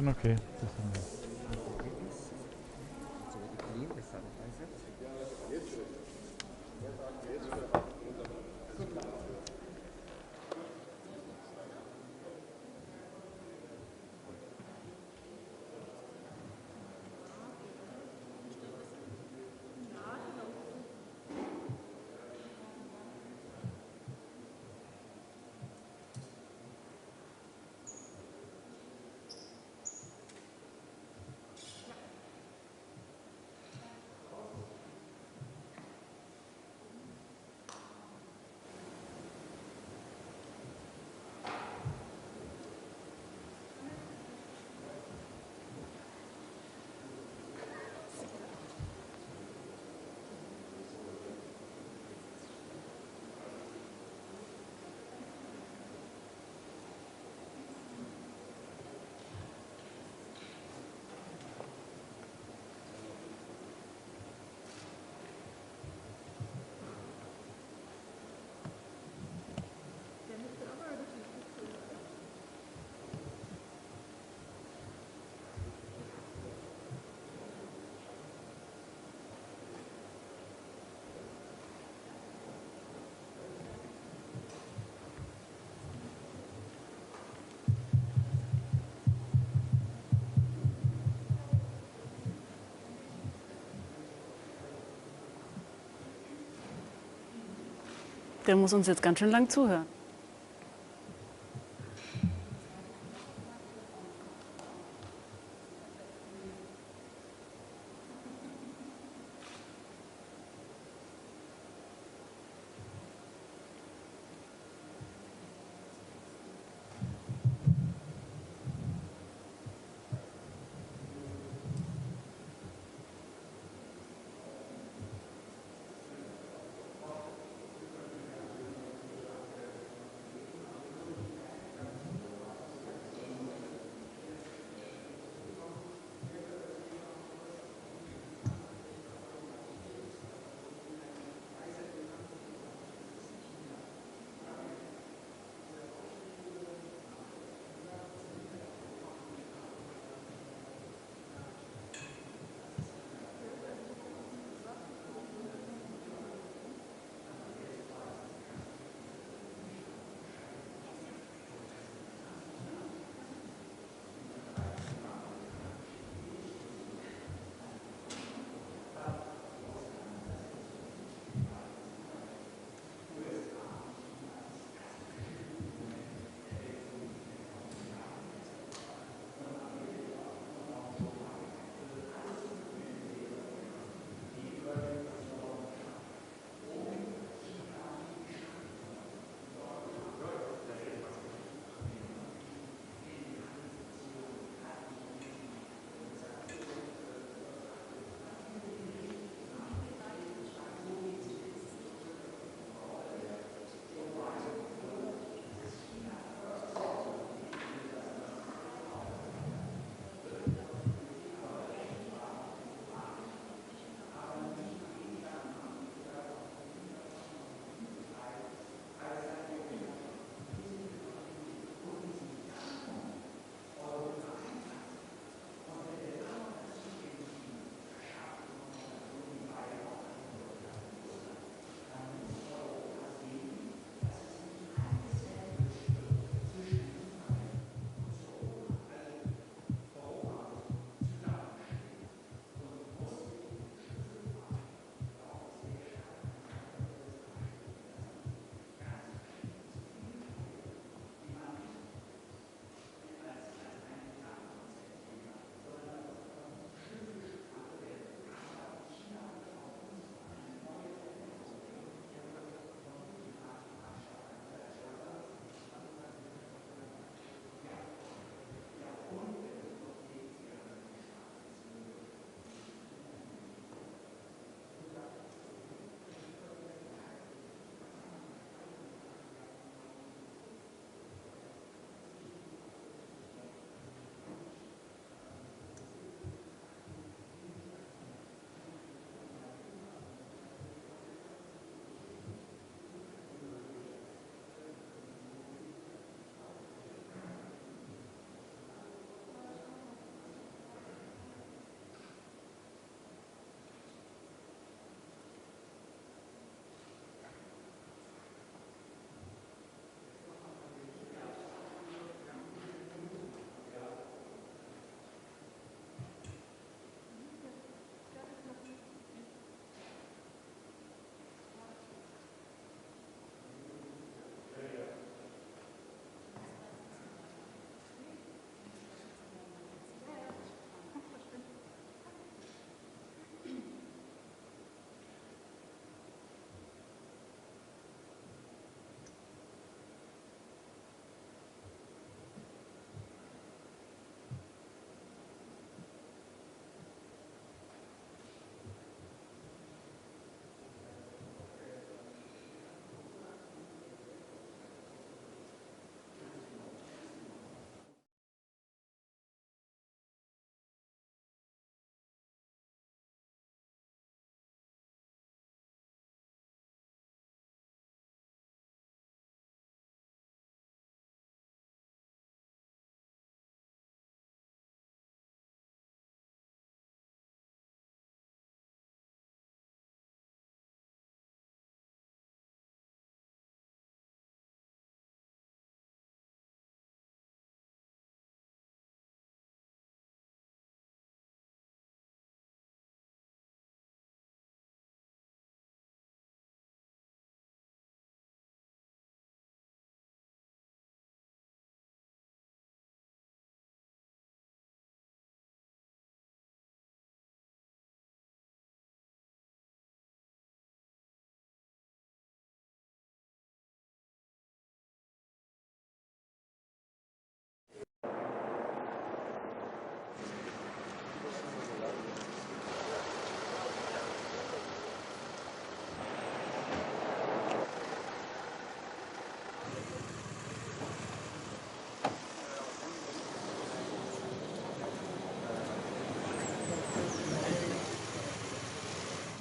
Sind okay. Das sind wir. Der muss uns jetzt ganz schön lang zuhören.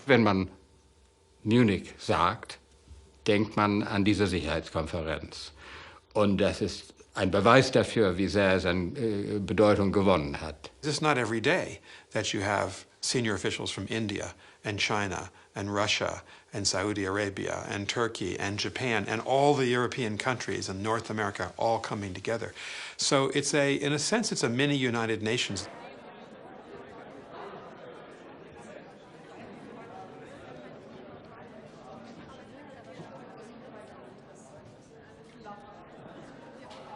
wenn man Munich sagt, denkt man an diese Sicherheitskonferenz. Und das ist ein Beweis dafür, wie sehr es an Bedeutung gewonnen hat. It's not every day that you have senior officials from India and China and Russia and Saudi Arabia and Turkey and Japan and all the European countries and North America all coming together. So it's in a sense, it's a mini United Nations.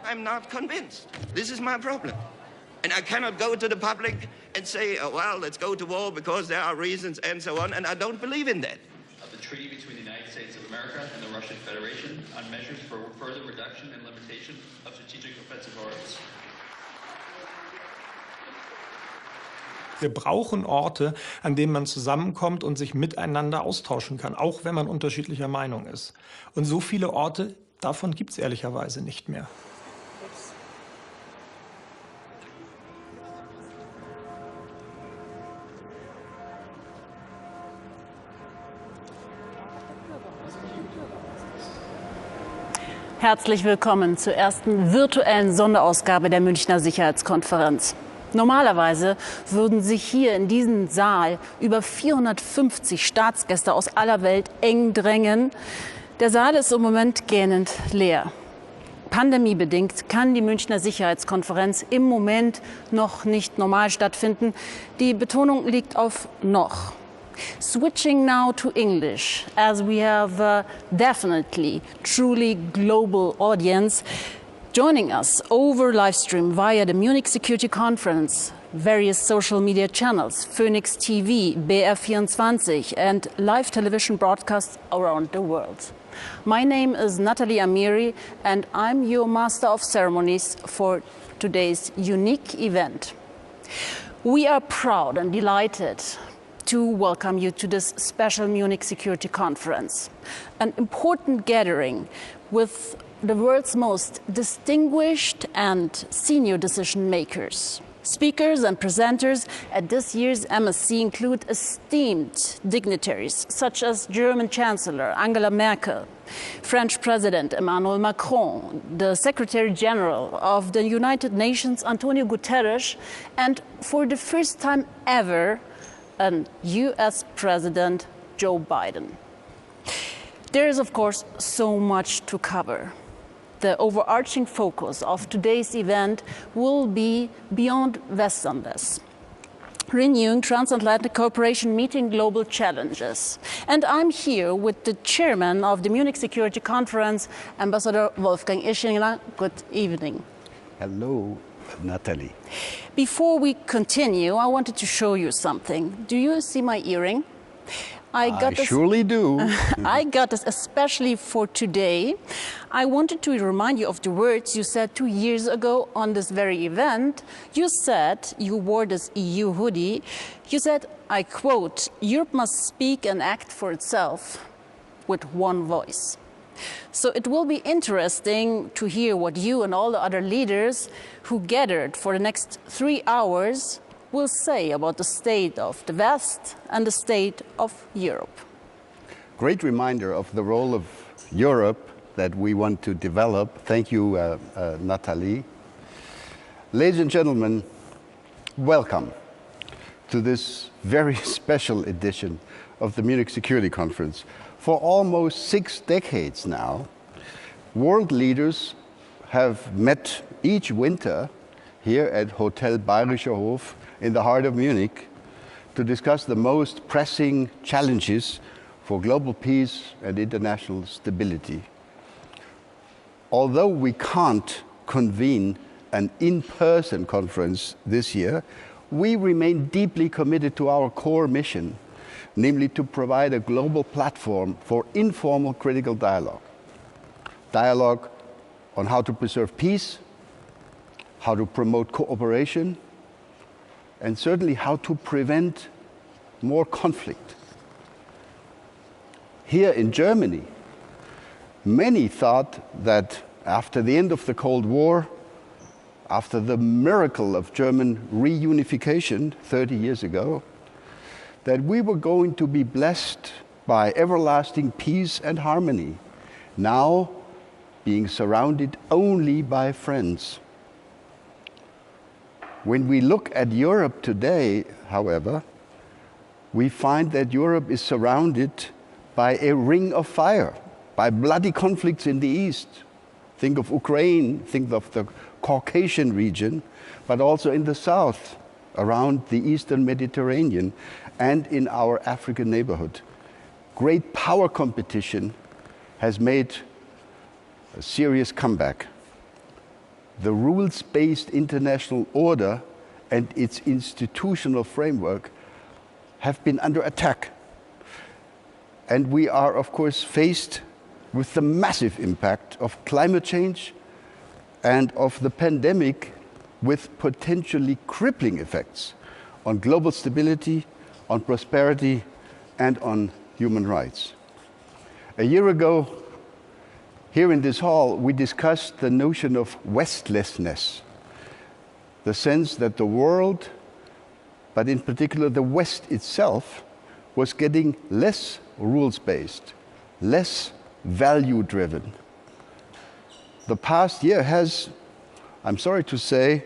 I'm not convinced. This is my problem. And I cannot go to the public and say, oh, well, let's go to war because there are reasons and so on, and I don't believe in that. Of the treaty between the United States of America and the Russian Federation on measures for further reduction and limitation of strategic offensive arms. Wir brauchen Orte, an denen man zusammenkommt und sich miteinander austauschen kann, auch wenn man unterschiedlicher Meinung ist. Und so viele Orte, davon gibt es ehrlicherweise nicht mehr. Herzlich willkommen zur ersten virtuellen Sonderausgabe der Münchner Sicherheitskonferenz. Normalerweise würden sich hier in diesem Saal über 450 Staatsgäste aus aller Welt eng drängen. Der Saal ist im Moment gähnend leer. Pandemiebedingt kann die Münchner Sicherheitskonferenz im Moment noch nicht normal stattfinden. Die Betonung liegt auf noch. Switching now to English, as we have a definitely truly global audience joining us over live stream via the Munich Security Conference, various social media channels, Phoenix TV, BR24 and live television broadcasts around the world. My name is Natalie Amiri and I'm your Master of Ceremonies for today's unique event. We are proud and delighted to welcome you to this special Munich Security Conference, an important gathering with the world's most distinguished and senior decision makers. Speakers and presenters at this year's MSC include esteemed dignitaries such as German Chancellor Angela Merkel, French President Emmanuel Macron, the Secretary General of the United Nations Antonio Guterres, and for the first time ever, and US President Joe Biden. There is, of course, so much to cover. The overarching focus of today's event will be beyond Westernless, renewing transatlantic cooperation, meeting global challenges. And I'm here with the chairman of the Munich Security Conference, Ambassador Wolfgang Ischinger. Good evening. Hello, Natalie. Before we continue, I wanted to show you something. Do you see my earring? I surely do. I got this especially for today. I wanted to remind you of the words you said 2 years ago on this very event. You said, you wore this EU hoodie, you said, I quote, "Europe must speak and act for itself with one voice." So it will be interesting to hear what you and all the other leaders who gathered for the next 3 hours will say about the state of the West and the state of Europe. Great reminder of the role of Europe that we want to develop. Thank you, Natalie. Ladies and gentlemen, welcome to this very special edition of the Munich Security Conference. For almost 6 decades now, world leaders have met each winter here at Hotel Bayerischer Hof in the heart of Munich to discuss the most pressing challenges for global peace and international stability. Although we can't convene an in-person conference this year, we remain deeply committed to our core mission, namely to provide a global platform for informal critical dialogue. Dialogue on how to preserve peace, how to promote cooperation, and certainly how to prevent more conflict. Here in Germany, many thought that after the end of the Cold War, after the miracle of German reunification 30 years ago, that we were going to be blessed by everlasting peace and harmony, now being surrounded only by friends. When we look at Europe today, however, we find that Europe is surrounded by a ring of fire, by bloody conflicts in the east. Think of Ukraine, think of the Caucasian region, but also in the south, around the eastern Mediterranean, and in our African neighborhood. Great power competition has made a serious comeback. The rules-based international order and its institutional framework have been under attack. And we are, of course, faced with the massive impact of climate change and of the pandemic, with potentially crippling effects on global stability, on prosperity, and on human rights. A year ago, here in this hall, we discussed the notion of Westlessness, the sense that the world, but in particular the West itself, was getting less rules-based, less value-driven. The past year has, I'm sorry to say,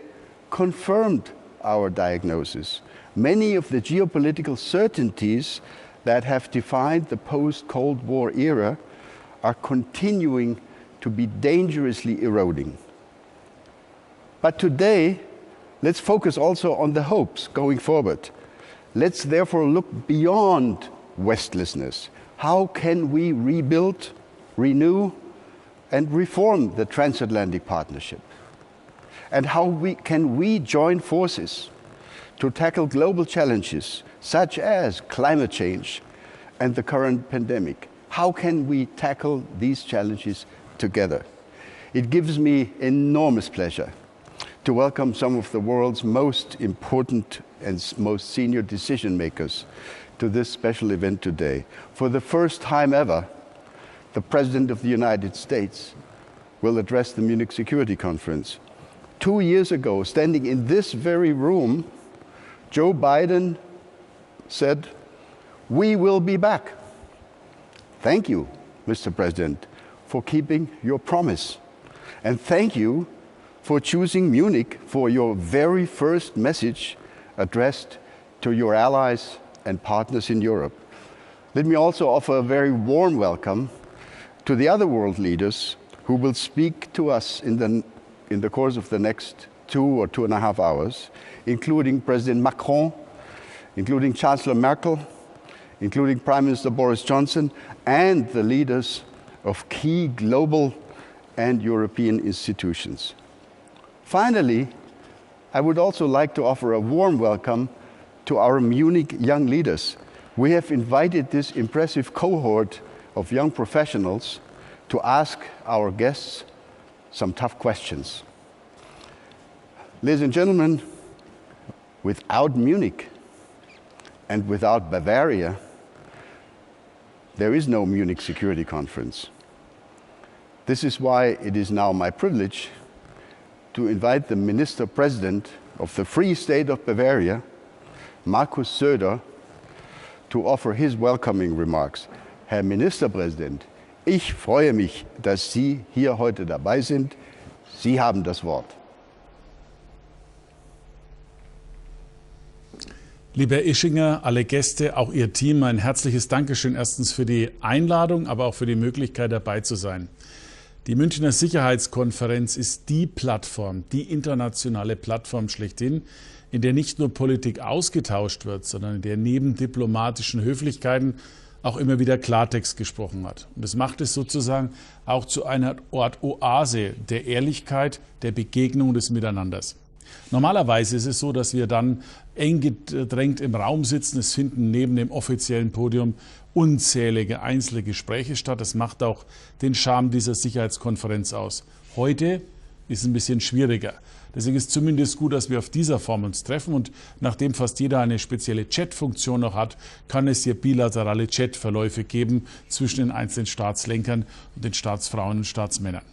confirmed our diagnosis. Many of the geopolitical certainties that have defined the post-Cold War era are continuing to be dangerously eroding. But today, let's focus also on the hopes going forward. Let's therefore look beyond Westlessness. How can we rebuild, renew, and reform the transatlantic partnership? And how can we join forces to tackle global challenges such as climate change and the current pandemic? How can we tackle these challenges together? It gives me enormous pleasure to welcome some of the world's most important and most senior decision makers to this special event today. For the first time ever, the President of the United States will address the Munich Security Conference. 2 years ago, standing in this very room, Joe Biden said, "We will be back." Thank you, Mr. President, for keeping your promise. And thank you for choosing Munich for your very first message addressed to your allies and partners in Europe. Let me also offer a very warm welcome to the other world leaders who will speak to us in the course of the next 2 or 2.5 hours, including President Macron, including Chancellor Merkel, including Prime Minister Boris Johnson, and the leaders of key global and European institutions. Finally, I would also like to offer a warm welcome to our Munich young leaders. We have invited this impressive cohort of young professionals to ask our guests some tough questions. Ladies and gentlemen, without Munich and without Bavaria, there is no Munich Security Conference. This is why it is now my privilege to invite the Minister President of the Free State of Bavaria, Markus Söder, to offer his welcoming remarks. Herr Ministerpräsident, ich freue mich, dass Sie hier heute dabei sind. Sie haben das Wort. Lieber Herr Ischinger, alle Gäste, auch Ihr Team, ein herzliches Dankeschön erstens für die Einladung, aber auch für die Möglichkeit, dabei zu sein. Die Münchner Sicherheitskonferenz ist die Plattform, die internationale Plattform schlechthin, in der nicht nur Politik ausgetauscht wird, sondern in der neben diplomatischen Höflichkeiten auch immer wieder Klartext gesprochen hat. Und das macht es sozusagen auch zu einer Art Oase der Ehrlichkeit, der Begegnung, des Miteinanders. Normalerweise ist es so, dass wir dann eng gedrängt im Raum sitzen. Es finden neben dem offiziellen Podium unzählige einzelne Gespräche statt. Das macht auch den Charme dieser Sicherheitskonferenz aus. Heute ist es ein bisschen schwieriger. Deswegen ist es zumindest gut, dass wir auf dieser Form uns treffen. Und nachdem fast jeder eine spezielle Chat-Funktion noch hat, kann es hier bilaterale Chat-Verläufe geben zwischen den einzelnen Staatslenkern und den Staatsfrauen und Staatsmännern.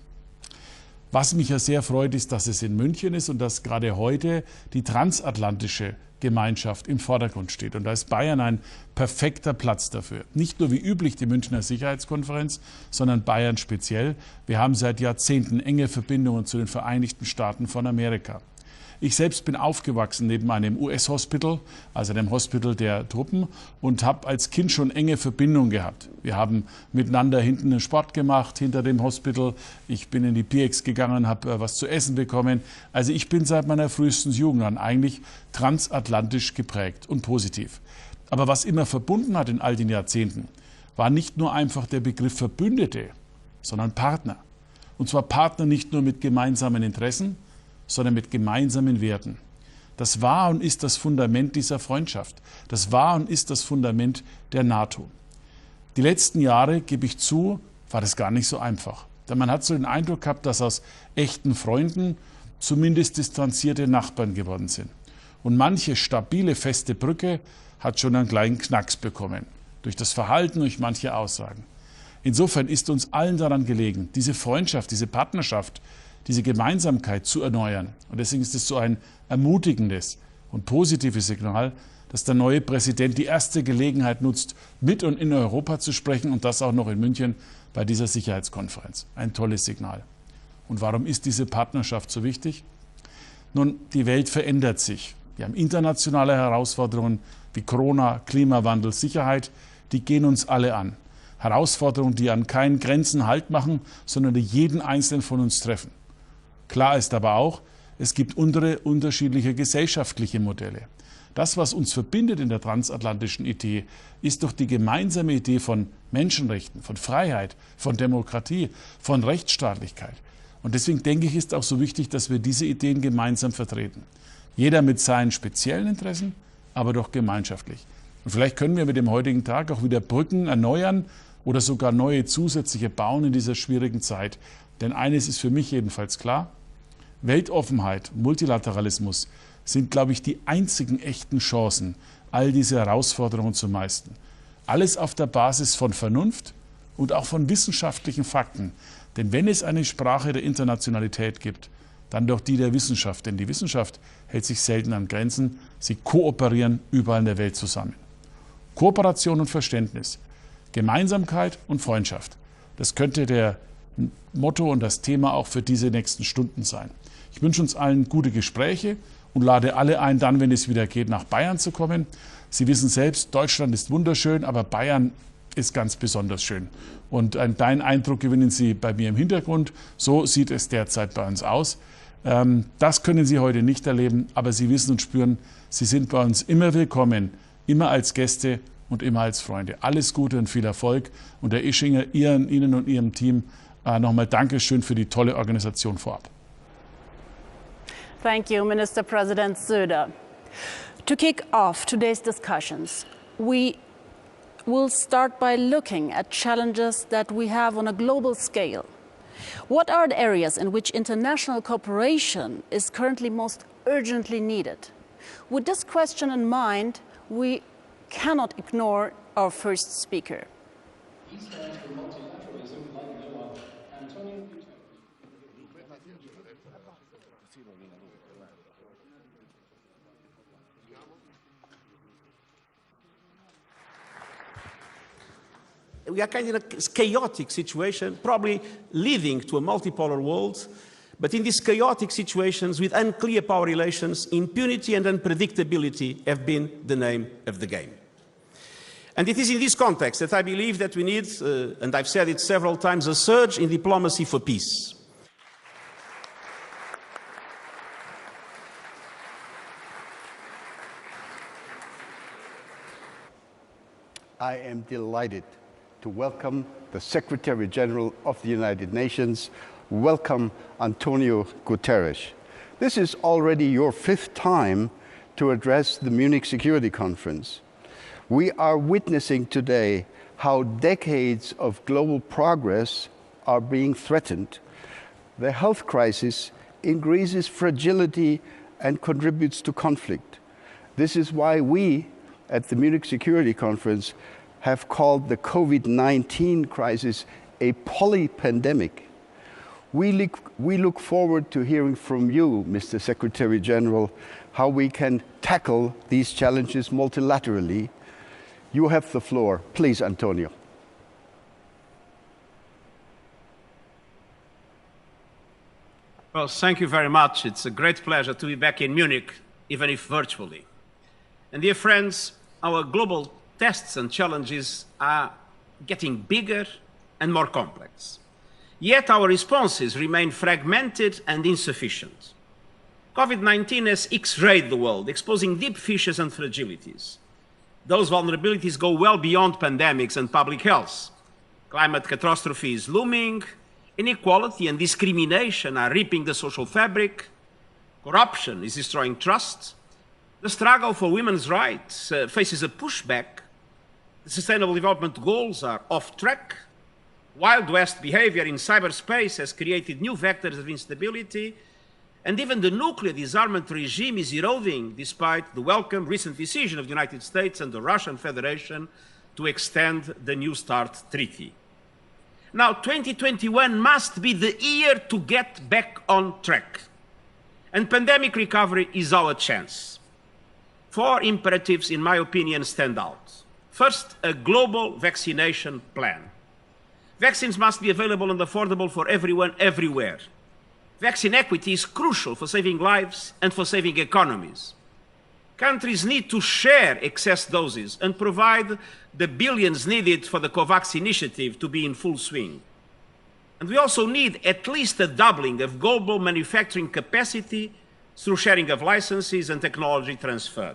Was mich ja sehr freut, ist, dass es in München ist und dass gerade heute die transatlantische Gemeinschaft im Vordergrund steht. Und da ist Bayern ein perfekter Platz dafür. Nicht nur wie üblich die Münchner Sicherheitskonferenz, sondern Bayern speziell. Wir haben seit Jahrzehnten enge Verbindungen zu den Vereinigten Staaten von Amerika. Ich selbst bin aufgewachsen neben einem US-Hospital, also dem Hospital der Truppen, und habe als Kind schon enge Verbindungen gehabt. Wir haben miteinander hinten einen Sport gemacht, hinter dem Hospital. Ich bin in die PX gegangen, habe was zu essen bekommen. Also ich bin seit meiner frühesten Jugend an eigentlich transatlantisch geprägt und positiv. Aber was immer verbunden hat in all den Jahrzehnten, war nicht nur einfach der Begriff Verbündete, sondern Partner. Und zwar Partner nicht nur mit gemeinsamen Interessen, sondern mit gemeinsamen Werten. Das war und ist das Fundament dieser Freundschaft. Das war und ist das Fundament der NATO. Die letzten Jahre, gebe ich zu, war das gar nicht so einfach. Denn man hat so den Eindruck gehabt, dass aus echten Freunden zumindest distanzierte Nachbarn geworden sind. Und manche stabile, feste Brücke hat schon einen kleinen Knacks bekommen. Durch das Verhalten, durch manche Aussagen. Insofern ist uns allen daran gelegen, diese Freundschaft, diese Partnerschaft, diese Gemeinsamkeit zu erneuern. Und deswegen ist es so ein ermutigendes und positives Signal, dass der neue Präsident die erste Gelegenheit nutzt, mit und in Europa zu sprechen und das auch noch in München bei dieser Sicherheitskonferenz. Ein tolles Signal. Und warum ist diese Partnerschaft so wichtig? Nun, die Welt verändert sich. Wir haben internationale Herausforderungen wie Corona, Klimawandel, Sicherheit, die gehen uns alle an. Herausforderungen, die an keinen Grenzen Halt machen, sondern die jeden Einzelnen von uns treffen. Klar ist aber auch, es gibt unterschiedliche gesellschaftliche Modelle. Das, was uns verbindet in der transatlantischen Idee, ist doch die gemeinsame Idee von Menschenrechten, von Freiheit, von Demokratie, von Rechtsstaatlichkeit. Und deswegen denke ich, ist auch so wichtig, dass wir diese Ideen gemeinsam vertreten. Jeder mit seinen speziellen Interessen, aber doch gemeinschaftlich. Und vielleicht können wir mit dem heutigen Tag auch wieder Brücken erneuern oder sogar neue zusätzliche bauen in dieser schwierigen Zeit. Denn eines ist für mich jedenfalls klar: Weltoffenheit, Multilateralismus sind, glaube ich, die einzigen echten Chancen, all diese Herausforderungen zu meistern. Alles auf der Basis von Vernunft und auch von wissenschaftlichen Fakten. Denn wenn es eine Sprache der Internationalität gibt, dann doch die der Wissenschaft. Denn die Wissenschaft hält sich selten an Grenzen. Sie kooperieren überall in der Welt zusammen. Kooperation und Verständnis, Gemeinsamkeit und Freundschaft. Das könnte der Motto und das Thema auch für diese nächsten Stunden sein. Ich wünsche uns allen gute Gespräche und lade alle ein, dann, wenn es wieder geht, nach Bayern zu kommen. Sie wissen selbst, Deutschland ist wunderschön, aber Bayern ist ganz besonders schön. Und einen kleinen Eindruck gewinnen Sie bei mir im Hintergrund. So sieht es derzeit bei uns aus. Das können Sie heute nicht erleben, aber Sie wissen und spüren, Sie sind bei uns immer willkommen, immer als Gäste und immer als Freunde. Alles Gute und viel Erfolg. Und Herr Ischinger, Ihnen und Ihrem Team nochmal Dankeschön für die tolle Organisation vorab. Thank you, Minister President Söder. To kick off today's discussions, we will start by looking at challenges that we have on a global scale. What are the areas in which international cooperation is currently most urgently needed? With this question in mind, we cannot ignore our first speaker. We are kind of in a chaotic situation, probably leading to a multipolar world. But in these chaotic situations with unclear power relations, impunity and unpredictability have been the name of the game. And it is in this context that I believe that we need, and I've said it several times, a surge in diplomacy for peace. I am delighted to welcome the Secretary General of the United Nations. Welcome, Antonio Guterres. This is already your 5th time to address the Munich Security Conference. We are witnessing today how decades of global progress are being threatened. The health crisis increases fragility and contributes to conflict. This is why we, at the Munich Security Conference, have called the COVID-19 crisis a polypandemic. We look forward to hearing from you, Mr. Secretary General, how we can tackle these challenges multilaterally. You have the floor. Please, Antonio. Well, thank you very much. It's a great pleasure to be back in Munich, even if virtually. And dear friends, our global tests and challenges are getting bigger and more complex. Yet our responses remain fragmented and insufficient. COVID-19 has X-rayed the world, exposing deep fissures and fragilities. Those vulnerabilities go well beyond pandemics and public health. Climate catastrophe is looming, inequality and discrimination are ripping the social fabric, corruption is destroying trust, the struggle for women's rights faces a pushback, the Sustainable Development Goals are off track, Wild West behavior in cyberspace has created new vectors of instability, and even the nuclear disarmament regime is eroding despite the welcome recent decision of the United States and the Russian Federation to extend the New START treaty. Now, 2021 must be the year to get back on track. And pandemic recovery is our chance. 4 imperatives, in my opinion, stand out. First, a global vaccination plan. Vaccines must be available and affordable for everyone, everywhere. Vaccine equity is crucial for saving lives and for saving economies. Countries need to share excess doses and provide the billions needed for the COVAX initiative to be in full swing. And we also need at least a doubling of global manufacturing capacity through sharing of licenses and technology transfer.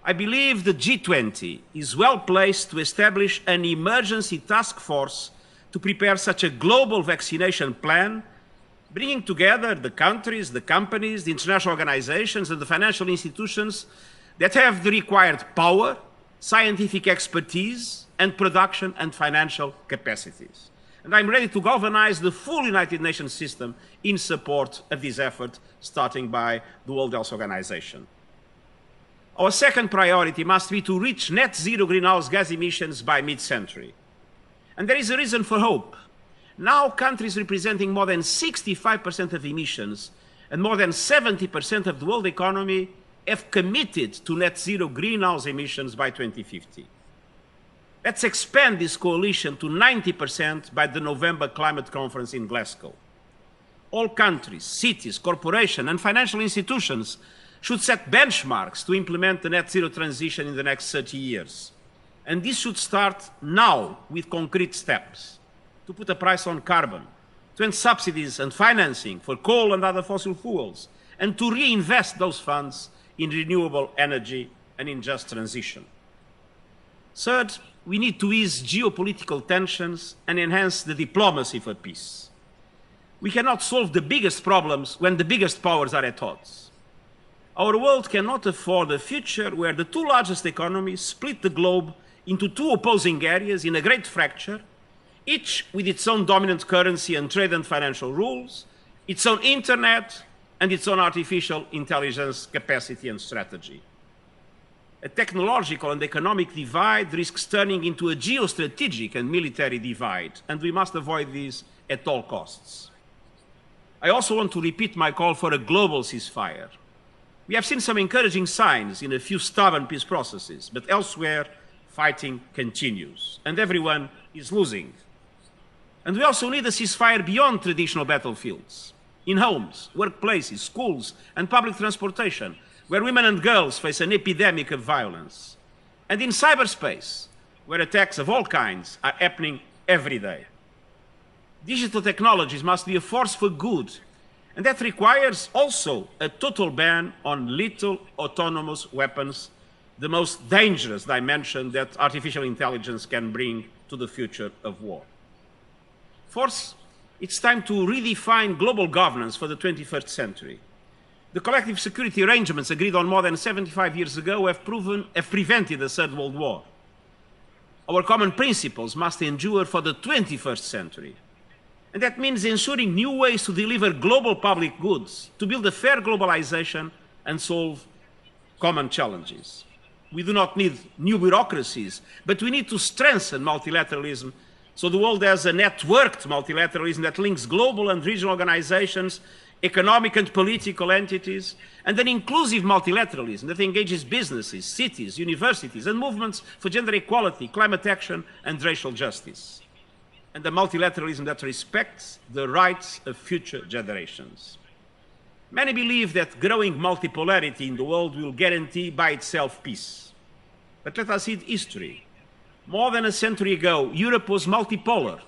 I believe the G20 is well placed to establish an emergency task force to prepare such a global vaccination plan, bringing together the countries, the companies, the international organizations, and the financial institutions that have the required power, scientific expertise, and production and financial capacities. And I'm ready to galvanize the full United Nations system in support of this effort, starting by the World Health Organization. Our second priority must be to reach net zero greenhouse gas emissions by mid-century. And there is a reason for hope. Now countries representing more than 65% of emissions and more than 70% of the world economy have committed to net zero greenhouse emissions by 2050. Let's expand this coalition to 90% by the November climate conference in Glasgow. All countries, cities, corporations, and financial institutions should set benchmarks to implement the net zero transition in the next 30 years. And this should start now with concrete steps to put a price on carbon, to end subsidies and financing for coal and other fossil fuels, and to reinvest those funds in renewable energy and in just transition. Third, we need to ease geopolitical tensions and enhance the diplomacy for peace. We cannot solve the biggest problems when the biggest powers are at odds. Our world cannot afford a future where the 2 largest economies split the globe into 2 opposing areas in a great fracture, each with its own dominant currency and trade and financial rules, its own internet, and its own artificial intelligence capacity and strategy. A technological and economic divide risks turning into a geostrategic and military divide, and we must avoid this at all costs. I also want to repeat my call for a global ceasefire. We have seen some encouraging signs in a few stubborn peace processes, but elsewhere, fighting continues, and everyone is losing. And we also need a ceasefire beyond traditional battlefields, in homes, workplaces, schools, and public transportation, where women and girls face an epidemic of violence, and in cyberspace, where attacks of all kinds are happening every day. Digital technologies must be a force for good, and that requires also a total ban on lethal autonomous weapons, the most dangerous dimension that artificial intelligence can bring to the future of war. Fourth, it's time to redefine global governance for the 21st century. The collective security arrangements agreed on more than 75 years ago have prevented the Third World War. Our common principles must endure for the 21st century. And that means ensuring new ways to deliver global public goods, to build a fair globalization and solve common challenges. We do not need new bureaucracies, but we need to strengthen multilateralism So the world has a networked multilateralism that links global and regional organizations, economic and political entities, and an inclusive multilateralism that engages businesses, cities, universities, and movements for gender equality, climate action, and racial justice. And a multilateralism that respects the rights of future generations. Many believe that growing multipolarity in the world will guarantee by itself peace. But let us see history. More than a century ago, Europe was multipolar,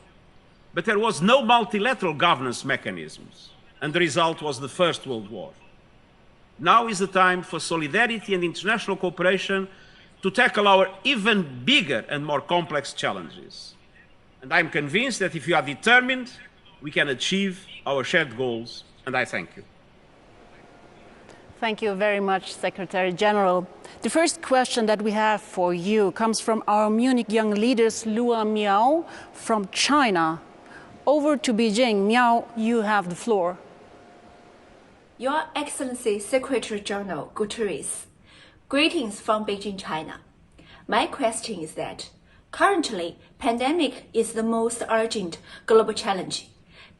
but there was no multilateral governance mechanisms, and the result was the First World War. Now is the time for solidarity and international cooperation to tackle our even bigger and more complex challenges. And I'm convinced that if we are determined, we can achieve our shared goals, and I thank you. Thank you very much, Secretary General. The first question that we have for you comes from our Munich young leaders, Lua Miao from China. Over to Beijing. Miao, you have the floor. Your Excellency Secretary General Guterres, greetings from Beijing, China. My question is that currently, pandemic is the most urgent global challenge.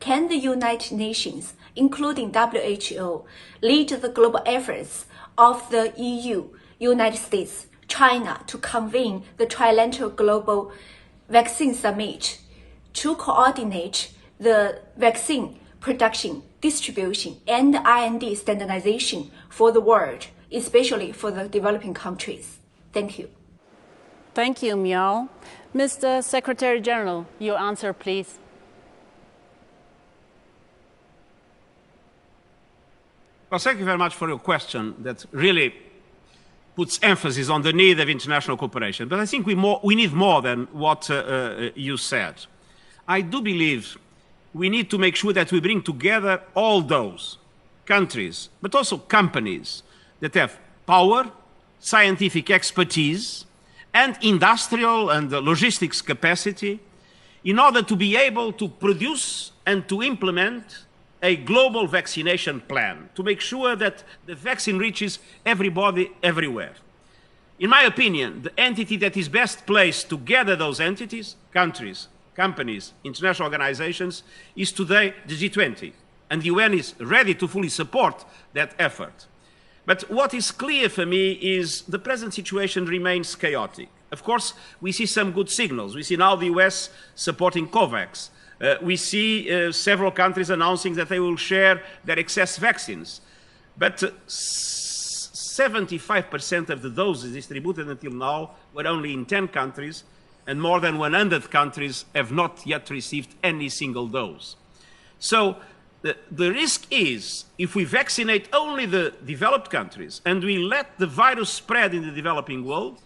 Can the United Nations, including WHO, lead the global efforts of the EU, United States, China to convene the Trilateral Global Vaccine Summit to coordinate the vaccine production, distribution, and R&D standardization for the world, especially for the developing countries? Thank you. Thank you, Miao. Mr. Secretary General, your answer, please. Well, thank you very much for your question that really puts emphasis on the need of international cooperation. But I think we need more than what you said. I do believe we need to make sure that we bring together all those countries, but also companies that have power, scientific expertise, and industrial and logistics capacity in order to be able to produce and to implement a global vaccination plan to make sure that the vaccine reaches everybody everywhere. In my opinion, the entity that is best placed to gather those entities, countries, companies, international organizations, is today the G20. And the UN is ready to fully support that effort. But what is clear for me is the present situation remains chaotic. Of course, we see some good signals. We see now the US supporting COVAX. We see several countries announcing that they will share their excess vaccines. But 75% of the doses distributed until now were only in 10 countries, and more than 100 countries have not yet received any single dose. So the risk is, if we vaccinate only the developed countries and we let the virus spread in the developing world,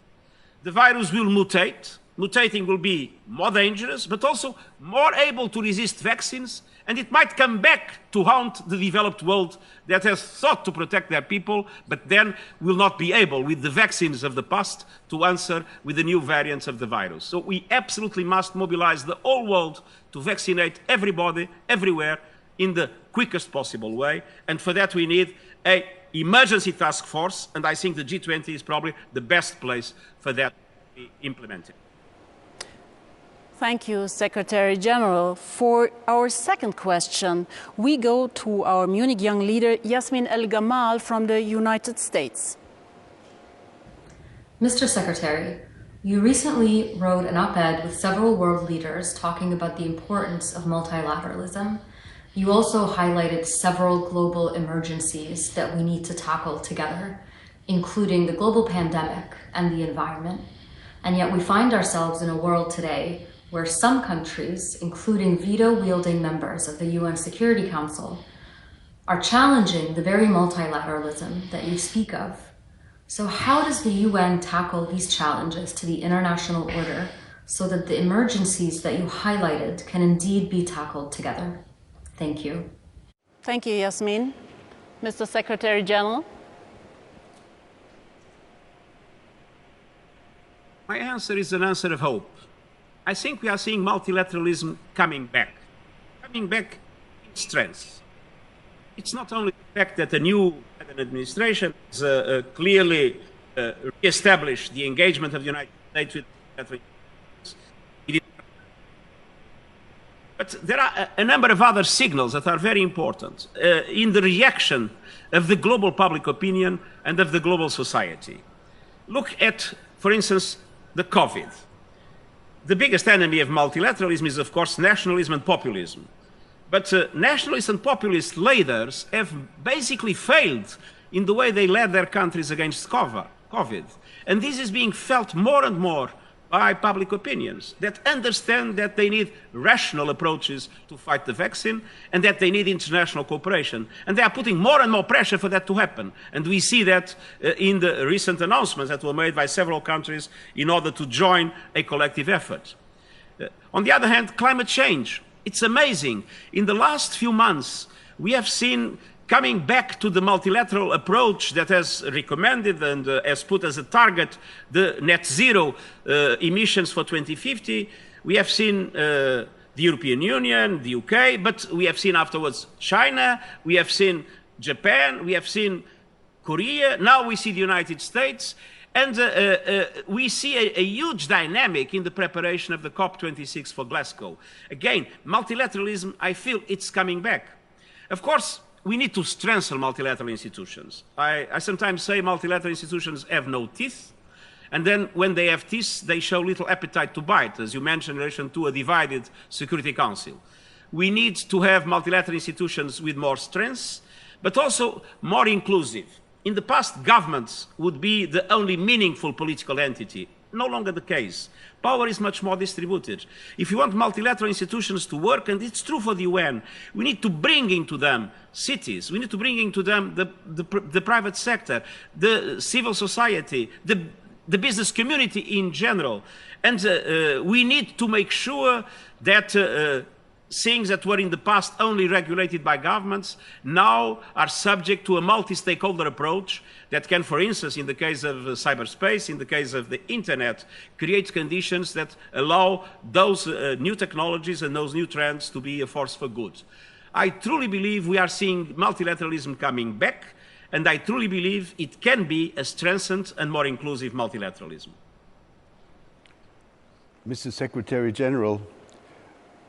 the virus will mutate. Mutating will be more dangerous, but also more able to resist vaccines, and it might come back to haunt the developed world that has thought to protect their people, but then will not be able, with the vaccines of the past, to answer with the new variants of the virus. So we absolutely must mobilize the whole world to vaccinate everybody, everywhere, in the quickest possible way, and for that we need an emergency task force, and I think the G20 is probably the best place for that to be implemented. Thank you, Secretary General. For our second question, we go to our Munich young leader, Yasmin El-Gamal from the United States. Mr. Secretary, you recently wrote an op-ed with several world leaders talking about the importance of multilateralism. You also highlighted several global emergencies that we need to tackle together, including the global pandemic and the environment. And yet we find ourselves in a world today where some countries, including veto-wielding members of the UN Security Council, are challenging the very multilateralism that you speak of. So how does the UN tackle these challenges to the international order so that the emergencies that you highlighted can indeed be tackled together? Thank you. Thank you, Yasmin. Mr. Secretary General. My answer is an answer of hope. I think we are seeing multilateralism coming back in strength. It's not only the fact that the new administration has clearly re-established the engagement of the United States with But there are a number of other signals that are very important in the reaction of the global public opinion and of the global society. Look at, for instance, the COVID. The biggest enemy of multilateralism is, of course, nationalism and populism. But nationalist and populist leaders have basically failed in the way they led their countries against COVID. And this is being felt more and more by public opinions that understand that they need rational approaches to fight the vaccine and that they need international cooperation. And they are putting more and more pressure for that to happen. And we see that in the recent announcements that were made by several countries in order to join a collective effort. On the other hand, climate change. It's amazing. In the last few months, we have seen coming back to the multilateral approach that has recommended and has put as a target the net zero emissions for 2050. We have seen the European Union, the UK, but we have seen afterwards China, we have seen Japan, we have seen Korea, now we see the United States, and we see a huge dynamic in the preparation of the COP26 for Glasgow. Again, multilateralism, I feel it's coming back. Of course, we need to strengthen multilateral institutions. I sometimes say multilateral institutions have no teeth, and then when they have teeth, they show little appetite to bite, as you mentioned in relation to a divided Security Council. We need to have multilateral institutions with more strength, but also more inclusive. In the past, governments would be the only meaningful political entity. No longer the case. Power is much more distributed. If you want multilateral institutions to work, and it's true for the UN, we need to bring into them cities, we need to bring into them the private sector, the civil society, the business community in general. And we need to make sure that things that were in the past only regulated by governments now are subject to a multi-stakeholder approach that can, for instance, in the case of cyberspace, in the case of the internet, create conditions that allow those new technologies and those new trends to be a force for good. I truly believe we are seeing multilateralism coming back, and I truly believe it can be a strengthened and more inclusive multilateralism. Mr. Secretary General,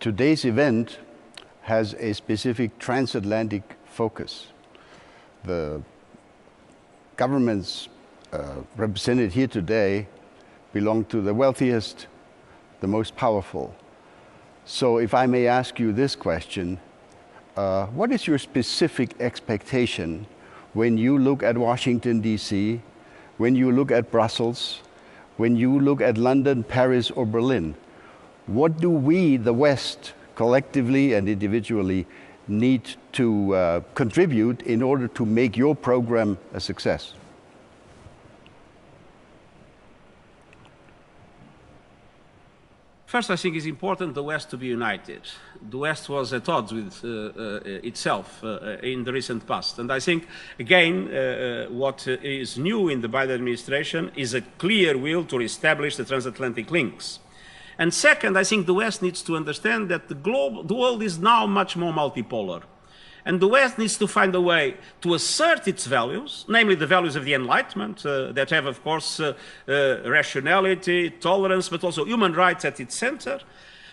today's event has a specific transatlantic focus. The governments represented here today belong to the wealthiest, the most powerful. So if I may ask you this question, what is your specific expectation when you look at Washington, D.C., when you look at Brussels, when you look at London, Paris, or Berlin? What do we, the West, collectively and individually, need to contribute in order to make your program a success? First, I think it's important the West to be united. The West was at odds with itself in the recent past. And I think, again, what is new in the Biden administration is a clear will to reestablish the transatlantic links. And second, I think the West needs to understand that the world is now much more multipolar. And the West needs to find a way to assert its values, namely the values of the Enlightenment, that have, of course, rationality, tolerance, but also human rights at its center.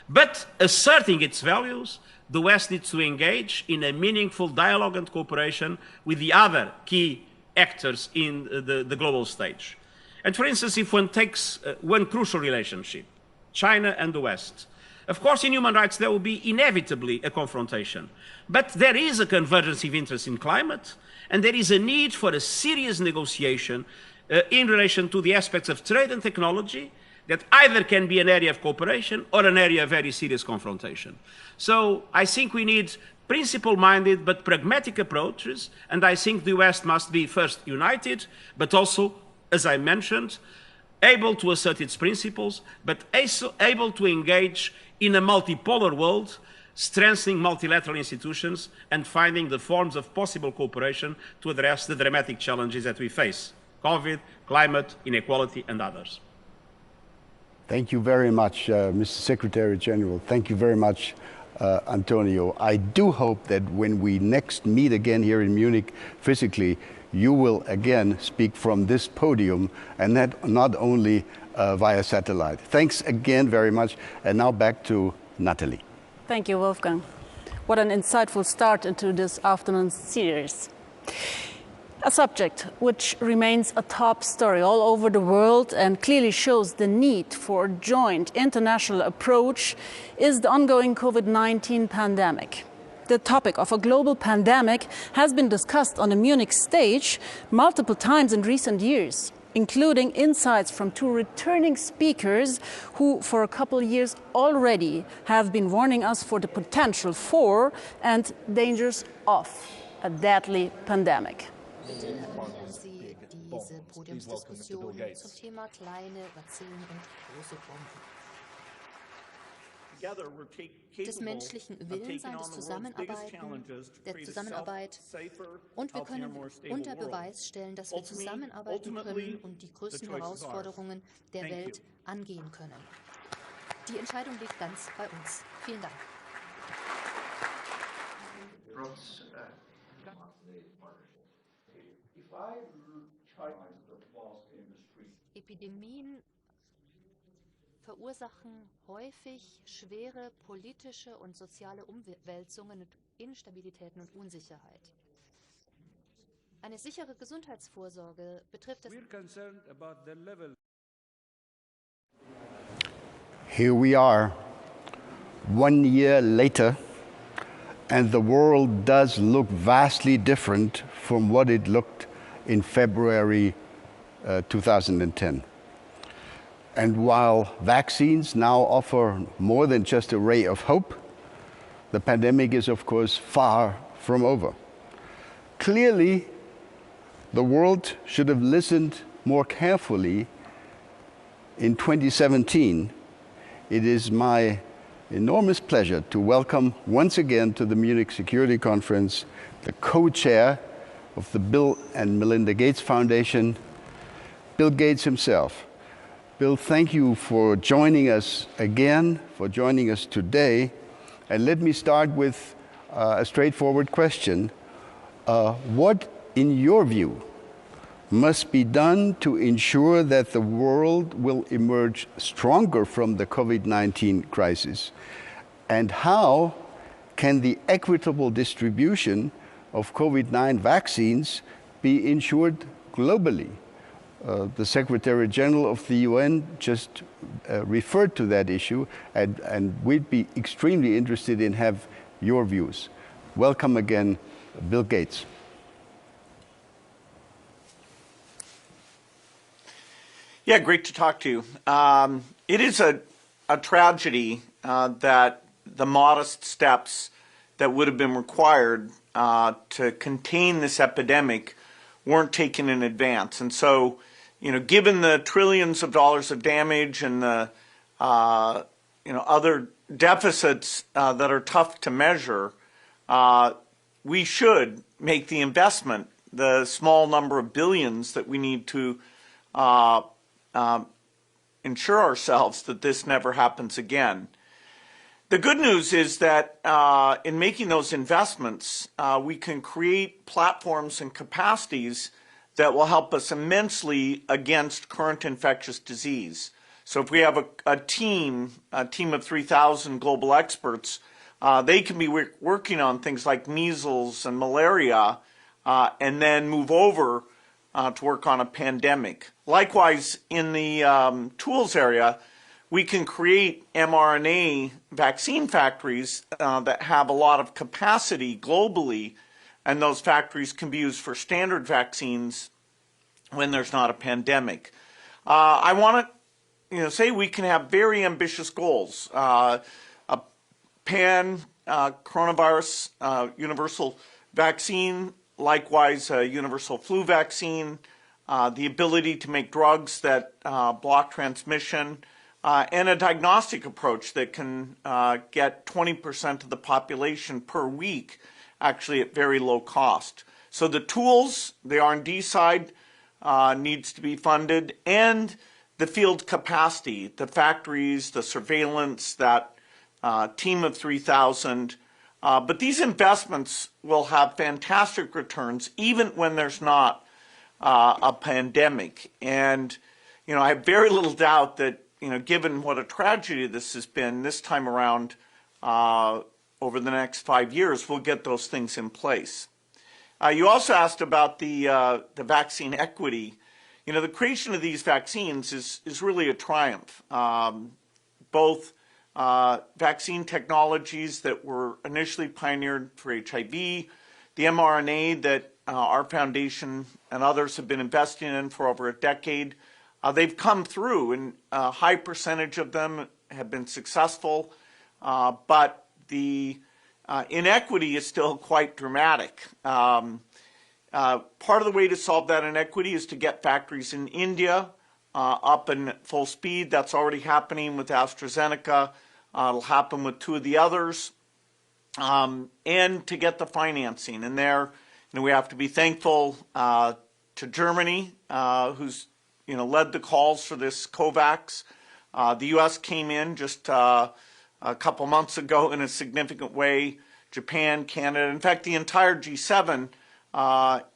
But asserting its values, the West needs to engage in a meaningful dialogue and cooperation with the other key actors in the global stage. And for instance, if one takes one crucial relationship, China and the West. Of course, in human rights, there will be inevitably a confrontation. But there is a convergence of interest in climate, and there is a need for a serious negotiation in relation to the aspects of trade and technology that either can be an area of cooperation or an area of very serious confrontation. So I think we need principle-minded but pragmatic approaches, and I think the West must be first united, but also, as I mentioned, able to assert its principles, but also able to engage in a multipolar world, strengthening multilateral institutions and finding the forms of possible cooperation to address the dramatic challenges that we face: COVID, climate, inequality, and others. Thank you very much, Mr. Secretary General. Thank you very much, Antonio. I do hope that when we next meet again here in Munich physically, you will again speak from this podium, and that not only via satellite. Thanks again very much. And now back to Natalie. Thank you, Wolfgang. What an insightful start into this afternoon's series. A subject which remains a top story all over the world and clearly shows the need for a joint international approach is the ongoing COVID-19 pandemic. The topic of a global pandemic has been discussed on the Munich stage multiple times in recent years, including insights from two returning speakers who for a couple of years already have been warning us for the potential for and dangers of a deadly pandemic. Bitte erinnern Sie diese Podiumsdiskussion zum Thema kleine Vakzine und große Bomben. Des menschlichen Willens an der Zusammenarbeit und wir können unter Beweis stellen, dass wir zusammenarbeiten können und die größten Herausforderungen der Welt angehen können. Die Entscheidung liegt ganz bei uns. Vielen Dank. Epidemien verursachen häufig schwere politische und soziale Umwälzungen, Instabilitäten und Unsicherheit. Eine sichere Gesundheitsvorsorge betrifft das. Here we are, 1 year later, and the world does look vastly different from what it looked in February 2010. And while vaccines now offer more than just a ray of hope, the pandemic is, of course, far from over. Clearly, the world should have listened more carefully in 2017. It is my enormous pleasure to welcome once again to the Munich Security Conference the co-chair of the Bill and Melinda Gates Foundation, Bill Gates himself. Bill, thank you for joining us again, for joining us today. And let me start with a straightforward question. What, in your view, must be done to ensure that the world will emerge stronger from the COVID-19 crisis? And how can the equitable distribution of COVID-19 vaccines be ensured globally? The Secretary General of the UN just referred to that issue, and we'd be extremely interested in have your views. Welcome again, Bill Gates. Yeah, great to talk to you. It is a tragedy that the modest steps that would have been required to contain this epidemic weren't taken in advance. And so, given the trillions of dollars of damage and the other deficits that are tough to measure, we should make the investment, the small number of billions that we need to ensure ourselves that this never happens again. The good news is that in making those investments, we can create platforms and capacities that will help us immensely against current infectious disease. So if we have a team of 3,000 global experts, they can be working on things like measles and malaria and then move over to work on a pandemic. Likewise, in the tools area, we can create mRNA vaccine factories that have a lot of capacity globally, and those factories can be used for standard vaccines when there's not a pandemic. I want to say we can have very ambitious goals. A pan-coronavirus universal vaccine, likewise a universal flu vaccine, the ability to make drugs that block transmission, and a diagnostic approach that can get 20% of the population per week actually at very low cost. So the tools, the R&D side needs to be funded, and the field capacity, the factories, the surveillance, that team of 3,000. But these investments will have fantastic returns even when there's not a pandemic. And, I have very little doubt that, given what a tragedy this has been, this time around, over the next 5 years, we'll get those things in place. You also asked about the vaccine equity. You know, the creation of these vaccines is really a triumph. Both vaccine technologies that were initially pioneered for HIV, the mRNA that our foundation and others have been investing in for over a decade, they've come through, and a high percentage of them have been successful, but the inequity is still quite dramatic. Part of the way to solve that inequity is to get factories in India up in full speed. That's already happening with AstraZeneca. It'll happen with 2 of the others. And to get the financing. And there, we have to be thankful to Germany, who's led the calls for this COVAX. The U.S. came in just a couple months ago in a significant way. Japan, Canada, in fact, the entire G7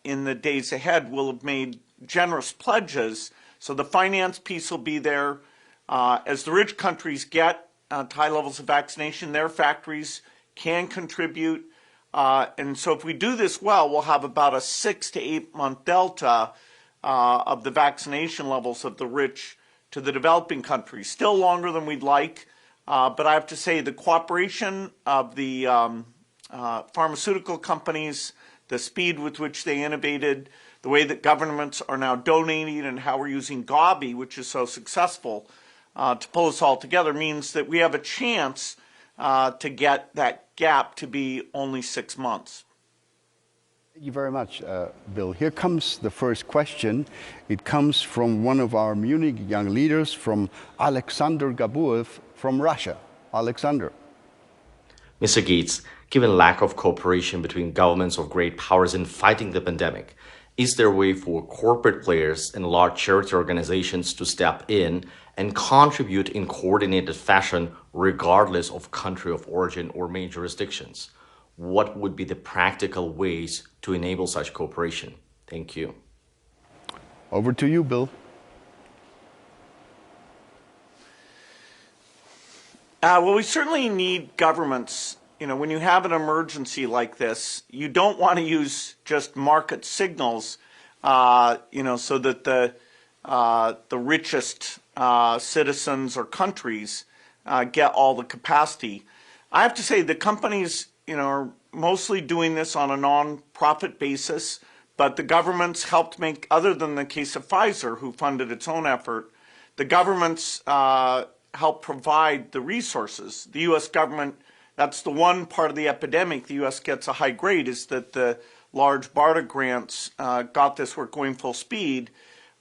in the days ahead will have made generous pledges. So the finance piece will be there. As the rich countries get to high levels of vaccination, their factories can contribute. And so if we do this well, we'll have about a 6 to 8 month delta of the vaccination levels of the rich to the developing countries. Still longer than we'd like, but I have to say the cooperation of the pharmaceutical companies, the speed with which they innovated, the way that governments are now donating, and how we're using Gavi, which is so successful, to pull us all together means that we have a chance to get that gap to be only 6 months. Thank you very much, Bill. Here comes the first question. It comes from one of our Munich young leaders, from Alexander Gabuev from Russia. Alexander. Mr. Gates, given lack of cooperation between governments of great powers in fighting the pandemic, is there a way for corporate players and large charity organizations to step in and contribute in coordinated fashion regardless of country of origin or main jurisdictions? What would be the practical ways to enable such cooperation? Thank you. Over to you, Bill. Well, we certainly need governments. When you have an emergency like this, you don't want to use just market signals, so that the richest citizens or countries get all the capacity. I have to say the companies, are mostly doing this on a non-profit basis, but the governments helped make, other than the case of Pfizer, who funded its own effort, the governments helped provide the resources. The U.S. government, that's the one part of the epidemic the U.S. gets a high grade, is that the large BARDA grants got this work going full speed.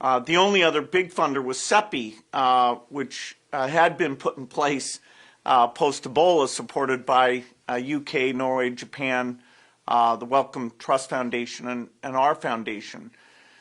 The only other big funder was CEPI, which had been put in place post-Ebola, supported by UK, Norway, Japan, the Wellcome Trust Foundation, and our foundation.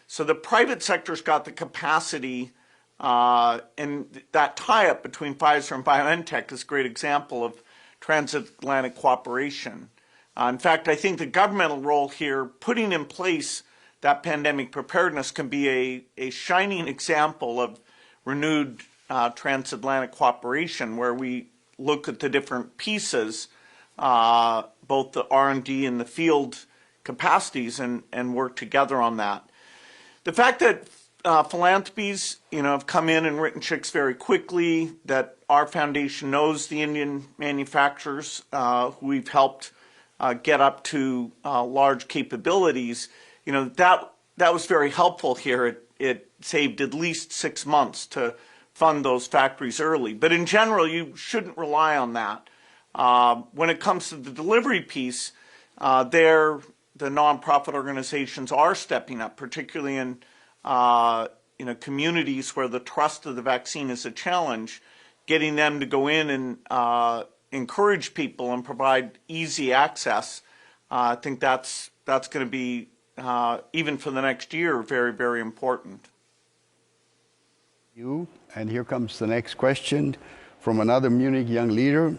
So the private sector's got the capacity, and that tie-up between Pfizer and BioNTech is a great example of transatlantic cooperation. In fact, I think the governmental role here, putting in place that pandemic preparedness, can be a shining example of renewed transatlantic cooperation, where we look at the different pieces, both the R&D and the field capacities, and work together on that. The fact that philanthropies, have come in and written checks very quickly, that our foundation knows the Indian manufacturers who we've helped get up to large capabilities, that was very helpful here. It saved at least 6 months to fund those factories early. But in general, you shouldn't rely on that. When it comes to the delivery piece, the nonprofit organizations are stepping up, particularly in communities where the trust of the vaccine is a challenge, getting them to go in and encourage people and provide easy access. I think that's going to be, even for the next year, very, very important. And here comes the next question from another Munich young leader.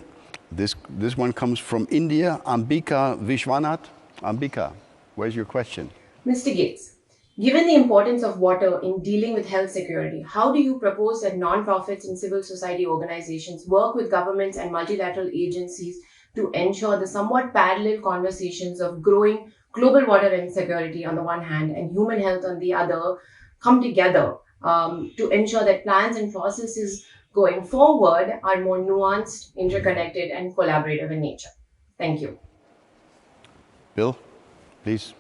This one comes from India, Ambika Vishwanath. Ambika, where's your question? Mr. Gates, given the importance of water in dealing with health security, how do you propose that non-profits and civil society organizations work with governments and multilateral agencies to ensure the somewhat parallel conversations of growing global water insecurity on the one hand and human health on the other come together to ensure that plans and processes going forward are more nuanced, interconnected, and collaborative in nature? Thank you. Bill, please.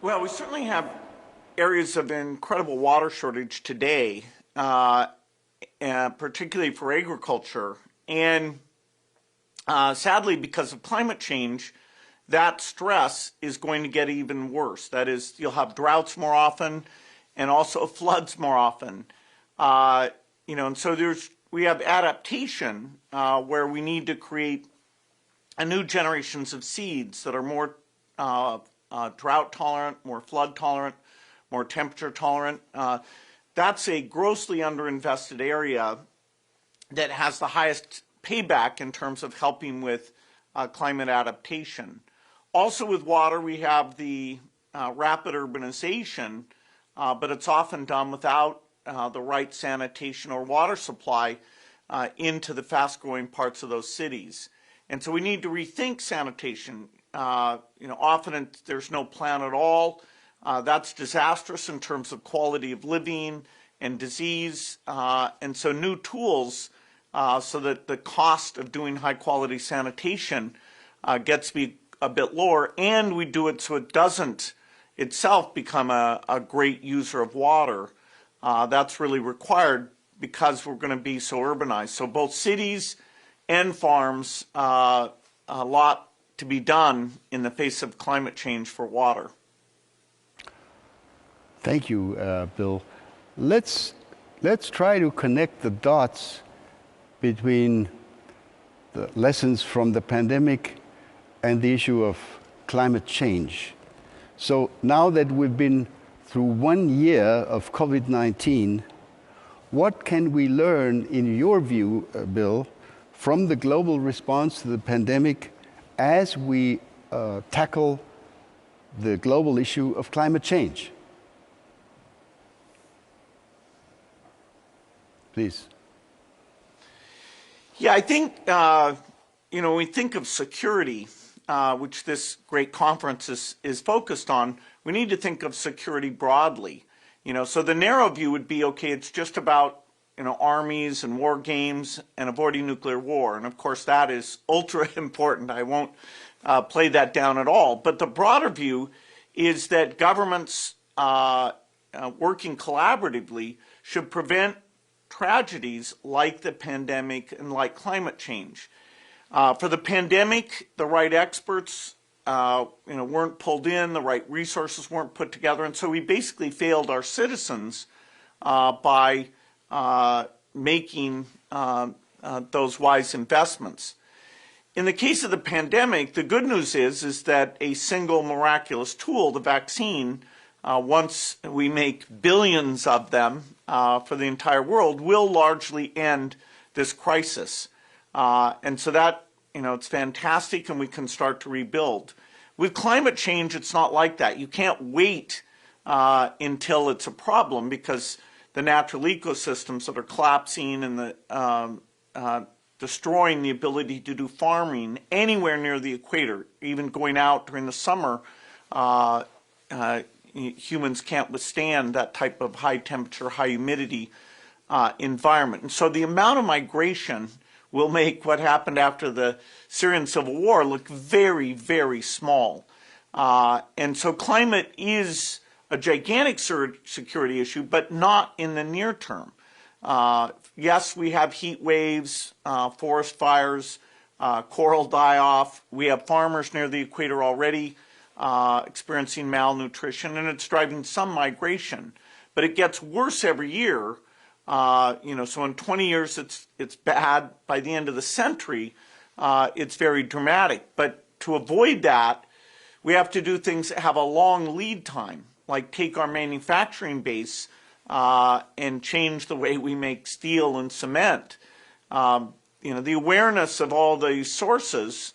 Well, we certainly have areas of incredible water shortage today, particularly for agriculture. And sadly, because of climate change, that stress is going to get even worse. That is, you'll have droughts more often and also floods more often. And so we have adaptation where we need to create a new generations of seeds that are more drought tolerant, more flood tolerant, more temperature tolerant. That's a grossly underinvested area that has the highest payback in terms of helping with climate adaptation. Also with water, we have the rapid urbanization, but it's often done without the right sanitation or water supply into the fast-growing parts of those cities. And so we need to rethink sanitation. Often there's no plan at all. That's disastrous in terms of quality of living and disease. And so new tools so that the cost of doing high-quality sanitation gets to be a bit lower, and we do it so it doesn't itself become a great user of water. That's really required because we're going to be so urbanized. So both cities and farms, a lot to be done in the face of climate change for water. Thank you, Bill. Let's try to connect the dots between the lessons from the pandemic and the issue of climate change. So now that we've been through 1 year of COVID-19, what can we learn, in your view, Bill, from the global response to the pandemic as we tackle the global issue of climate change? Please. Yeah, I think, when we think of security, which this great conference is focused on, we need to think of security broadly. So the narrow view would be, okay, it's just about, armies and war games and avoiding nuclear war. And of course, that is ultra important. I won't play that down at all. But the broader view is that governments working collaboratively should prevent tragedies like the pandemic and like climate change. For the pandemic, the right experts weren't pulled in, the right resources weren't put together, and so we basically failed our citizens by making those wise investments. In the case of the pandemic, the good news is that a single miraculous tool, the vaccine, once we make billions of them for the entire world, will largely end this crisis. And so that, it's fantastic, and we can start to rebuild. With climate change, it's not like that. You can't wait until it's a problem, because the natural ecosystems that are collapsing and destroying the ability to do farming anywhere near the equator, even going out during the summer, humans can't withstand that type of high temperature, high humidity environment. And so the amount of migration will make what happened after the Syrian civil war look very, very small. And so climate is a gigantic security issue, but not in the near term. Yes, we have heat waves, forest fires, coral die-off. We have farmers near the equator already experiencing malnutrition, and it's driving some migration. But it gets worse every year. So in 20 years it's bad. By the end of the century, it's very dramatic. But to avoid that, we have to do things that have a long lead time, like take our manufacturing base and change the way we make steel and cement. The awareness of all these sources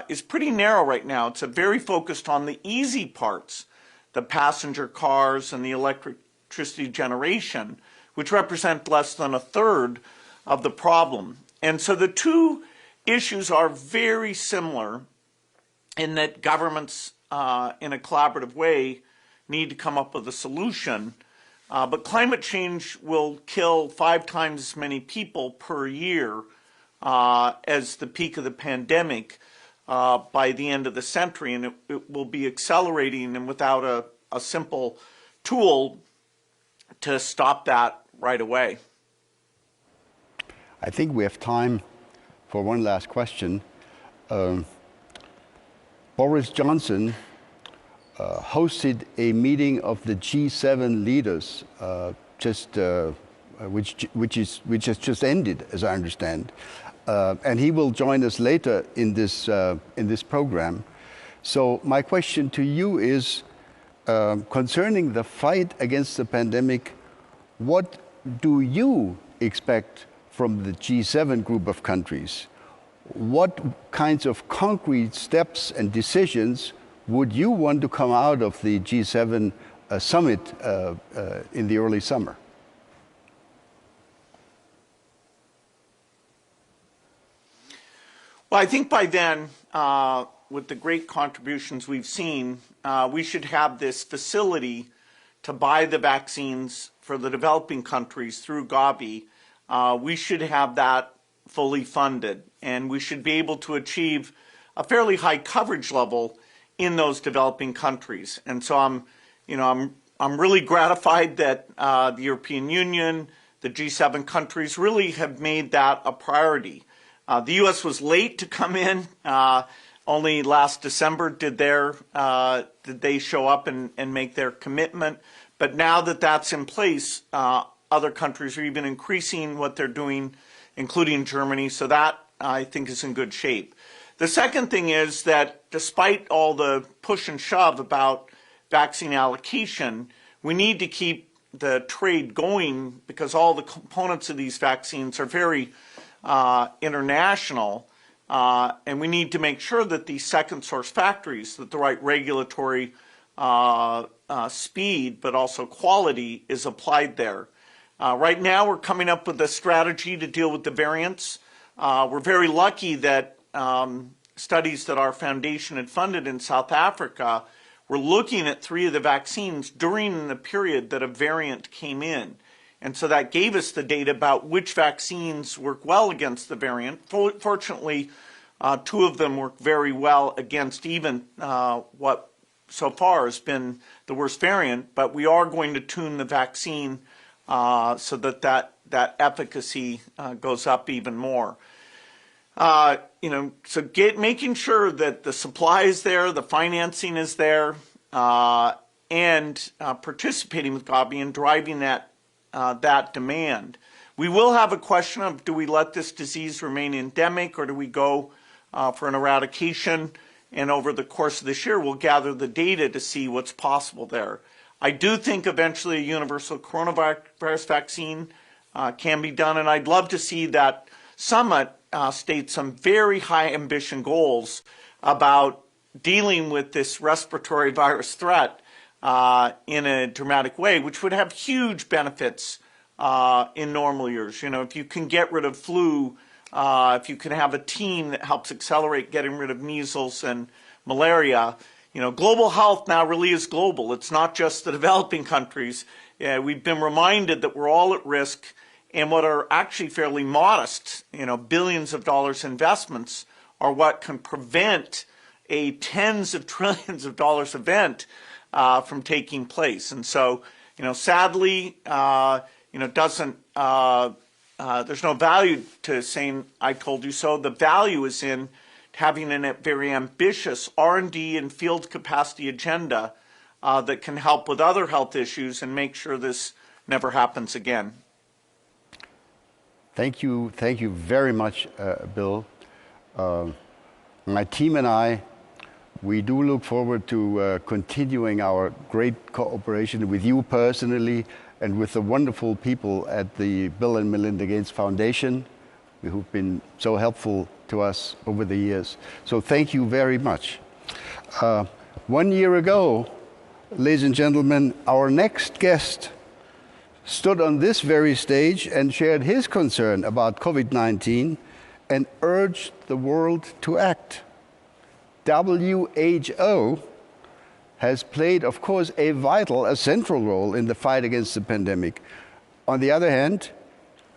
is pretty narrow right now. It's very focused on the easy parts, the passenger cars and the electricity generation, which represent less than a third of the problem. And so the two issues are very similar in that governments, in a collaborative way, need to come up with a solution. But climate change will kill 5 times as many people per year as the peak of the pandemic by the end of the century, and it will be accelerating, and without a simple tool to stop that right away. I think we have time for one last question. Boris Johnson hosted a meeting of the G7 leaders, which has just ended, as I understand, and he will join us later in this program. So my question to you is, concerning the fight against the pandemic, what do you expect from the G7 group of countries? What kinds of concrete steps and decisions would you want to come out of the G7 summit in the early summer? Well, I think by then, with the great contributions we've seen, we should have this facility to buy the vaccines for the developing countries through Gavi. We should have that fully funded, and we should be able to achieve a fairly high coverage level in those developing countries. And so I'm really gratified that the European Union, the G7 countries really have made that a priority. The U.S. was late to come in. Only last December did they show up and make their commitment. But now that that's in place, other countries are even increasing what they're doing, including Germany. So that, I think, is in good shape. The second thing is that despite all the push and shove about vaccine allocation, we need to keep the trade going because all the components of these vaccines are very international. And we need to make sure that these second source factories, that the right regulatory speed, but also quality is applied there. Right now, we're coming up with a strategy to deal with the variants. We're very lucky that studies that our foundation had funded in South Africa were looking at 3 of the vaccines during the period that a variant came in. And so that gave us the data about which vaccines work well against the variant. Fortunately, 2 of them work very well against even what so far has been the worst variant, but we are going to tune the vaccine so that efficacy goes up even more. Making sure that the supply is there, the financing is there, and participating with Gavi and driving that demand. We will have a question of, do we let this disease remain endemic or do we go for an eradication? And over the course of this year, we'll gather the data to see what's possible there. I do think eventually a universal coronavirus vaccine can be done, and I'd love to see that summit state some very high ambition goals about dealing with this respiratory virus threat in a dramatic way, which would have huge benefits in normal years. You know, if you can get rid of flu, if you can have a team that helps accelerate getting rid of measles and malaria, you know, global health now really is global. It's not just the developing countries. We've been reminded that we're all at risk, and what are actually fairly modest, you know, billions of dollars investments are what can prevent a tens of trillions of dollars event from taking place. And so, you know, sadly, you know, there's no value to saying I told you so. The value is in having a very ambitious R&D and field capacity agenda that can help with other health issues and make sure this never happens again. Thank you very much, Bill. My team and I, we do look forward to continuing our great cooperation with you personally and with the wonderful people at the Bill and Melinda Gates Foundation who've been so helpful to us over the years. So thank you very much. 1 year ago, ladies and gentlemen, our next guest stood on this very stage and shared his concern about COVID-19 and urged the world to act. WHO has played, of course, a central role in the fight against the pandemic. On the other hand,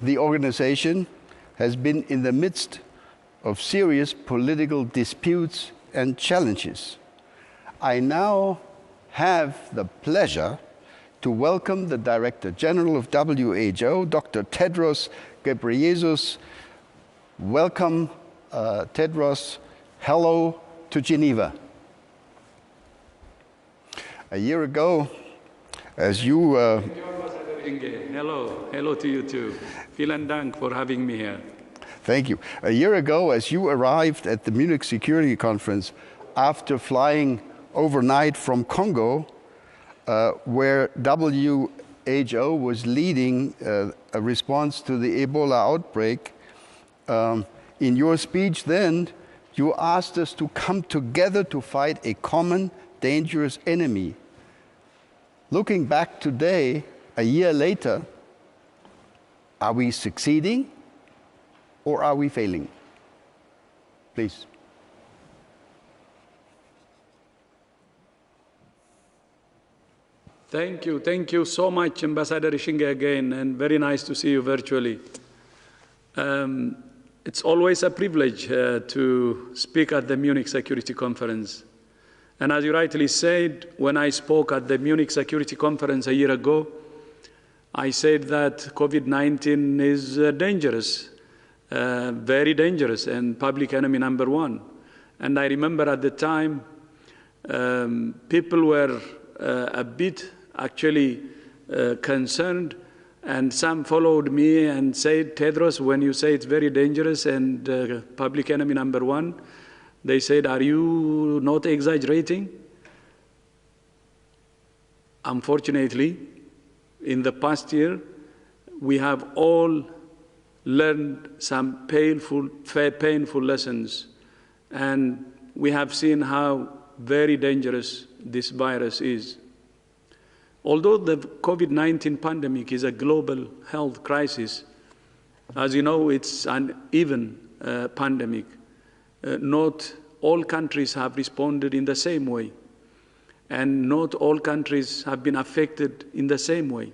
the organization has been in the midst of serious political disputes and challenges. I now have the pleasure to welcome the Director General of WHO, Dr. Tedros Ghebreyesus. Welcome, Tedros. Hello to Geneva. A year ago, as you... Hello to you too. Vielen Dank for having me here. Thank you. A year ago, as you arrived at the Munich Security Conference after flying overnight from Congo, where WHO was leading a response to the Ebola outbreak, in your speech then, you asked us to come together to fight a common, dangerous enemy. Looking back today, a year later, are we succeeding or are we failing? Please. Thank you so much, Ambassador Ishinga, again, and very nice to see you virtually. It's always a privilege to speak at the Munich Security Conference. And as you rightly said, when I spoke at the Munich Security Conference a year ago, I said that COVID-19 is dangerous, very dangerous, and public enemy number one. And I remember at the time, people were a bit actually concerned, and some followed me and said, Tedros, when you say it's very dangerous and public enemy number one, they said, are you not exaggerating? Unfortunately, in the past year, we have all learned some painful lessons, and we have seen how very dangerous this virus is. Although the COVID-19 pandemic is a global health crisis, as you know, it's an uneven pandemic. Not all countries have responded in the same way, and not all countries have been affected in the same way.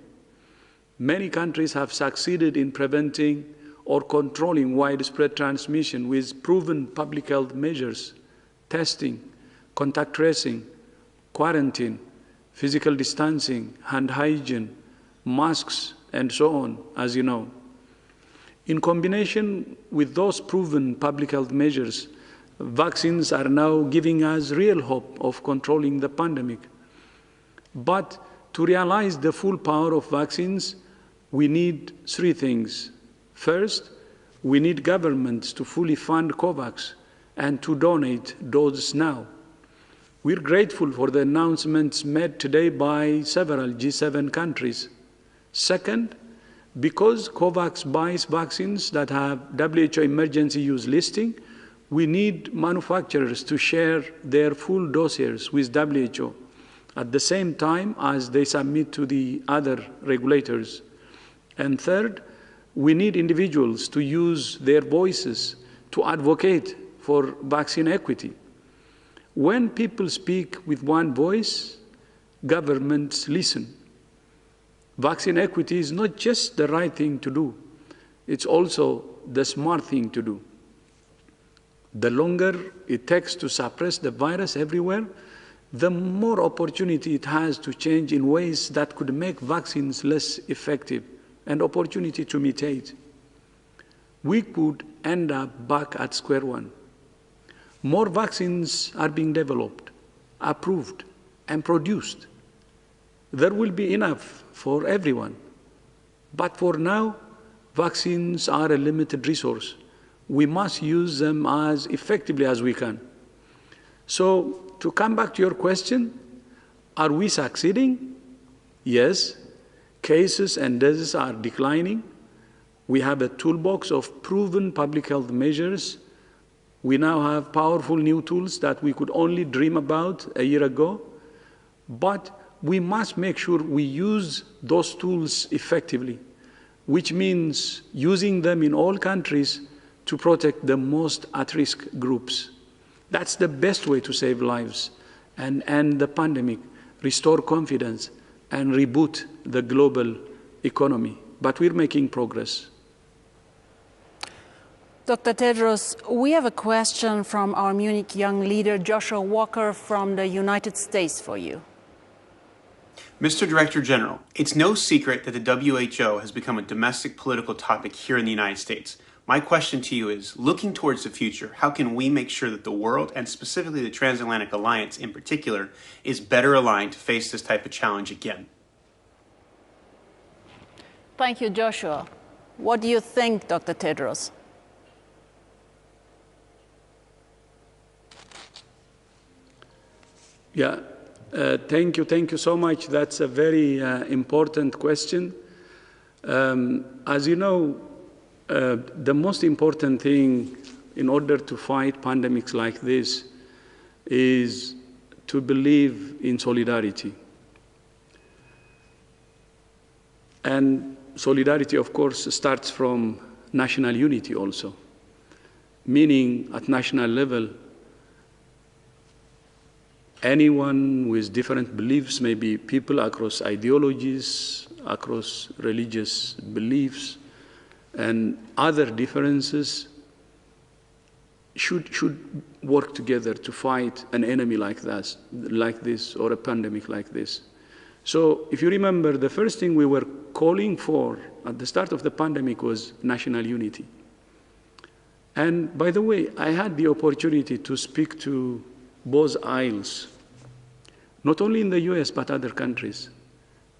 Many countries have succeeded in preventing or controlling widespread transmission with proven public health measures, testing, contact tracing, quarantine, physical distancing, hand hygiene, masks, and so on, as you know. In combination with those proven public health measures, vaccines are now giving us real hope of controlling the pandemic. But to realize the full power of vaccines, we need three things. First, we need governments to fully fund COVAX and to donate doses now. We're grateful for the announcements made today by several G7 countries. Second, because COVAX buys vaccines that have WHO emergency use listing, we need manufacturers to share their full dossiers with WHO at the same time as they submit to the other regulators. And third, we need individuals to use their voices to advocate for vaccine equity. When people speak with one voice, governments listen. Vaccine equity is not just the right thing to do, it's also the smart thing to do. The longer it takes to suppress the virus everywhere, the more opportunity it has to change in ways that could make vaccines less effective and opportunity to mutate. We could end up back at square one. More vaccines are being developed, approved, and produced. There will be enough for everyone. But for now, vaccines are a limited resource. We must use them as effectively as we can. So, to come back to your question, are we succeeding? Yes. Cases and deaths are declining. We have a toolbox of proven public health measures. We now have powerful new tools that we could only dream about a year ago. But we must make sure we use those tools effectively, which means using them in all countries to protect the most at-risk groups. That's the best way to save lives and end the pandemic, restore confidence, and reboot the global economy. But we're making progress. Dr. Tedros, we have a question from our Munich young leader, Joshua Walker, from the United States for you. Mr. Director General, it's no secret that the WHO has become a domestic political topic here in the United States. My question to you is, looking towards the future, how can we make sure that the world, and specifically the Transatlantic Alliance in particular, is better aligned to face this type of challenge again? Thank you, Joshua. What do you think, Dr. Tedros? Yeah, thank you so much. That's a very important question. As you know, the most important thing in order to fight pandemics like this is to believe in solidarity. And solidarity, of course, starts from national unity also, meaning at national level, anyone with different beliefs, maybe people across ideologies, across religious beliefs, and other differences should work together to fight an enemy like this, or a pandemic like this. So if you remember, the first thing we were calling for at the start of the pandemic was national unity. And by the way, I had the opportunity to speak to both aisles, not only in the US, but other countries.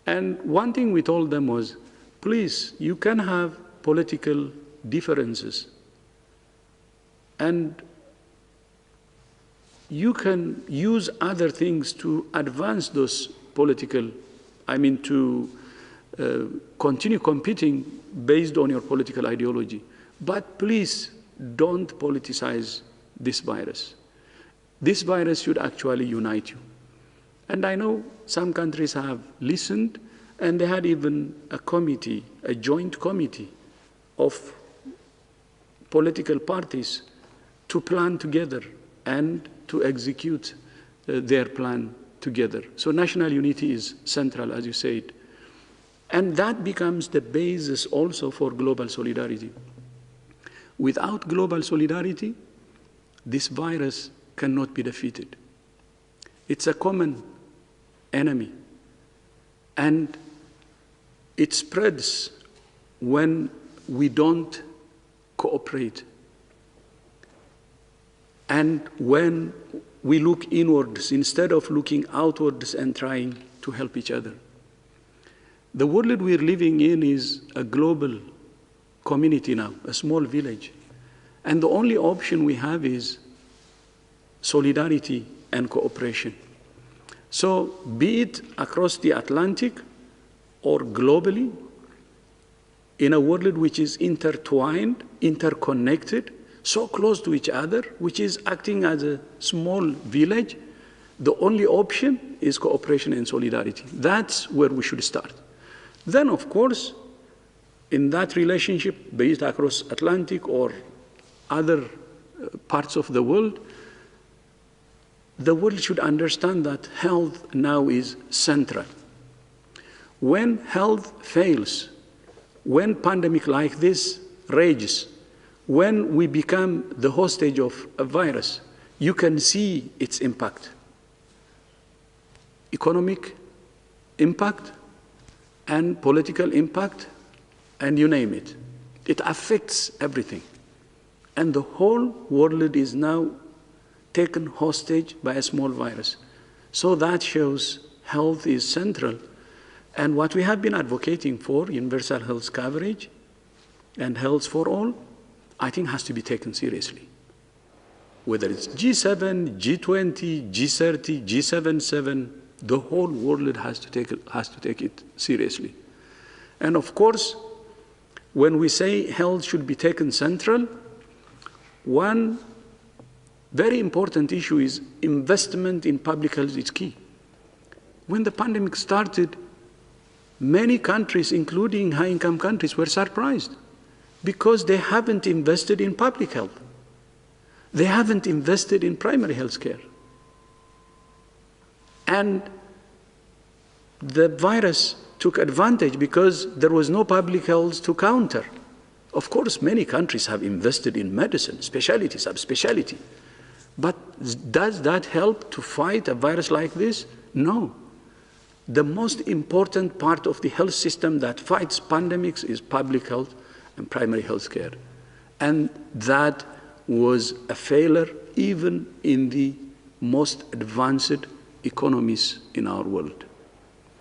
And one thing we told them was, please, you can have political differences, and you can use other things to advance those political, to continue competing based on your political ideology. But please don't politicize this virus. This virus should actually unite you. And I know some countries have listened, and they had even a committee, a joint committee of political parties to plan together and to execute their plan together. So national unity is central, as you said. And that becomes the basis also for global solidarity. Without global solidarity, this virus cannot be defeated. It's a common enemy. And it spreads when we don't cooperate. And when we look inwards instead of looking outwards and trying to help each other. The world we're living in is a global community now, a small village. And the only option we have is solidarity and cooperation. So be it across the Atlantic or globally, in a world which is intertwined, interconnected, so close to each other, which is acting as a small village, the only option is cooperation and solidarity. That's where we should start. Then, of course, in that relationship, based across Atlantic or other parts of the world should understand that health now is central. When health fails, when pandemic like this rages, when we become the hostage of a virus, you can see its impact. Economic impact and political impact, and you name it. It affects everything. And the whole world is now taken hostage by a small virus. So that shows health is central. And what we have been advocating for, universal health coverage and health for all, I think has to be taken seriously. Whether it's G7, G20, G30, G77, the whole world has to take it seriously. And of course, when we say health should be taken central, one very important issue is investment in public health is key. When the pandemic started, many countries, including high-income countries, were surprised because they haven't invested in public health. They haven't invested in primary health care. And the virus took advantage because there was no public health to counter. Of course, many countries have invested in medicine, specialty, subspecialty. But does that help to fight a virus like this? No. The most important part of the health system that fights pandemics is public health and primary health care. And that was a failure even in the most advanced economies in our world.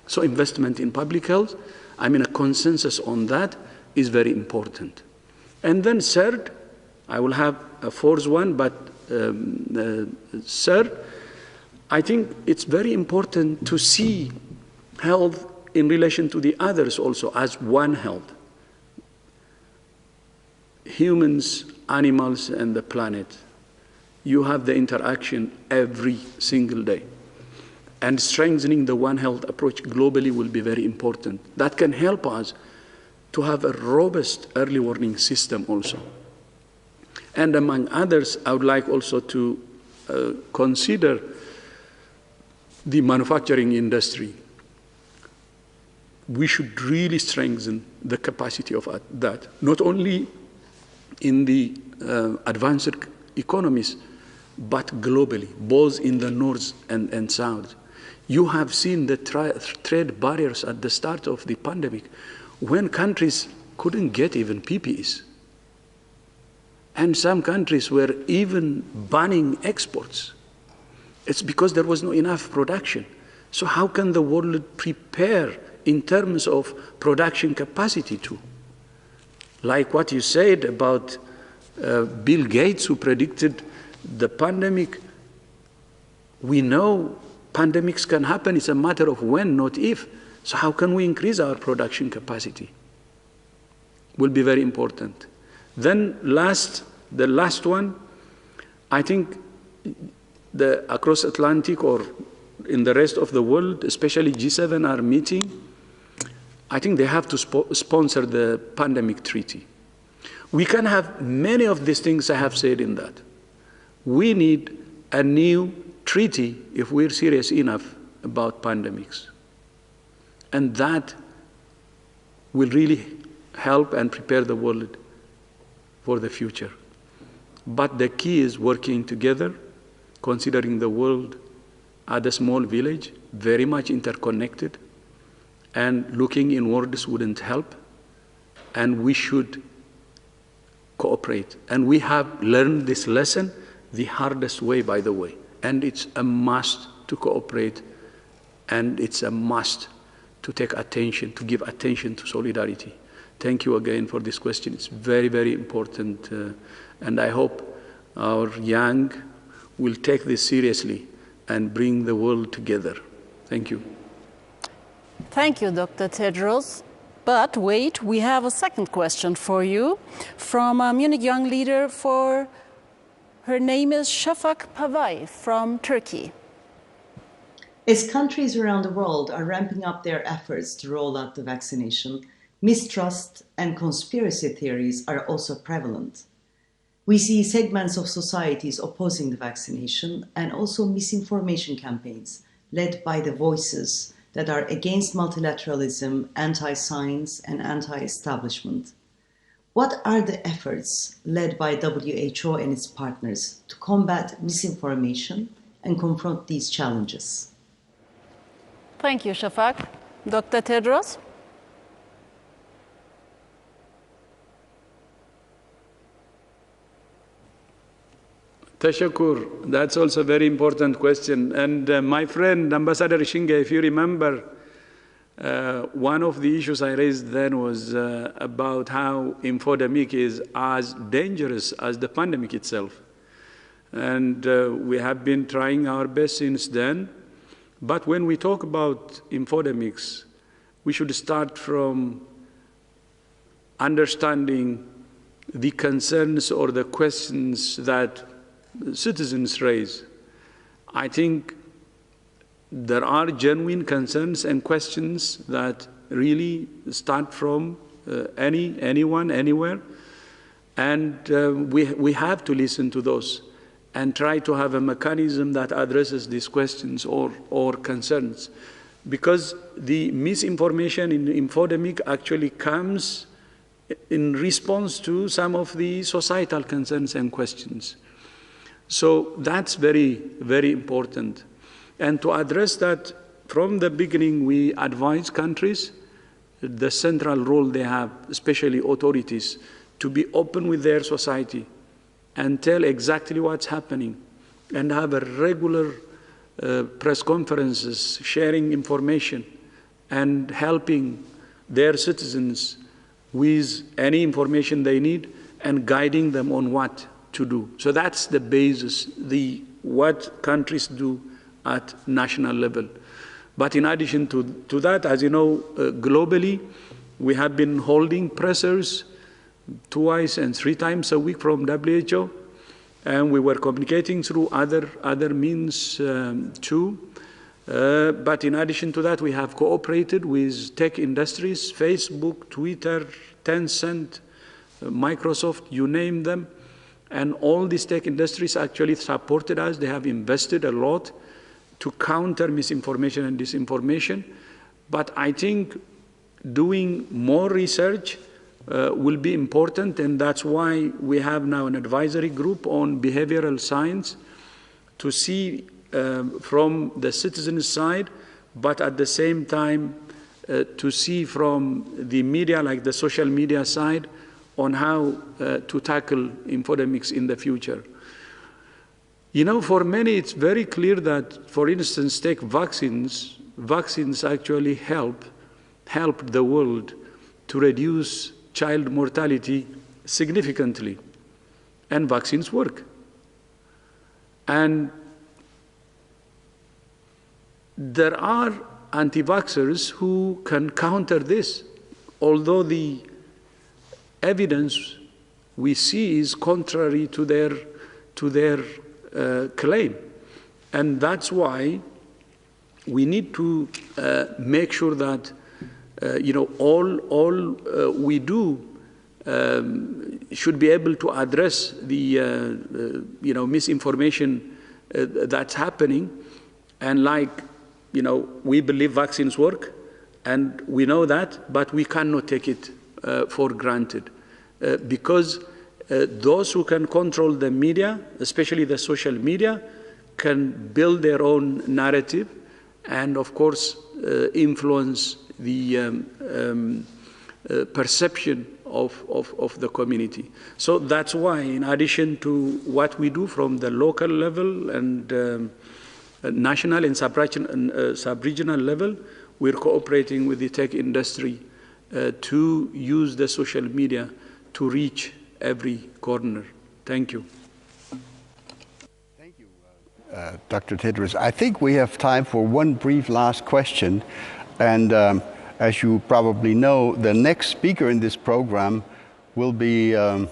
So investment in public health, I mean a consensus on that is very important. And then third, I will have a fourth one, but third, I think it's very important to see health in relation to the others also as one health. Humans, animals, and the planet. You have the interaction every single day. And strengthening the One Health approach globally will be very important. That can help us to have a robust early warning system also. And among others, I would like also to consider the manufacturing industry. We should really strengthen the capacity of that, not only in the advanced economies, but globally, both in the north and south. You have seen the trade barriers at the start of the pandemic when countries couldn't get even PPEs. And some countries were even banning exports. It's because there was not enough production. So how can the world prepare in terms of production capacity too? Like what you said about Bill Gates, who predicted the pandemic. We know pandemics can happen. It's a matter of when, not if. So how can we increase our production capacity? Will be very important. Then the last one, I think across Atlantic or in the rest of the world, especially G7 are meeting. I think they have to sponsor the pandemic treaty. We can have many of these things I have said in that. We need a new treaty if we're serious enough about pandemics. And that will really help and prepare the world for the future. But the key is working together, considering the world as a small village, very much interconnected, and looking inwards wouldn't help, and we should cooperate. And we have learned this lesson the hardest way, by the way, and it's a must to cooperate, and it's a must to take attention, to give attention to solidarity. Thank you again for this question. It's very, very important, and I hope our young will take this seriously and bring the world together. Thank you. Thank you, Dr. Tedros. But wait, we have a second question for you from a Munich young leader. Her name is Shafak Pavai from Turkey. As countries around the world are ramping up their efforts to roll out the vaccination, mistrust and conspiracy theories are also prevalent. We see segments of societies opposing the vaccination and also misinformation campaigns led by the voices that are against multilateralism, anti-science, and anti-establishment. What are the efforts led by WHO and its partners to combat misinformation and confront these challenges? Thank you, Shafak. Dr. Tedros? Tashakur, that's also a very important question. And my friend, Ambassador Shinge, if you remember, one of the issues I raised then was about how infodemic is as dangerous as the pandemic itself. And we have been trying our best since then. But when we talk about infodemics, we should start from understanding the concerns or the questions that citizens raise. I think there are genuine concerns and questions that really start from anyone, anywhere, and we have to listen to those and try to have a mechanism that addresses these questions or concerns. Because the misinformation in infodemic actually comes in response to some of the societal concerns and questions. So that's very, very important. And to address that, from the beginning, we advise countries, the central role they have, especially authorities, to be open with their society and tell exactly what's happening and have a regular press conferences, sharing information and helping their citizens with any information they need and guiding them on what to do. So that's the basis, what countries do at national level. But in addition to that, as you know, globally, we have been holding pressers twice and 3 times a week from WHO, and we were communicating through other means too. But in addition to that, we have cooperated with tech industries, Facebook, Twitter, Tencent, Microsoft, you name them. And all these tech industries actually supported us. They have invested a lot to counter misinformation and disinformation. But I think doing more research will be important, and that's why we have now an advisory group on behavioral science to see from the citizen's side, but at the same time to see from the media, like the social media side, on how to tackle infodemics in the future. You know, for many, it's very clear that, for instance, take vaccines. Vaccines actually help the world to reduce child mortality significantly, and vaccines work. And there are anti-vaxxers who can counter this, although the evidence we see is contrary to their claim. And that's why we need to make sure that all we do should be able to address the misinformation that's happening. And we believe vaccines work, and we know that, but we cannot take it for granted, because those who can control the media, especially the social media, can build their own narrative and, of course, influence the perception of the community. So that's why, in addition to what we do from the local level and national and sub-regional level, we're cooperating with the tech industry to use the social media to reach every corner. Thank you. Thank you, Dr. Tedros. I think we have time for one brief last question. And as you probably know, the next speaker in this program will be the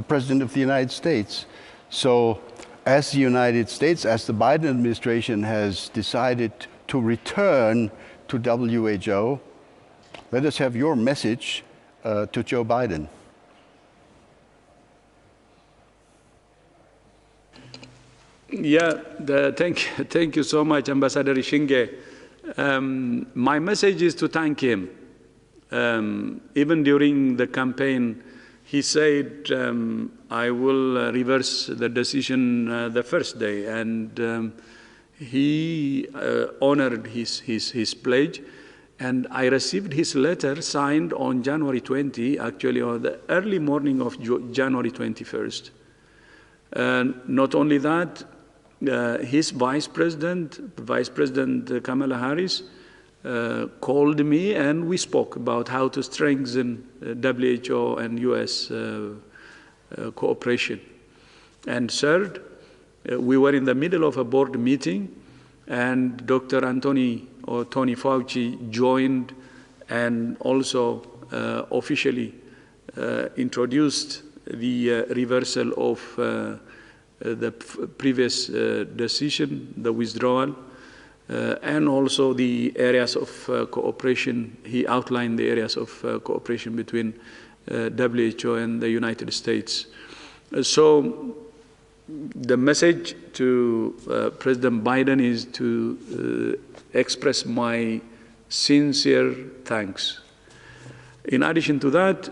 President of the United States. So as the United States, as the Biden administration has decided to return to WHO, let us have your message to Joe Biden. Yeah, thank you so much, Ambassador Shinge. My message is to thank him. Even during the campaign, he said, I will reverse the decision the first day, and he honored his pledge. And I received his letter signed on January 20, actually on the early morning of January 21st. Not only that, his Vice President Kamala Harris, called me, and we spoke about how to strengthen WHO and US cooperation. And third, we were in the middle of a board meeting, and Dr. Tony Fauci joined and also officially introduced the reversal of the previous decision, the withdrawal. and also the areas of cooperation. He outlined the areas of cooperation between WHO and the United States. So the message to President Biden is to express my sincere thanks. In addition to that,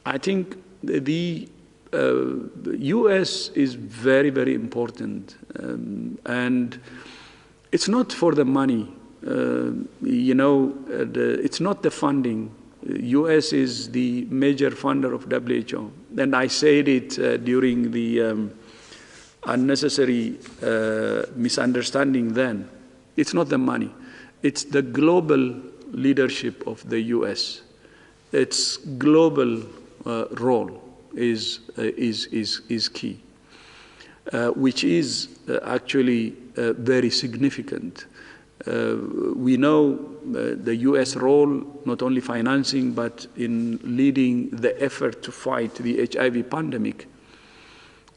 I think the US is very, very important, and it's not for the money. It's not the funding. US is the major funder of WHO, and I said it during the unnecessary misunderstanding then. It's not the money. It's the global leadership of the US. Its global role is key, which is actually very significant. We know the US role, not only financing, but in leading the effort to fight the HIV pandemic,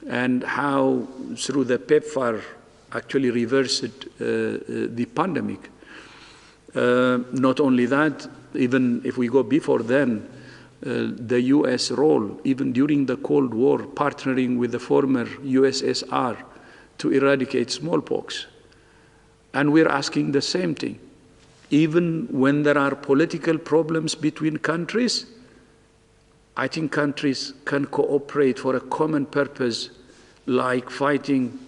and how through the PEPFAR actually reversed the pandemic. Not only that, even if we go before then, the US role, even during the Cold War, partnering with the former USSR to eradicate smallpox. And we're asking the same thing. Even when there are political problems between countries, I think countries can cooperate for a common purpose, like fighting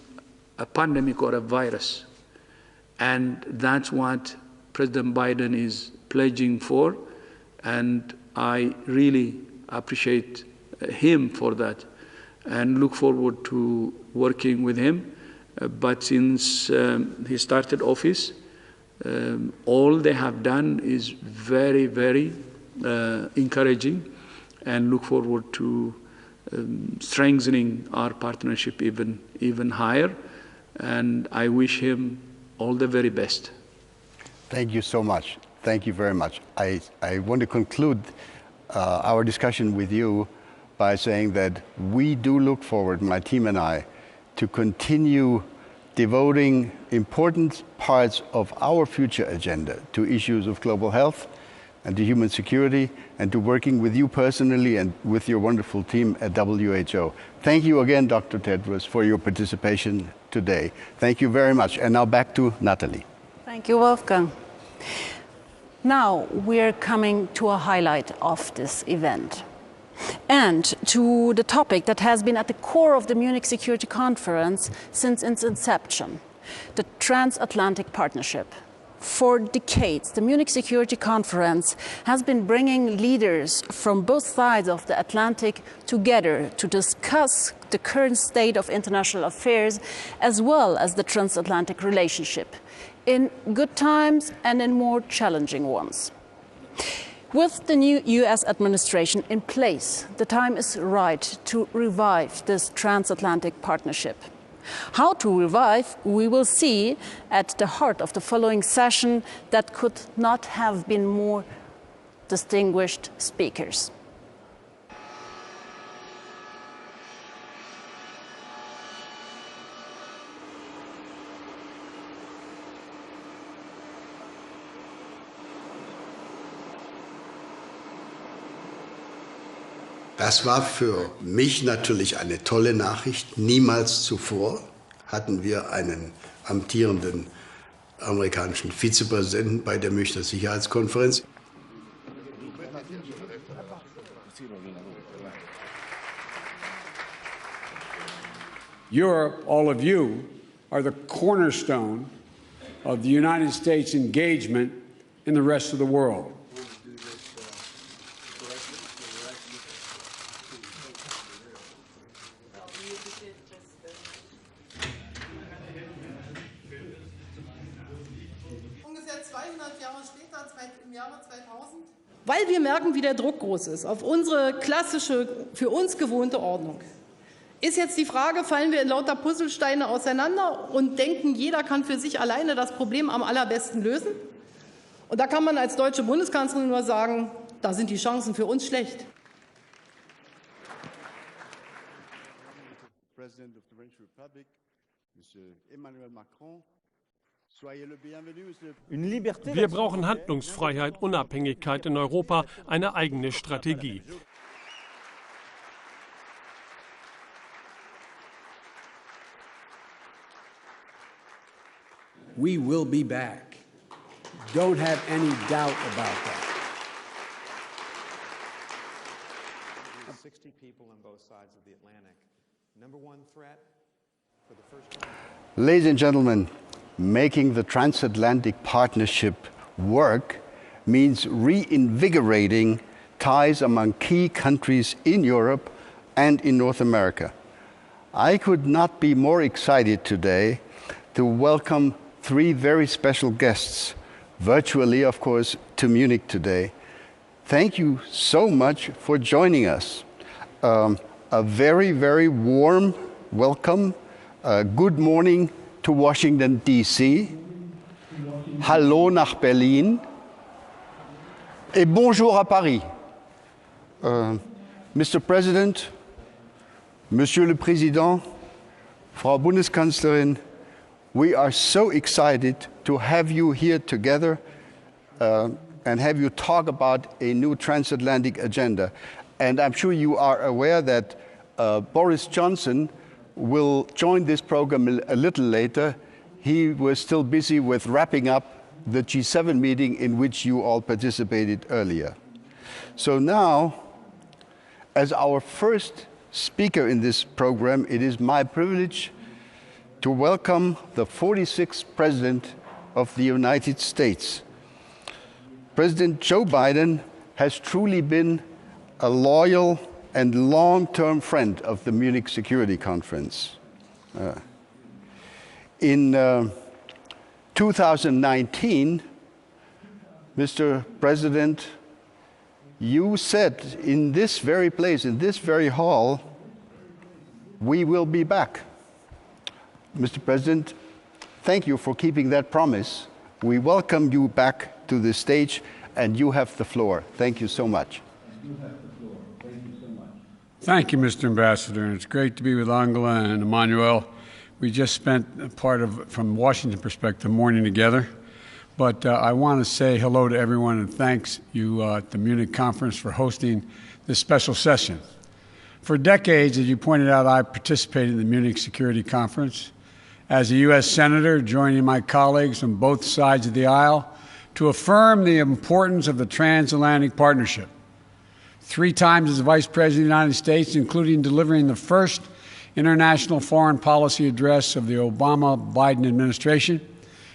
a pandemic or a virus. And that's what President Biden is pledging for, and I really appreciate him for that and look forward to working with him. But since he started office, all they have done is very, very encouraging, and look forward to strengthening our partnership even higher. And I wish him all the very best. Thank you so much. Thank you very much. I want to conclude our discussion with you by saying that we do look forward, my team and I, to continue devoting important parts of our future agenda to issues of global health and to human security, and to working with you personally and with your wonderful team at WHO. Thank you again, Dr. Tedros, for your participation today. Thank you very much. And now back to Natalie. Thank you, Wolfgang. Now we're coming to a highlight of this event, and to the topic that has been at the core of the Munich Security Conference since its inception, the transatlantic partnership. For decades, the Munich Security Conference has been bringing leaders from both sides of the Atlantic together to discuss the current state of international affairs, as well as the transatlantic relationship, in good times and in more challenging ones. With the new US administration in place, the time is right to revive this transatlantic partnership. How to revive, we will see at the heart of the following session that could not have been more distinguished speakers. Das war für mich natürlich eine tolle Nachricht. Niemals zuvor hatten wir einen amtierenden amerikanischen Vizepräsidenten bei der Münchner Sicherheitskonferenz. Europe, all of you, are the cornerstone of the United States engagement in the rest of the world. Weil wir merken, wie der Druck groß ist auf unsere klassische, für uns gewohnte Ordnung. Ist jetzt die Frage, fallen wir in lauter Puzzlesteine auseinander und denken, jeder kann für sich alleine das Problem am allerbesten lösen? Und da kann man als deutsche Bundeskanzlerin nur sagen, da sind die Chancen für uns schlecht. President of the French Republic, Mr. Emmanuel Macron, Wir brauchen Handlungsfreiheit, Unabhängigkeit in Europa, eine eigene Strategie. We will be back. Don't have any doubt about that. 60 people on both sides of the Atlantic. Number one threat for the first time. Ladies and gentlemen, making the transatlantic partnership work means reinvigorating ties among key countries in Europe and in North America. I could not be more excited today to welcome three very special guests, virtually, of course, to Munich today. Thank you so much for joining us. A very, very warm welcome. Good morning to Washington, D.C. Hallo nach Berlin. Et bonjour à Paris. Mr. President, Monsieur le Président, Frau Bundeskanzlerin, we are so excited to have you here together and have you talk about a new transatlantic agenda. And I'm sure you are aware that Boris Johnson will join this program a little later. He was still busy with wrapping up the G7 meeting in which you all participated earlier. So now, as our first speaker in this program, it is my privilege to welcome the 46th President of the United States. President Joe Biden has truly been a loyal and long-term friend of the Munich Security Conference. In 2019, Mr. President, you said in this very place, in this very hall, we will be back. Mr. President, thank you for keeping that promise. We welcome you back to the stage, and you have the floor. Thank you so much. Thank you, Mr. Ambassador. And it's great to be with Angela and Emmanuel. We just spent a part of, from Washington perspective, morning together. But I want to say hello to everyone and thanks you at the Munich conference for hosting this special session. For decades, as you pointed out, I participated in the Munich Security Conference as a U.S. Senator, joining my colleagues on both sides of the aisle to affirm the importance of the transatlantic partnership. 3 times as Vice President of the United States, including delivering the first international foreign policy address of the Obama-Biden administration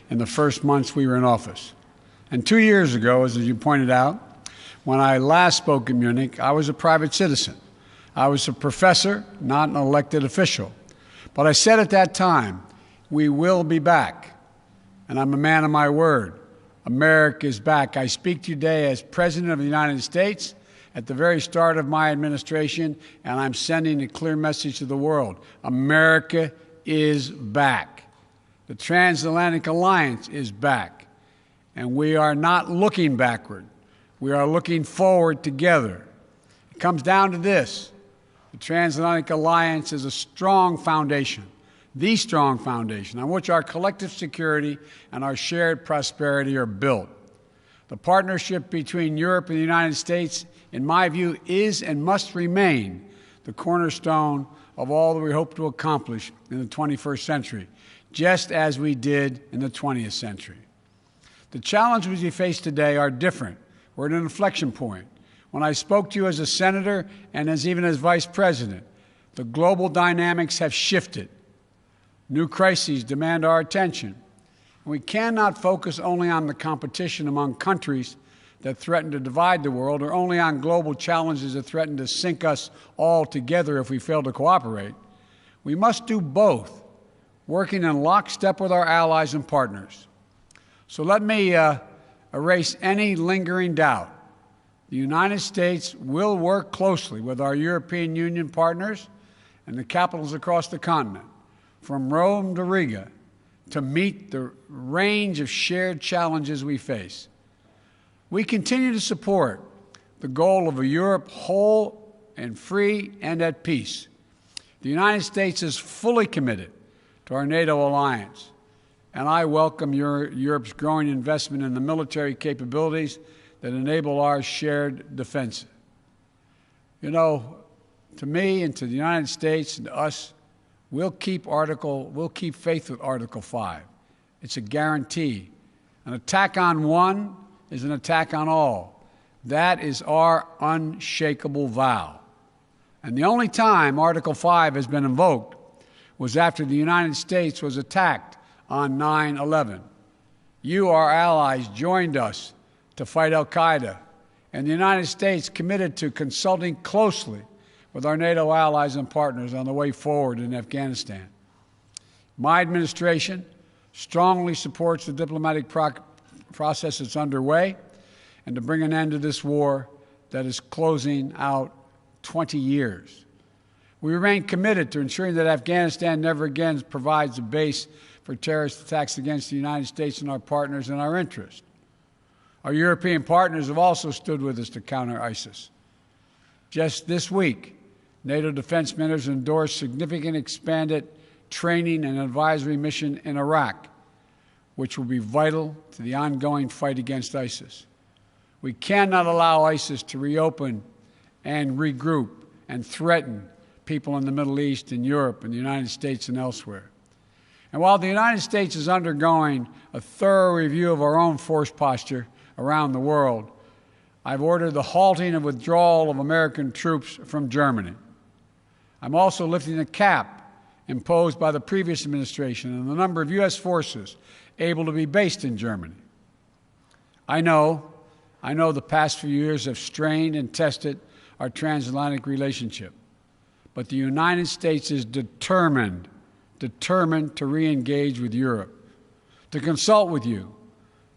in the first months we were in office. And 2 years ago, as you pointed out, when I last spoke in Munich, I was a private citizen. I was a professor, not an elected official. But I said at that time, we will be back. And I'm a man of my word. America is back. I speak today as President of the United States at the very start of my administration, and I'm sending a clear message to the world. America is back. The transatlantic alliance is back. And we are not looking backward. We are looking forward together. It comes down to this. The transatlantic alliance is a strong foundation, the strong foundation on which our collective security and our shared prosperity are built. The partnership between Europe and the United States, in my view, is and must remain the cornerstone of all that we hope to accomplish in the 21st century, just as we did in the 20th century. The challenges we face today are different. We're at an inflection point. When I spoke to you as a senator and even as vice president, the global dynamics have shifted. New crises demand our attention. We cannot focus only on the competition among countries that threaten to divide the world or only on global challenges that threaten to sink us all together if we fail to cooperate. We must do both, working in lockstep with our allies and partners. So let me erase any lingering doubt. The United States will work closely with our European Union partners and the capitals across the continent, from Rome to Riga, to meet the range of shared challenges we face. We continue to support the goal of a Europe whole and free and at peace. The United States is fully committed to our NATO alliance, and I welcome Europe's growing investment in the military capabilities that enable our shared defense. You know, to me and to the United States and to us, we'll keep faith with Article 5. It's a guarantee. An attack on one is an attack on all. That is our unshakable vow. And the only time Article 5 has been invoked was after the United States was attacked on 9/11. You, our allies, joined us to fight al-Qaeda, and the United States committed to consulting closely with our NATO allies and partners on the way forward in Afghanistan. My administration strongly supports the diplomatic process that's underway and to bring an end to this war that is closing out 20 years. We remain committed to ensuring that Afghanistan never again provides a base for terrorist attacks against the United States and our partners in our interest. Our European partners have also stood with us to counter ISIS. Just this week, NATO defense ministers endorsed significant expanded training and advisory mission in Iraq, which will be vital to the ongoing fight against ISIS. We cannot allow ISIS to reopen and regroup and threaten people in the Middle East and Europe and the United States and elsewhere. And while the United States is undergoing a thorough review of our own force posture around the world, I've ordered the halting and withdrawal of American troops from Germany. I'm also lifting the cap imposed by the previous administration on the number of U.S. forces able to be based in Germany. I know the past few years have strained and tested our transatlantic relationship, but the United States is determined to re-engage with Europe, to consult with you,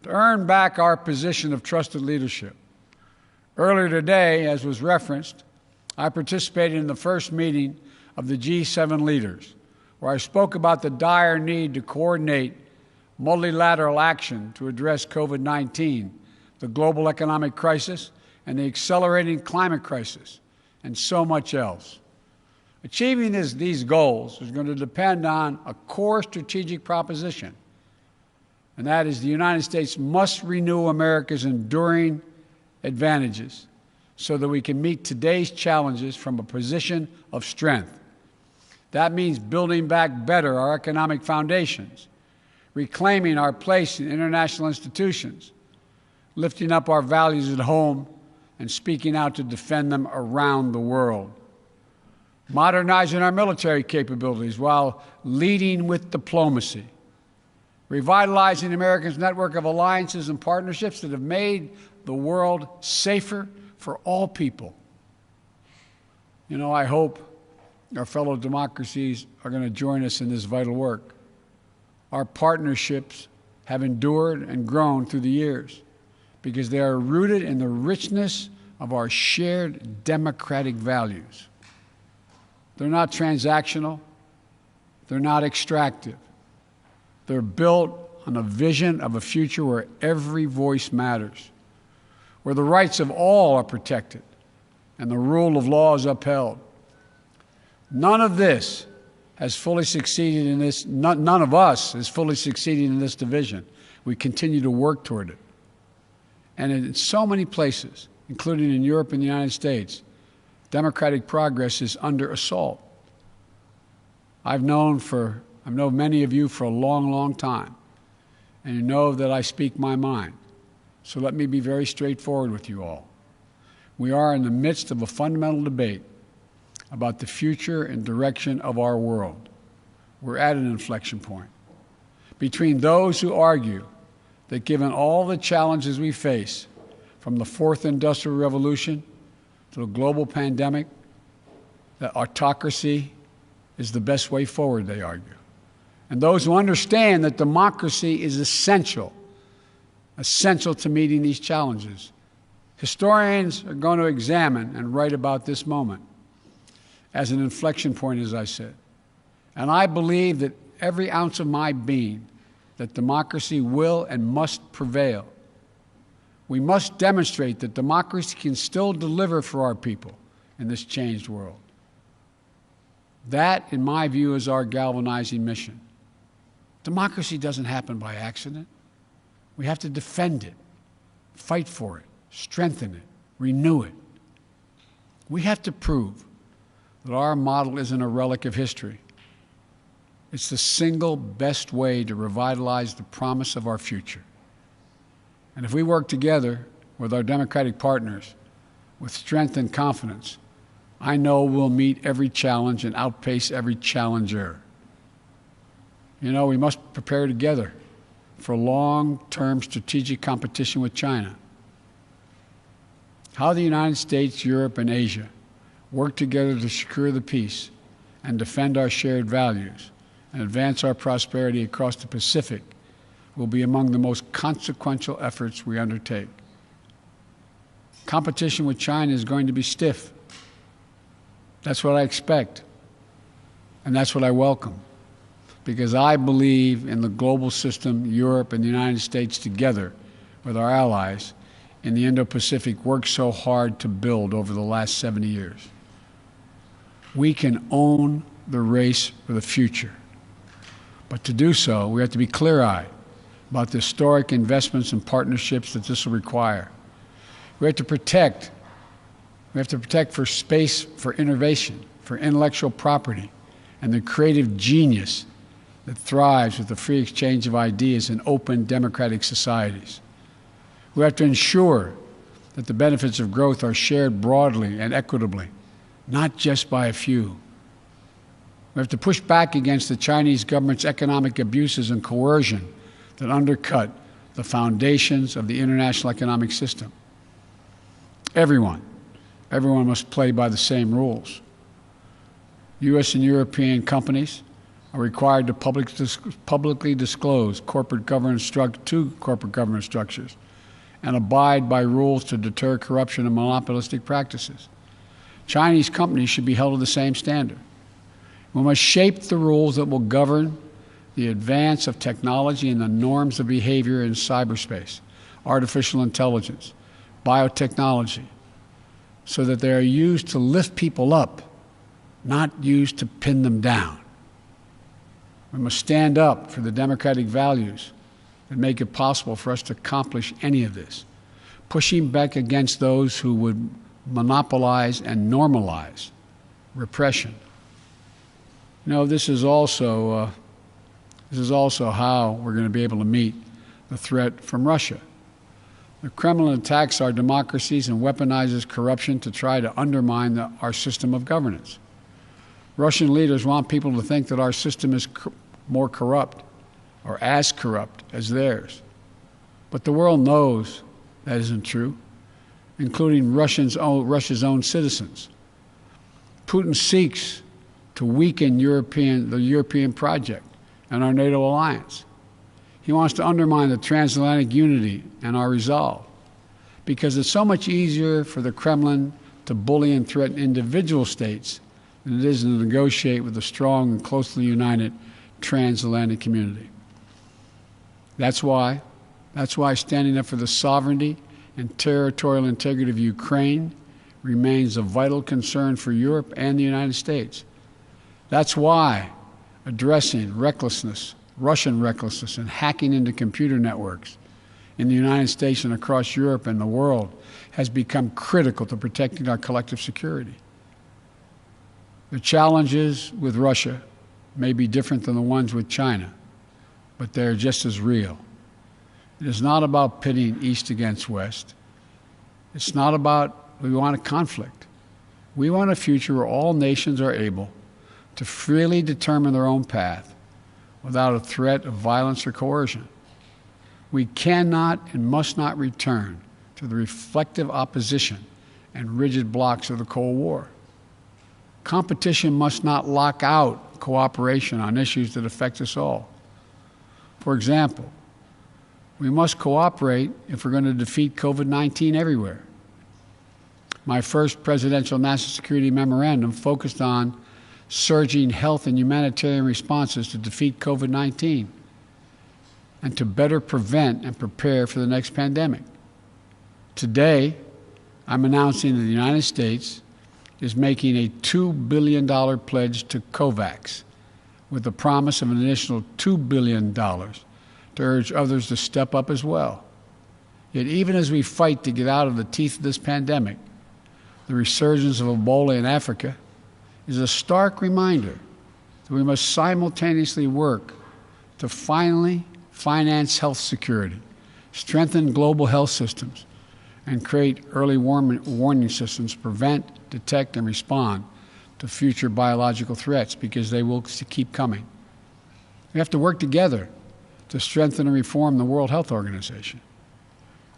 to earn back our position of trusted leadership. Earlier today, as was referenced, I participated in the first meeting of the G7 leaders, where I spoke about the dire need to coordinate multilateral action to address COVID-19, the global economic crisis, and the accelerating climate crisis, and so much else. Achieving these goals is going to depend on a core strategic proposition, and that is the United States must renew America's enduring advantages so that we can meet today's challenges from a position of strength. That means building back better our economic foundations, reclaiming our place in international institutions, lifting up our values at home, and speaking out to defend them around the world. Modernizing our military capabilities while leading with diplomacy. Revitalizing America's network of alliances and partnerships that have made the world safer for all people. You know, I hope our fellow democracies are going to join us in this vital work. Our partnerships have endured and grown through the years because they are rooted in the richness of our shared democratic values. They're not transactional. They're not extractive. They're built on a vision of a future where every voice matters, where the rights of all are protected and the rule of law is upheld. None of this has fully succeeded in this, none of us has fully succeeded in this division. We continue to work toward it. And in so many places, including in Europe and the United States, democratic progress is under assault. I've known many of you for a long, long time, and you know that I speak my mind. So let me be very straightforward with you all. We are in the midst of a fundamental debate about the future and direction of our world. We're at an inflection point between those who argue that given all the challenges we face, from the fourth industrial revolution to the global pandemic, that autocracy is the best way forward, they argue. And those who understand that democracy is essential to meeting these challenges. Historians are going to examine and write about this moment as an inflection point, as I said. And I believe that every ounce of my being that democracy will and must prevail. We must demonstrate that democracy can still deliver for our people in this changed world. That, in my view, is our galvanizing mission. Democracy doesn't happen by accident. We have to defend it, fight for it, strengthen it, renew it. We have to prove that our model isn't a relic of history. It's the single best way to revitalize the promise of our future. And if we work together with our democratic partners with strength and confidence, I know we'll meet every challenge and outpace every challenger. You know, we must prepare together for long-term strategic competition with China. How the United States, Europe, and Asia work together to secure the peace and defend our shared values and advance our prosperity across the Pacific will be among the most consequential efforts we undertake. Competition with China is going to be stiff. That's what I expect, and that's what I welcome, because I believe in the global system Europe and the United States together with our allies in the Indo-Pacific worked so hard to build over the last 70 years. We can own the race for the future. But to do so, we have to be clear-eyed about the historic investments and partnerships that this will require. We have to protect for space for innovation, for intellectual property, and the creative genius that thrives with the free exchange of ideas in open democratic societies. We have to ensure that the benefits of growth are shared broadly and equitably, not just by a few. We have to push back against the Chinese government's economic abuses and coercion that undercut the foundations of the international economic system. Everyone must play by the same rules. U.S. and European companies are required to publicly disclose corporate governance structures and abide by rules to deter corruption and monopolistic practices. Chinese companies should be held to the same standard. We must shape the rules that will govern the advance of technology and the norms of behavior in cyberspace, artificial intelligence, biotechnology, so that they are used to lift people up, not used to pin them down. We must stand up for the democratic values that make it possible for us to accomplish any of this, pushing back against those who would monopolize and normalize repression. You know, this is also how we're going to be able to meet the threat from Russia. The Kremlin attacks our democracies and weaponizes corruption to try to undermine our system of governance. Russian leaders want people to think that our system is more corrupt or as corrupt as theirs. But the world knows that isn't true, including Russia's own citizens. Putin seeks to weaken the European project and our NATO alliance. He wants to undermine the transatlantic unity and our resolve, because it's so much easier for the Kremlin to bully and threaten individual states than it is to negotiate with a strong and closely united transatlantic community. That's why standing up for the sovereignty and territorial integrity of Ukraine remains a vital concern for Europe and the United States. That's why addressing Russian recklessness and hacking into computer networks in the United States and across Europe and the world has become critical to protecting our collective security. The challenges with Russia may be different than the ones with China, but they're just as real. It is not about pitting East against West. It's not about we want a conflict. We want a future where all nations are able to freely determine their own path without a threat of violence or coercion. We cannot and must not return to the reflective opposition and rigid blocks of the Cold War. Competition must not lock out cooperation on issues that affect us all. For example, we must cooperate if we're going to defeat COVID-19 everywhere. My first presidential national security memorandum focused on surging health and humanitarian responses to defeat COVID-19 and to better prevent and prepare for the next pandemic. Today, I'm announcing that the United States is making a $2 billion pledge to COVAX, with the promise of an additional $2 billion to urge others to step up as well. Yet even as we fight to get out of the teeth of this pandemic, the resurgence of Ebola in Africa is a stark reminder that we must simultaneously work to finally finance health security, strengthen global health systems, and create early warning systems to prevent, detect, and respond to future biological threats, because they will keep coming. We have to work together to strengthen and reform the World Health Organization.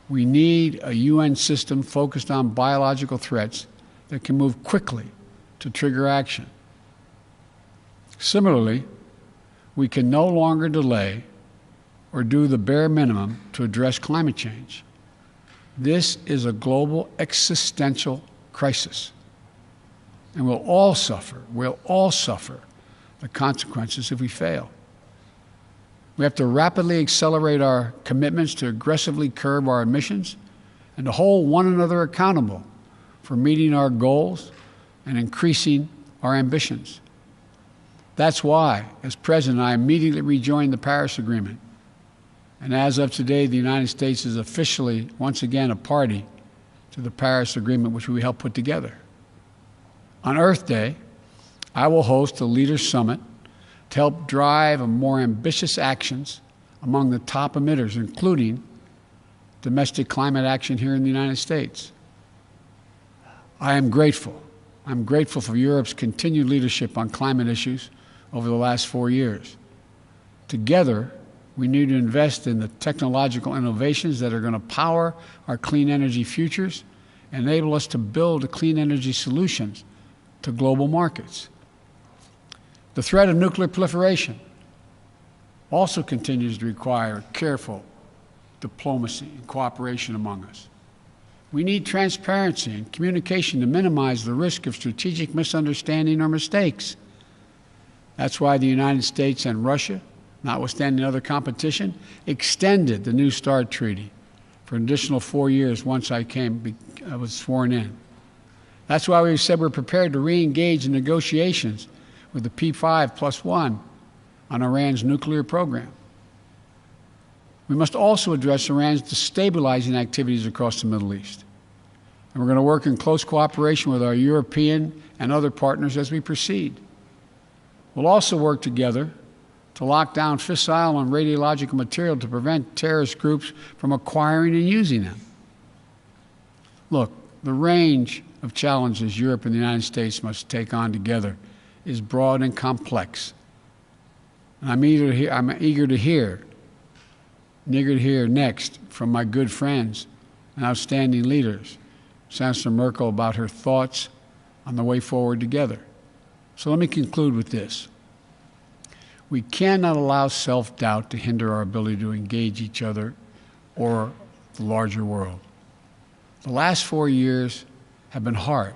We need a UN system focused on biological threats that can move quickly to trigger action. Similarly, we can no longer delay or do the bare minimum to address climate change. This is a global existential crisis, and we'll all suffer the consequences if we fail. We have to rapidly accelerate our commitments to aggressively curb our emissions and to hold one another accountable for meeting our goals and increasing our ambitions. That's why, as President, I immediately rejoined the Paris Agreement. And as of today, the United States is officially, once again, a party to the Paris Agreement, which we helped put together. On Earth Day, I will host a Leaders Summit to help drive more ambitious actions among the top emitters, including domestic climate action here in the United States. I am grateful. I'm grateful for Europe's continued leadership on climate issues over the last 4 years. Together, we need to invest in the technological innovations that are going to power our clean energy futures and enable us to build clean energy solutions to global markets. The threat of nuclear proliferation also continues to require careful diplomacy and cooperation among us. We need transparency and communication to minimize the risk of strategic misunderstanding or mistakes. That's why the United States and Russia, notwithstanding other competition, extended the New START Treaty for an additional 4 years once I was sworn in. That's why we said we're prepared to re-engage in negotiations with the P5+1 on Iran's nuclear program. We must also address Iran's destabilizing activities across the Middle East. And we're going to work in close cooperation with our European and other partners as we proceed. We'll also work together to lock down fissile and radiological material to prevent terrorist groups from acquiring and using them. Look, the range of challenges Europe and the United States must take on together is broad and complex. And I'm eager to hear next from my good friends and outstanding leaders, Chancellor Merkel, about her thoughts on the way forward together. So let me conclude with this. We cannot allow self-doubt to hinder our ability to engage each other or the larger world. The last 4 years have been hard,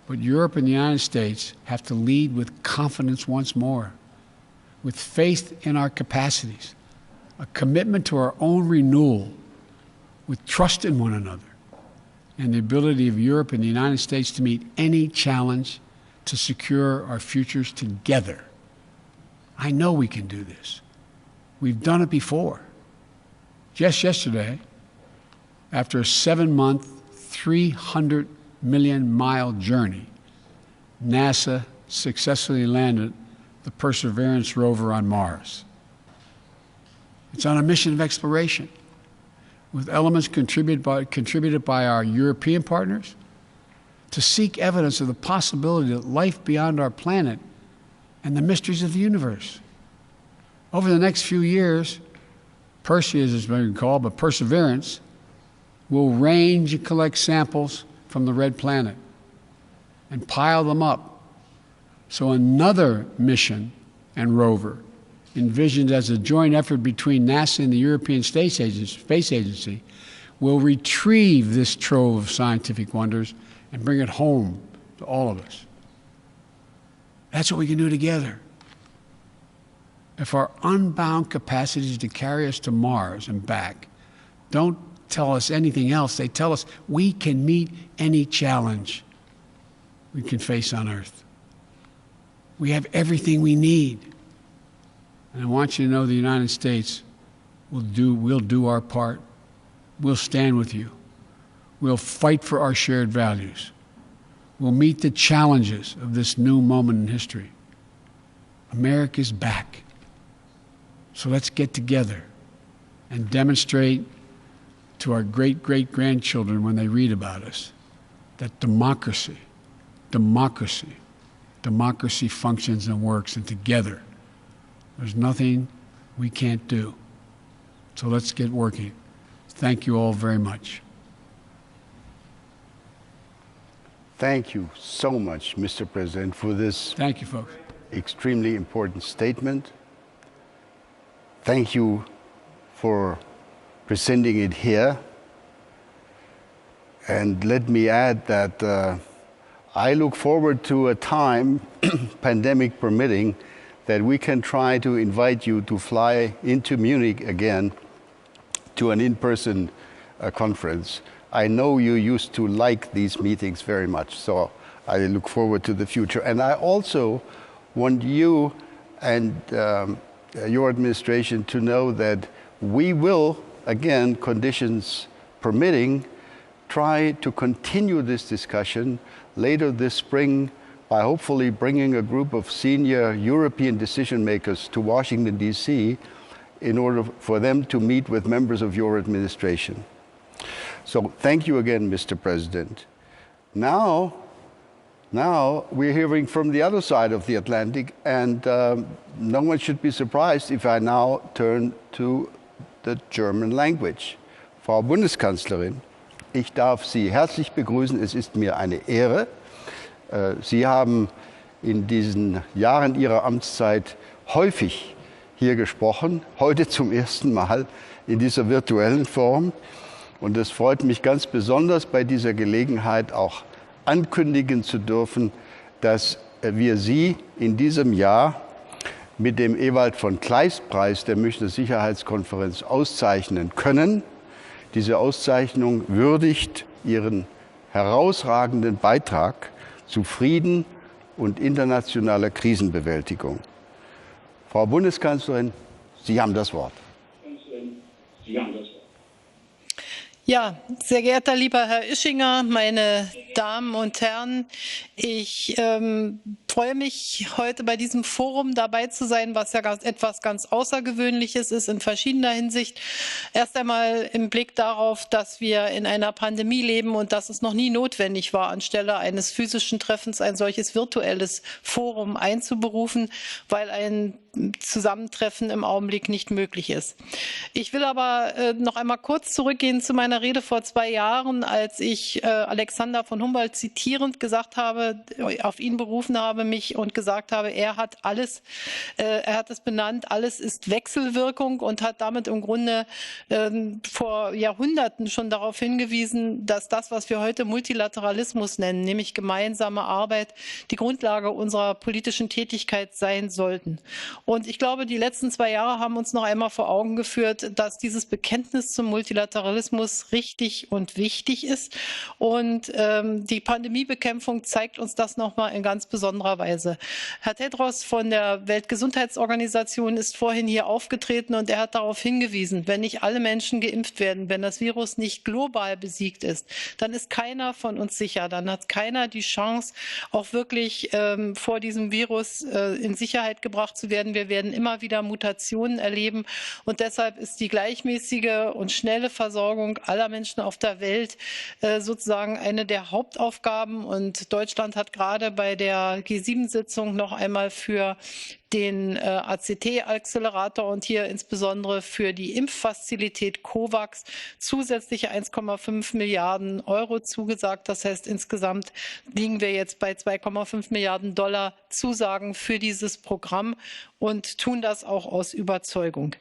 but Europe and the United States have to lead with confidence once more, with faith in our capacities, a commitment to our own renewal, with trust in one another, and the ability of Europe and the United States to meet any challenge to secure our futures together. I know we can do this. We've done it before. Just yesterday, after a 7-month, 300 million-mile journey, NASA successfully landed the Perseverance rover on Mars. It's on a mission of exploration, with elements contributed by our European partners to seek evidence of the possibility that life beyond our planet and the mysteries of the universe. Over the next few years, Percy, as it's been called, but Perseverance, will range and collect samples from the red planet and pile them up. So another mission and rover, envisioned as a joint effort between NASA and the European Space Agency, will retrieve this trove of scientific wonders and bring it home to all of us. That's what we can do together. If our unbound capacities to carry us to Mars and back don't tell us anything else, they tell us we can meet any challenge we can face on Earth. We have everything we need. And I want you to know the United States we'll do our part. We'll stand with you. We'll fight for our shared values. We'll meet the challenges of this new moment in history. America's back. So let's get together and demonstrate to our great-great-grandchildren when they read about us that democracy functions and works, and together there's nothing we can't do. So let's get working. Thank you all very much. Thank you so much, Mr. President, for this Thank you, folks. Extremely important statement. Thank you for presenting it here. And let me add that I look forward to a time, pandemic permitting, that we can try to invite you to fly into Munich again to an in-person conference. I know you used to like these meetings very much, so I look forward to the future. And I also want you and your administration to know that we will, again, conditions permitting, try to continue this discussion later this spring by hopefully bringing a group of senior European decision makers to Washington, D.C. in order for them to meet with members of your administration. So thank you again, Mr. President. Now we're hearing from the other side of the Atlantic, and no one should be surprised if I now turn to the German language. Frau Bundeskanzlerin, ich darf Sie herzlich begrüßen. Es ist mir eine Ehre. Sie haben in diesen Jahren Ihrer Amtszeit häufig hier gesprochen, heute zum ersten Mal in dieser virtuellen Form. Und es freut mich ganz besonders, bei dieser Gelegenheit auch ankündigen zu dürfen, dass wir Sie in diesem Jahr mit dem Ewald von Kleist-Preis der Münchner Sicherheitskonferenz auszeichnen können. Diese Auszeichnung würdigt Ihren herausragenden Beitrag zu Frieden und internationaler Krisenbewältigung. Frau Bundeskanzlerin, Sie haben das Wort. Ja, sehr geehrter lieber Herr Ischinger, meine Damen und Herren, ich freue mich, heute bei diesem Forum dabei zu sein, was ja etwas ganz Außergewöhnliches ist in verschiedener Hinsicht. Erst einmal im Blick darauf, dass wir in einer Pandemie leben und dass es noch nie notwendig war, anstelle eines physischen Treffens ein solches virtuelles Forum einzuberufen, weil ein Zusammentreffen im Augenblick nicht möglich ist. Ich will aber noch einmal kurz zurückgehen zu meiner Rede vor 2 Jahren, als ich Alexander von Humboldt zitierend gesagt habe, auf ihn berufen habe mich und gesagt habe, er hat es benannt, alles ist Wechselwirkung, und hat damit im Grunde vor Jahrhunderten schon darauf hingewiesen, dass das, was wir heute Multilateralismus nennen, nämlich gemeinsame Arbeit, die Grundlage unserer politischen Tätigkeit sein sollten. Und ich glaube, die letzten 2 Jahre haben uns noch einmal vor Augen geführt, dass dieses Bekenntnis zum Multilateralismus richtig und wichtig ist. Und die Pandemiebekämpfung zeigt uns das noch mal in ganz besonderer Weise. Herr Tedros von der Weltgesundheitsorganisation ist vorhin hier aufgetreten, und er hat darauf hingewiesen, wenn nicht alle Menschen geimpft werden, wenn das Virus nicht global besiegt ist, dann ist keiner von uns sicher. Dann hat keiner die Chance, auch wirklich vor diesem Virus in Sicherheit gebracht zu werden. Wir werden immer wieder Mutationen erleben, und deshalb ist die gleichmäßige und schnelle Versorgung aller Menschen auf der Welt sozusagen eine der Hauptaufgaben. Und Deutschland hat gerade bei der G7-Sitzung noch einmal für den ACT-Accelerator und hier insbesondere für die Impffazilität COVAX zusätzliche 1,5 Milliarden Euro zugesagt. Das heißt, insgesamt liegen wir jetzt bei 2,5 Milliarden $ Zusagen für dieses Programm und tun das auch aus Überzeugung.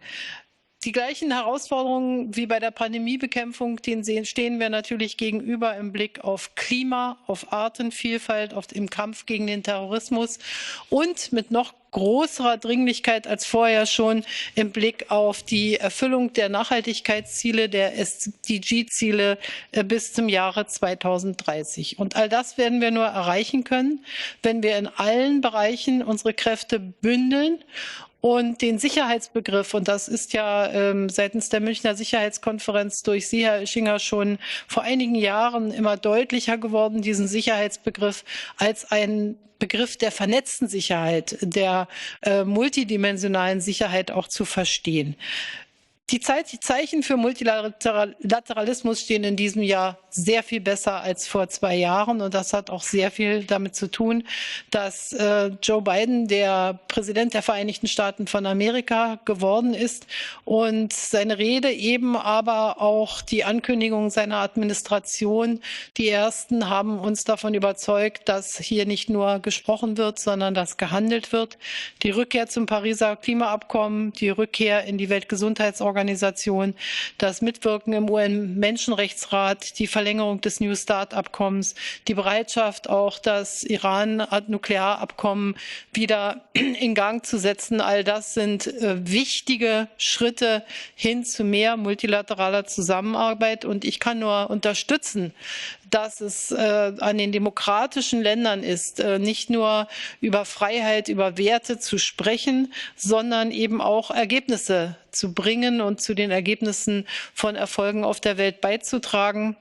Die gleichen Herausforderungen wie bei der Pandemiebekämpfung, denen stehen wir natürlich gegenüber im Blick auf Klima, auf Artenvielfalt, im Kampf gegen den Terrorismus und mit noch größerer Dringlichkeit als vorher schon im Blick auf die Erfüllung der Nachhaltigkeitsziele, der SDG-Ziele bis zum Jahre 2030. Und all das werden wir nur erreichen können, wenn wir in allen Bereichen unsere Kräfte bündeln und den Sicherheitsbegriff, und das ist ja seitens der Münchner Sicherheitskonferenz durch Sie, Herr Ischinger, schon vor einigen Jahren immer deutlicher geworden, diesen Sicherheitsbegriff als einen Begriff der vernetzten Sicherheit, der multidimensionalen Sicherheit auch zu verstehen. Die Zeichen für Multilateralismus stehen in diesem Jahr sehr viel besser als vor 2 Jahren. Und das hat auch sehr viel damit zu tun, dass Joe Biden der Präsident der Vereinigten Staaten von Amerika geworden ist und seine Rede eben, aber auch die Ankündigung seiner Administration, die ersten haben uns davon überzeugt, dass hier nicht nur gesprochen wird, sondern dass gehandelt wird. Die Rückkehr zum Pariser Klimaabkommen, die Rückkehr in die Weltgesundheitsorganisation, das Mitwirken im UN-Menschenrechtsrat, die Verlängerung des New Start-Abkommens, die Bereitschaft, auch das Iran-Nuklearabkommen wieder in Gang zu setzen. All das sind wichtige Schritte hin zu mehr multilateraler Zusammenarbeit. Und ich kann nur unterstützen, dass es an den demokratischen Ländern ist, nicht nur über Freiheit, über Werte zu sprechen, sondern eben auch Ergebnisse zu bringen und zu den Ergebnissen von Erfolgen auf der Welt beizutragen.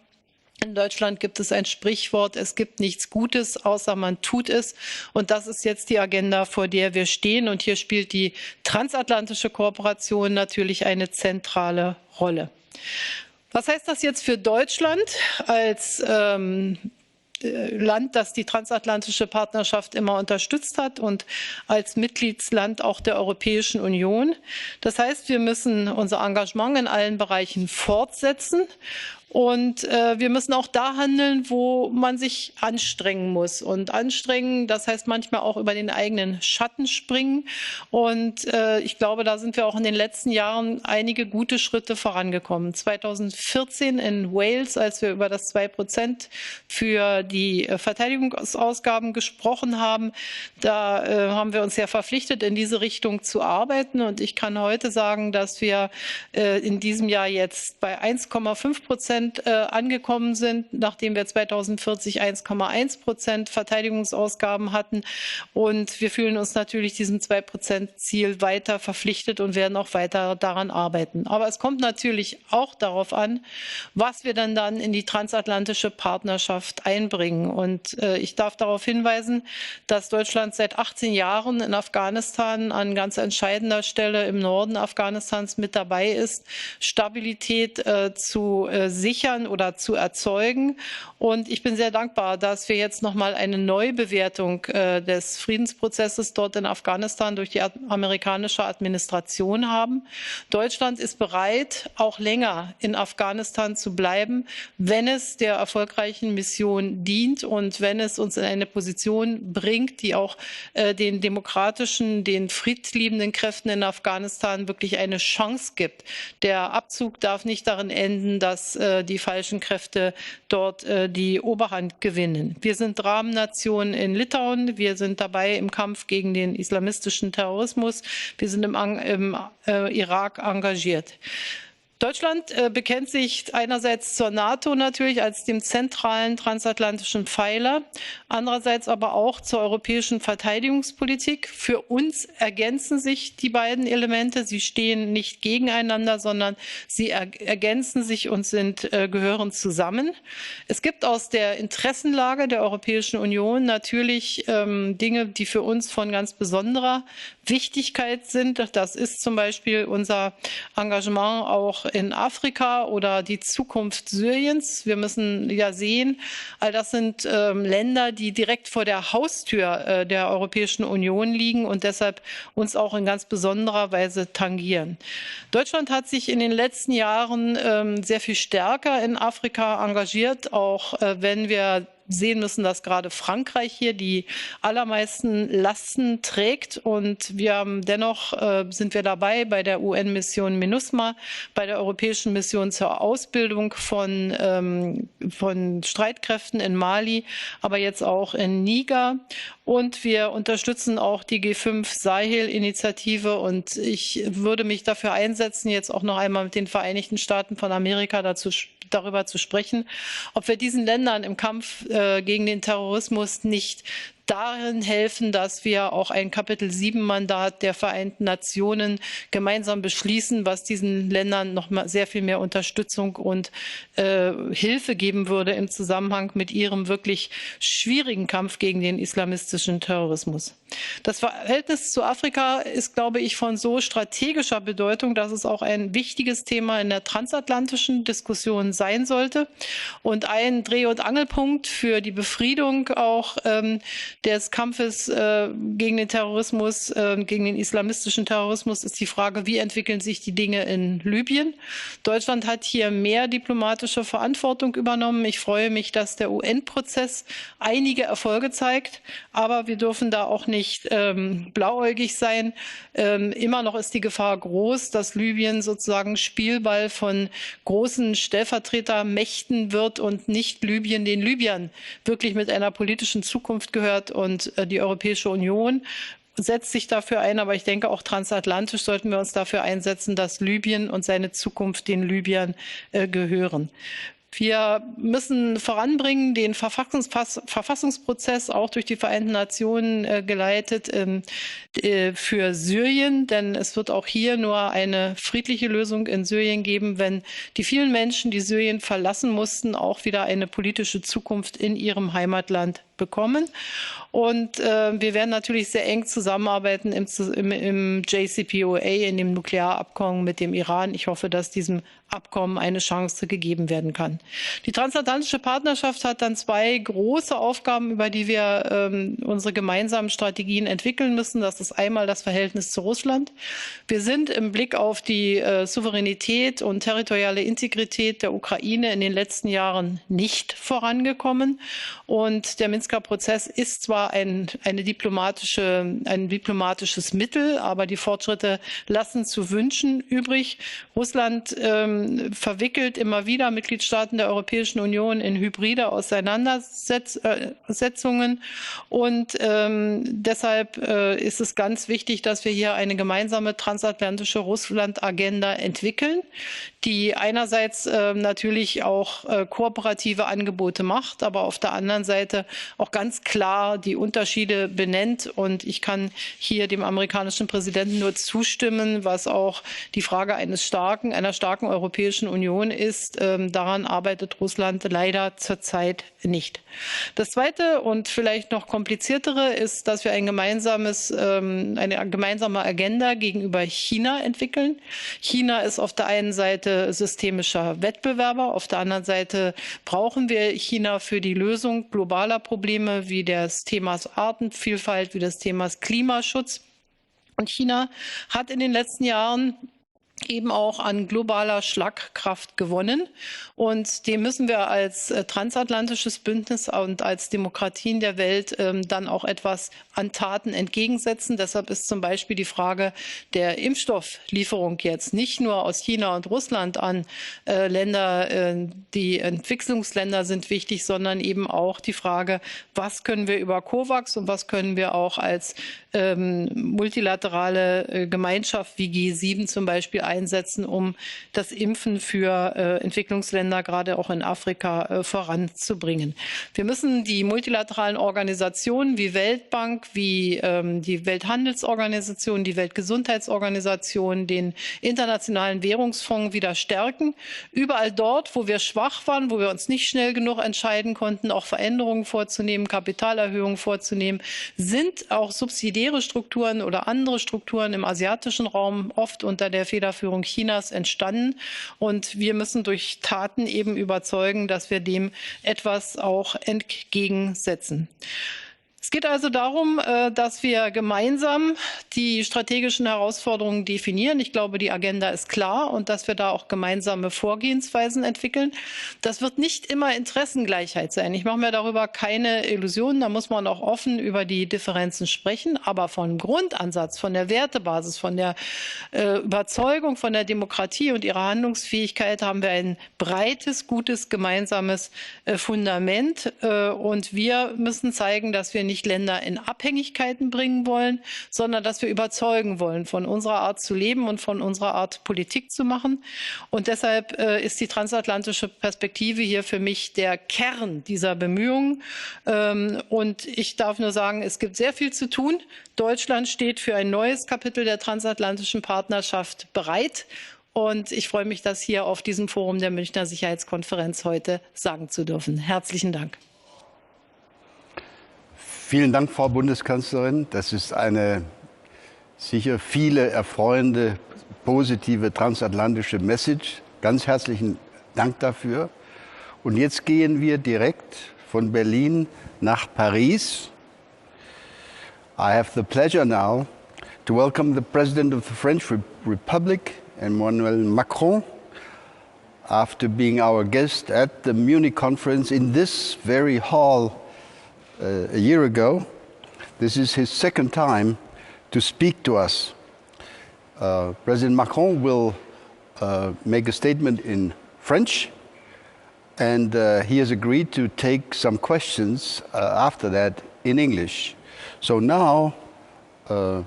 In Deutschland gibt es ein Sprichwort, es gibt nichts Gutes, außer man tut es. Und das ist jetzt die Agenda, vor der wir stehen. Und hier spielt die transatlantische Kooperation natürlich eine zentrale Rolle. Was heißt das jetzt für Deutschland als Land, das die transatlantische Partnerschaft immer unterstützt hat und als Mitgliedsland auch der Europäischen Union? Das heißt, wir müssen unser Engagement in allen Bereichen fortsetzen. Und wir müssen auch da handeln, wo man sich anstrengen muss. Und anstrengen, das heißt manchmal auch über den eigenen Schatten springen. Und ich glaube, da sind wir auch in den letzten Jahren einige gute Schritte vorangekommen. 2014 in Wales, als wir über das 2% für die Verteidigungsausgaben gesprochen haben, da haben wir uns ja verpflichtet, in diese Richtung zu arbeiten. Und ich kann heute sagen, dass wir in diesem Jahr jetzt bei 1,5% angekommen sind, nachdem wir 2040 1,1% Verteidigungsausgaben hatten. Und wir fühlen uns natürlich diesem 2%-Ziel weiter verpflichtet und werden auch weiter daran arbeiten. Aber es kommt natürlich auch darauf an, was wir dann in die transatlantische Partnerschaft einbringen. Und ich darf darauf hinweisen, dass Deutschland seit 18 Jahren in Afghanistan an ganz entscheidender Stelle im Norden Afghanistans mit dabei ist, Stabilität zu sichern oder zu erzeugen. Und ich bin sehr dankbar, dass wir jetzt noch mal eine Neubewertung des Friedensprozesses dort in Afghanistan durch die amerikanische Administration haben. Deutschland ist bereit, auch länger in Afghanistan zu bleiben, wenn es der erfolgreichen Mission dient und wenn es uns in eine Position bringt, die auch den demokratischen, den friedliebenden Kräften in Afghanistan wirklich eine Chance gibt. Der Abzug darf nicht darin enden, dass die falschen Kräfte dort die Oberhand gewinnen. Wir sind Rahmennation in Litauen. Wir sind dabei im Kampf gegen den islamistischen Terrorismus. Wir sind im Irak engagiert. Deutschland bekennt sich einerseits zur NATO natürlich als dem zentralen transatlantischen Pfeiler, andererseits aber auch zur europäischen Verteidigungspolitik. Für uns ergänzen sich die beiden Elemente. Sie stehen nicht gegeneinander, sondern sie ergänzen sich und gehören zusammen. Es gibt aus der Interessenlage der Europäischen Union natürlich Dinge, die für uns von ganz besonderer Wichtigkeit sind. Das ist zum Beispiel unser Engagement auch in Afrika oder die Zukunft Syriens. Wir müssen ja sehen, all das sind Länder, die direkt vor der Haustür der Europäischen Union liegen und deshalb uns auch in ganz besonderer Weise tangieren. Deutschland hat sich in den letzten Jahren sehr viel stärker in Afrika engagiert, auch wenn wir sehen müssen, dass gerade Frankreich hier die allermeisten Lasten trägt. Und wir haben dennoch sind wir dabei bei der UN-Mission MINUSMA, bei der Europäischen Mission zur Ausbildung von Streitkräften in Mali, aber jetzt auch in Niger. Und wir unterstützen auch die G5 Sahel-Initiative. Und ich würde mich dafür einsetzen, jetzt auch noch einmal mit den Vereinigten Staaten von Amerika darüber zu sprechen, ob wir diesen Ländern im Kampf gegen den Terrorismus nicht darin helfen, dass wir auch ein Kapitel-7-Mandat der Vereinten Nationen gemeinsam beschließen, was diesen Ländern noch mal sehr viel mehr Unterstützung und Hilfe geben würde im Zusammenhang mit ihrem wirklich schwierigen Kampf gegen den islamistischen Terrorismus. Das Verhältnis zu Afrika ist, glaube ich, von so strategischer Bedeutung, dass es auch ein wichtiges Thema in der transatlantischen Diskussion sein sollte. Und ein Dreh- und Angelpunkt für die Befriedung auch des Kampfes gegen den Terrorismus, gegen den islamistischen Terrorismus, ist die Frage, wie entwickeln sich die Dinge in Libyen. Deutschland hat hier mehr diplomatische Verantwortung übernommen. Ich freue mich, dass der UN-Prozess einige Erfolge zeigt, aber wir dürfen da auch nicht blauäugig sein. Immer noch ist die Gefahr groß, dass Libyen sozusagen Spielball von großen Stellvertretermächten wird und nicht Libyen den Libyern wirklich mit einer politischen Zukunft gehört. Und die Europäische Union setzt sich dafür ein, aber ich denke auch transatlantisch sollten wir uns dafür einsetzen, dass Libyen und seine Zukunft den Libyern gehören. Wir müssen voranbringen, den Verfassungsprozess auch durch die Vereinten Nationen geleitet für Syrien, denn es wird auch hier nur eine friedliche Lösung in Syrien geben, wenn die vielen Menschen, die Syrien verlassen mussten, auch wieder eine politische Zukunft in ihrem Heimatland bekommen. Und wir werden natürlich sehr eng zusammenarbeiten im JCPOA, in dem Nuklearabkommen mit dem Iran. Ich hoffe, dass diesem Abkommen eine Chance gegeben werden kann. Die transatlantische Partnerschaft hat dann zwei große Aufgaben, über die wir unsere gemeinsamen Strategien entwickeln müssen. Das ist einmal das Verhältnis zu Russland. Wir sind im Blick auf die Souveränität und territoriale Integrität der Ukraine in den letzten Jahren nicht vorangekommen. Und der Minsker Prozess ist zwar ein diplomatisches Mittel, aber die Fortschritte lassen zu wünschen übrig. Russland verwickelt immer wieder Mitgliedstaaten der Europäischen Union in hybride Auseinandersetzungen. Und deshalb ist es ganz wichtig, dass wir hier eine gemeinsame transatlantische Russland-Agenda entwickeln, die einerseits natürlich auch kooperative Angebote macht, aber auf der anderen Seite auch ganz klar die Unterschiede benennt. Und ich kann hier dem amerikanischen Präsidenten nur zustimmen, was auch die Frage einer starken Europäischen Union ist. Daran arbeitet Russland leider zurzeit nicht. Das Zweite und vielleicht noch kompliziertere ist, dass wir eine gemeinsame Agenda gegenüber China entwickeln. China ist auf der einen Seite systemischer Wettbewerber, auf der anderen Seite brauchen wir China für die Lösung globaler Probleme wie des Themas Artenvielfalt, wie des Themas Klimaschutz. Und China hat in den letzten Jahren eben auch an globaler Schlagkraft gewonnen. Und dem müssen wir als transatlantisches Bündnis und als Demokratien der Welt dann auch etwas an Taten entgegensetzen. Deshalb ist zum Beispiel die Frage der Impfstofflieferung jetzt nicht nur aus China und Russland an Länder, die Entwicklungsländer sind wichtig, sondern eben auch die Frage, was können wir über COVAX und was können wir auch als multilaterale Gemeinschaft wie G7 zum Beispiel einsetzen, um das Impfen für Entwicklungsländer, gerade auch in Afrika, voranzubringen. Wir müssen die multilateralen Organisationen wie Weltbank, wie die Welthandelsorganisation, die Weltgesundheitsorganisation, den Internationalen Währungsfonds wieder stärken. Überall dort, wo wir schwach waren, wo wir uns nicht schnell genug entscheiden konnten, auch Veränderungen vorzunehmen, Kapitalerhöhungen vorzunehmen, sind auch subsidiäre Strukturen oder andere Strukturen im asiatischen Raum oft unter der Federführung Chinas entstanden. Und wir müssen durch Taten eben überzeugen, dass wir dem etwas auch entgegensetzen. Es geht also darum, dass wir gemeinsam die strategischen Herausforderungen definieren. Ich glaube, die Agenda ist klar und dass wir da auch gemeinsame Vorgehensweisen entwickeln. Das wird nicht immer Interessengleichheit sein. Ich mache mir darüber keine Illusionen. Da muss man auch offen über die Differenzen sprechen. Aber vom Grundansatz, von der Wertebasis, von der Überzeugung von der Demokratie und ihrer Handlungsfähigkeit haben wir ein breites, gutes, gemeinsames Fundament. Und wir müssen zeigen, dass wir nicht Länder in Abhängigkeiten bringen wollen, sondern dass wir überzeugen wollen von unserer Art zu leben und von unserer Art Politik zu machen. Und deshalb ist die transatlantische Perspektive hier für mich der Kern dieser Bemühungen. Und ich darf nur sagen, es gibt sehr viel zu tun. Deutschland steht für ein neues Kapitel der transatlantischen Partnerschaft bereit. Und ich freue mich, das hier auf diesem Forum der Münchner Sicherheitskonferenz heute sagen zu dürfen. Herzlichen Dank. Vielen Dank, Frau Bundeskanzlerin. Das ist eine sicher viele erfreuende, positive transatlantische Message. Ganz herzlichen Dank dafür. Und jetzt gehen wir direkt von Berlin nach Paris. I have the pleasure now to welcome the President of the French Republic, Emmanuel Macron, after being our guest at the Munich conference in this very hall a year ago. This is his second time to speak to us. President Macron will make a statement in French, and he has agreed to take some questions after that in English. So now,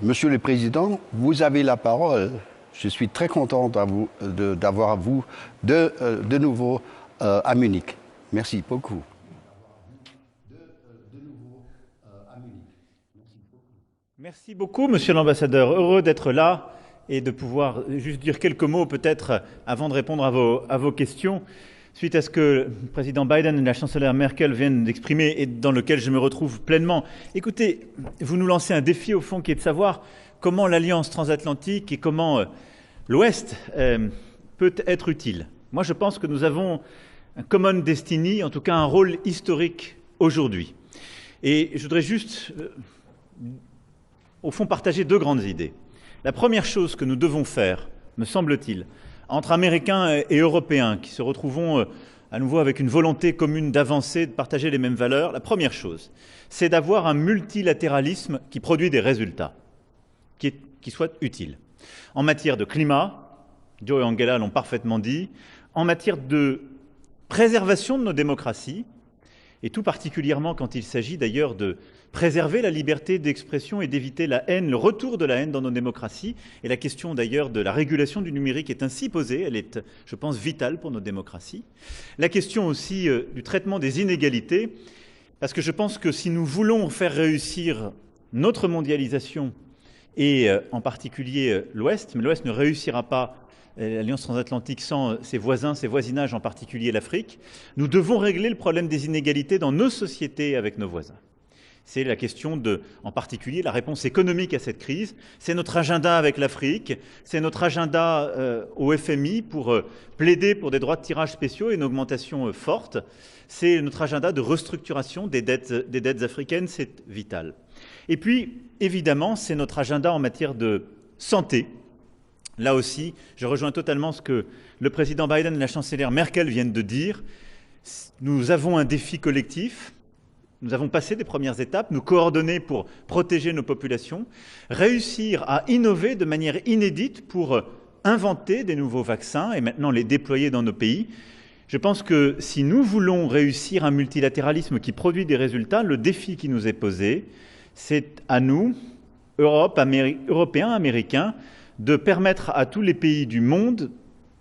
Monsieur le Président, vous avez la parole. Je suis très content d'avoir vous de nouveau à Munich. Merci beaucoup. Merci beaucoup, Monsieur l'Ambassadeur. Heureux d'être là et de pouvoir juste dire quelques mots peut-être avant de répondre à vos questions. Suite à ce que le président Biden et la chancelière Merkel viennent d'exprimer et dans lequel je me retrouve pleinement. Écoutez, vous nous lancez un défi au fond qui est de savoir comment l'alliance transatlantique et comment l'Ouest peut être utile. Moi, je pense que nous avons un common destiny, en tout cas un rôle historique aujourd'hui. Et je voudrais juste, au fond, partager deux grandes idées. La première chose que nous devons faire, me semble-t-il, entre Américains et Européens qui se retrouvons à nouveau avec une volonté commune d'avancer, de partager les mêmes valeurs, la première chose, c'est d'avoir un multilatéralisme qui produit des résultats, qui soit utile. En matière de climat, Joe et Angela l'ont parfaitement dit, en matière de préservation de nos démocraties, et tout particulièrement quand il s'agit d'ailleurs de préserver la liberté d'expression et d'éviter la haine, le retour de la haine dans nos démocraties. Et la question d'ailleurs de la régulation du numérique est ainsi posée, elle est, je pense, vitale pour nos démocraties. La question aussi du traitement des inégalités, parce que je pense que si nous voulons faire réussir notre mondialisation, et en particulier l'Ouest, mais l'Ouest ne réussira pas l'Alliance transatlantique sans ses voisins, ses voisinages, en particulier l'Afrique, nous devons régler le problème des inégalités dans nos sociétés avec nos voisins. C'est la question de, en particulier, la réponse économique à cette crise. C'est notre agenda avec l'Afrique, c'est notre agenda au FMI pour plaider pour des droits de tirage spéciaux et une augmentation forte. C'est notre agenda de restructuration des dettes africaines, c'est vital. Et puis, évidemment, c'est notre agenda en matière de santé. Là aussi, je rejoins totalement ce que le président Biden et la chancelière Merkel viennent de dire. Nous avons un défi collectif. Nous avons passé des premières étapes, nous coordonner pour protéger nos populations, réussir à innover de manière inédite pour inventer des nouveaux vaccins et maintenant les déployer dans nos pays. Je pense que si nous voulons réussir un multilatéralisme qui produit des résultats, le défi qui nous est posé, c'est à nous, Européens, Américains, de permettre à tous les pays du monde,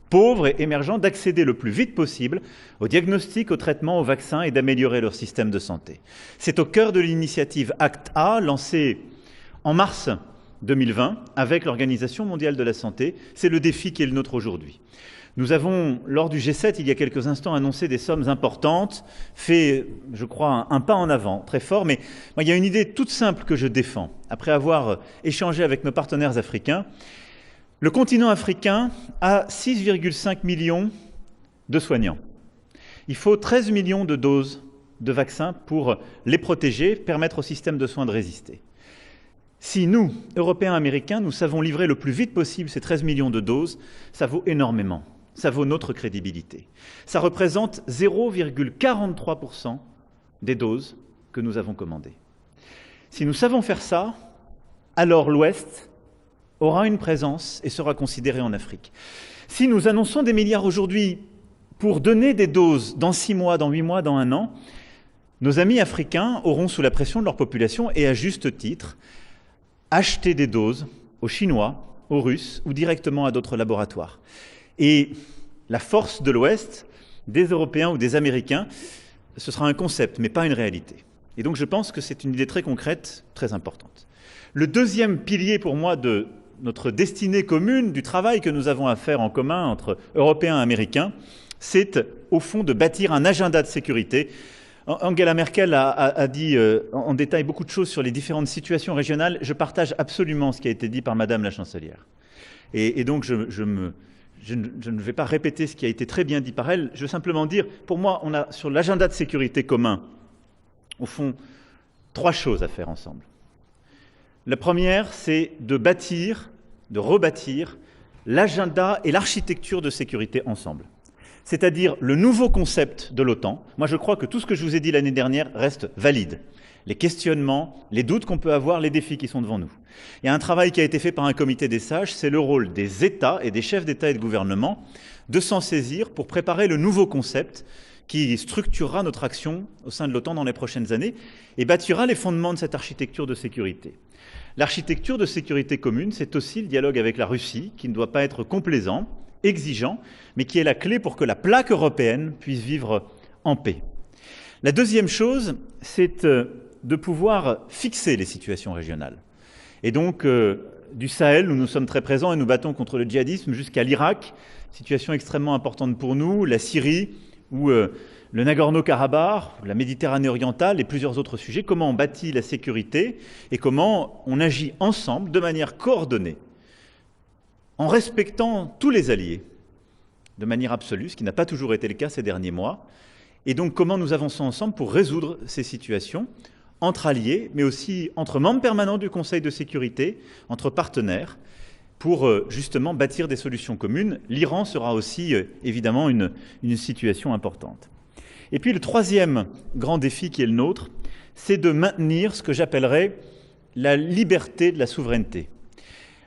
pauvres et émergents, d'accéder le plus vite possible au diagnostic, au traitement, aux vaccins et d'améliorer leur système de santé. C'est au cœur de l'initiative Act A, lancée en mars 2020 avec l'Organisation mondiale de la santé. C'est le défi qui est le nôtre aujourd'hui. Nous avons, lors du G7, il y a quelques instants, annoncé des sommes importantes, fait, je crois, un pas en avant, très fort. Mais moi, il y a une idée toute simple que je défends. Après avoir échangé avec nos partenaires africains, le continent africain a 6,5 millions de soignants. Il faut 13 millions de doses de vaccins pour les protéger, permettre au système de soins de résister. Si nous, Européens, Américains, nous savons livrer le plus vite possible ces 13 millions de doses, ça vaut énormément. Ça vaut notre crédibilité. Ça représente 0,43% des doses que nous avons commandées. Si nous savons faire ça, alors l'Ouest aura une présence et sera considéré en Afrique. Si nous annonçons des milliards aujourd'hui pour donner des doses dans 6 mois, dans 8 mois, dans 1 an, nos amis africains auront, sous la pression de leur population, et à juste titre, acheté des doses aux Chinois, aux Russes ou directement à d'autres laboratoires. Et la force de l'Ouest, des Européens ou des Américains, ce sera un concept, mais pas une réalité. Et donc je pense que c'est une idée très concrète, très importante. Le deuxième pilier pour moi de notre destinée commune, du travail que nous avons à faire en commun entre Européens et Américains, c'est au fond de bâtir un agenda de sécurité. Angela Merkel a dit en détail beaucoup de choses sur les différentes situations régionales. Je partage absolument ce qui a été dit par Madame la Chancelière. Et donc je ne vais pas répéter ce qui a été très bien dit par elle. Je veux simplement dire, pour moi, on a sur l'agenda de sécurité commun, au fond, 3 choses à faire ensemble. La première, c'est de bâtir, de rebâtir l'agenda et l'architecture de sécurité ensemble. C'est-à-dire le nouveau concept de l'OTAN. Moi, je crois que tout ce que je vous ai dit l'année dernière reste valide. Les questionnements, les doutes qu'on peut avoir, les défis qui sont devant nous. Il y a un travail qui a été fait par un comité des sages, c'est le rôle des États et des chefs d'État et de gouvernement de s'en saisir pour préparer le nouveau concept qui structurera notre action au sein de l'OTAN dans les prochaines années et bâtira les fondements de cette architecture de sécurité. L'architecture de sécurité commune, c'est aussi le dialogue avec la Russie, qui ne doit pas être complaisant, exigeant, mais qui est la clé pour que la plaque européenne puisse vivre en paix. La deuxième chose, c'est de pouvoir fixer les situations régionales. Et donc, du Sahel, où nous sommes très présents et nous battons contre le djihadisme, jusqu'à l'Irak, situation extrêmement importante pour nous, la Syrie, ou le Nagorno-Karabakh, la Méditerranée orientale et plusieurs autres sujets, comment on bâtit la sécurité et comment on agit ensemble de manière coordonnée, en respectant tous les alliés, de manière absolue, ce qui n'a pas toujours été le cas ces derniers mois, et donc comment nous avançons ensemble pour résoudre ces situations, entre alliés, mais aussi entre membres permanents du Conseil de sécurité, entre partenaires, pour justement bâtir des solutions communes. L'Iran sera aussi évidemment une situation importante. Et puis le troisième grand défi qui est le nôtre, c'est de maintenir ce que j'appellerais la liberté de la souveraineté.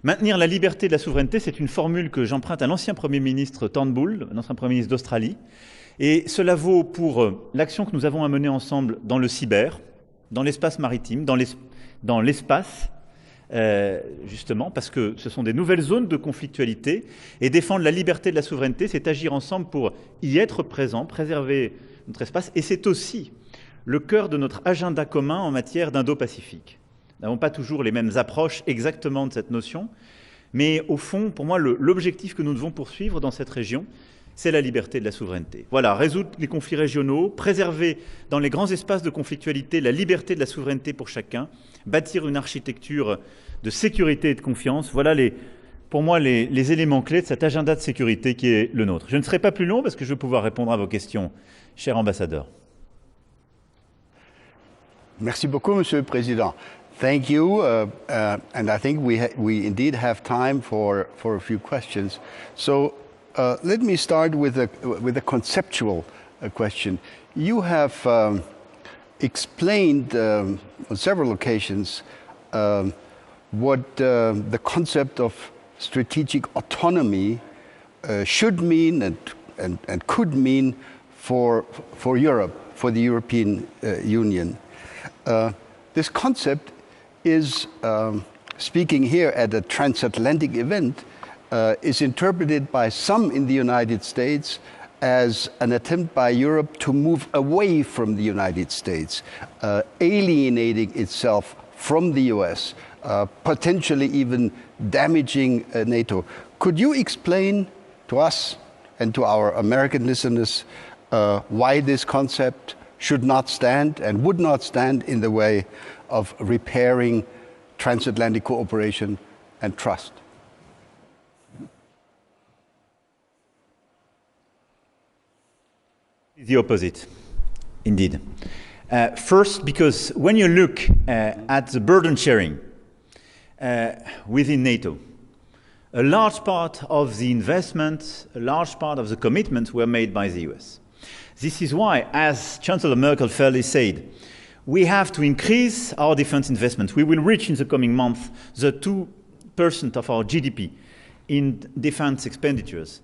Maintenir la liberté de la souveraineté, c'est une formule que j'emprunte à l'ancien Premier ministre Turnbull, l'ancien Premier ministre d'Australie, et cela vaut pour l'action que nous avons à mener ensemble dans le cyber, dans l'espace maritime, dans l'espace, justement, parce que ce sont des nouvelles zones de conflictualité, et défendre la liberté de la souveraineté, c'est agir ensemble pour y être présent, préserver notre espace, et c'est aussi le cœur de notre agenda commun en matière d'Indo-Pacifique. Nous n'avons pas toujours les mêmes approches exactement de cette notion, mais au fond, pour moi, l'objectif que nous devons poursuivre dans cette région, c'est la liberté de la souveraineté. Voilà, résoudre les conflits régionaux, préserver dans les grands espaces de conflictualité la liberté de la souveraineté pour chacun, bâtir une architecture de sécurité et de confiance. Voilà pour moi les éléments clés de cet agenda de sécurité qui est le nôtre. Je ne serai pas plus long parce que je vais pouvoir répondre à vos questions, cher ambassadeur. Merci beaucoup, Monsieur le Président. Thank you, and I think we indeed have time for a few questions. So let me start with a conceptual question. You have explained on several occasions what the concept of strategic autonomy should mean and could mean for Europe, for the European Union. This concept is, speaking here at a transatlantic event, is interpreted by some in the United States as an attempt by Europe to move away from the United States, alienating itself from the US, potentially even damaging NATO. Could you explain to us and to our American listeners why this concept should not stand and would not stand in the way of repairing transatlantic cooperation and trust? The opposite. Indeed. First, because when you look at the burden sharing within NATO, a large part of the investment, a large part of the commitments were made by the US. This is why, as Chancellor Merkel fairly said, we have to increase our defense investment. We will reach in the coming month the 2% of our GDP in defense expenditures.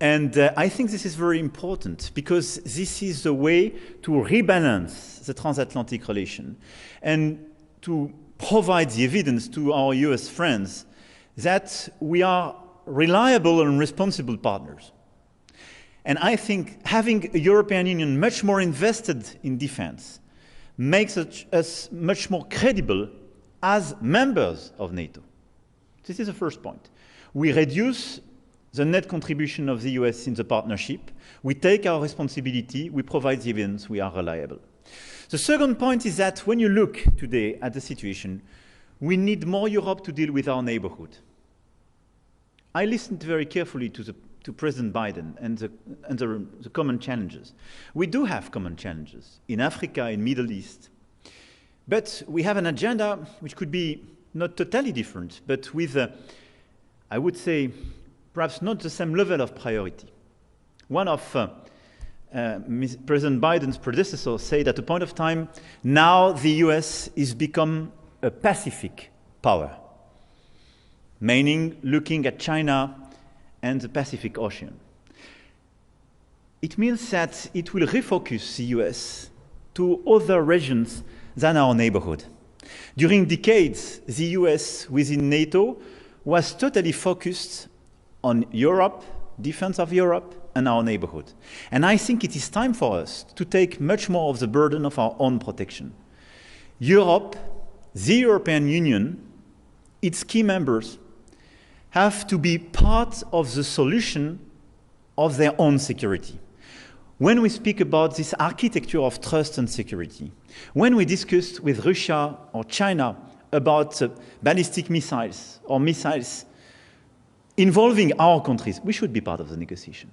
And I think this is very important because this is the way to rebalance the transatlantic relation and to provide the evidence to our US friends that we are reliable and responsible partners. And I think having a European Union much more invested in defense makes us much more credible as members of NATO. This is the first point. We reduce the net contribution of the US in the partnership. We take our responsibility, we provide the evidence, we are reliable. The second point is that when you look today at the situation, we need more Europe to deal with our neighborhood. I listened very carefully to President Biden and the common challenges. We do have common challenges in Africa, in Middle East. But we have an agenda which could be not totally different, but with, I would say, perhaps not the same level of priority. One of President Biden's predecessors said at a point of time, now the US is become a Pacific power, meaning looking at China and the Pacific Ocean. It means that it will refocus the US to other regions than our neighborhood. During decades, the US within NATO was totally focused on Europe, defense of Europe, and our neighborhood. And I think it is time for us to take much more of the burden of our own protection. Europe, the European Union, its key members, have to be part of the solution of their own security. When we speak about this architecture of trust and security, when we discuss with Russia or China about ballistic missiles or missiles involving our countries, we should be part of the negotiation.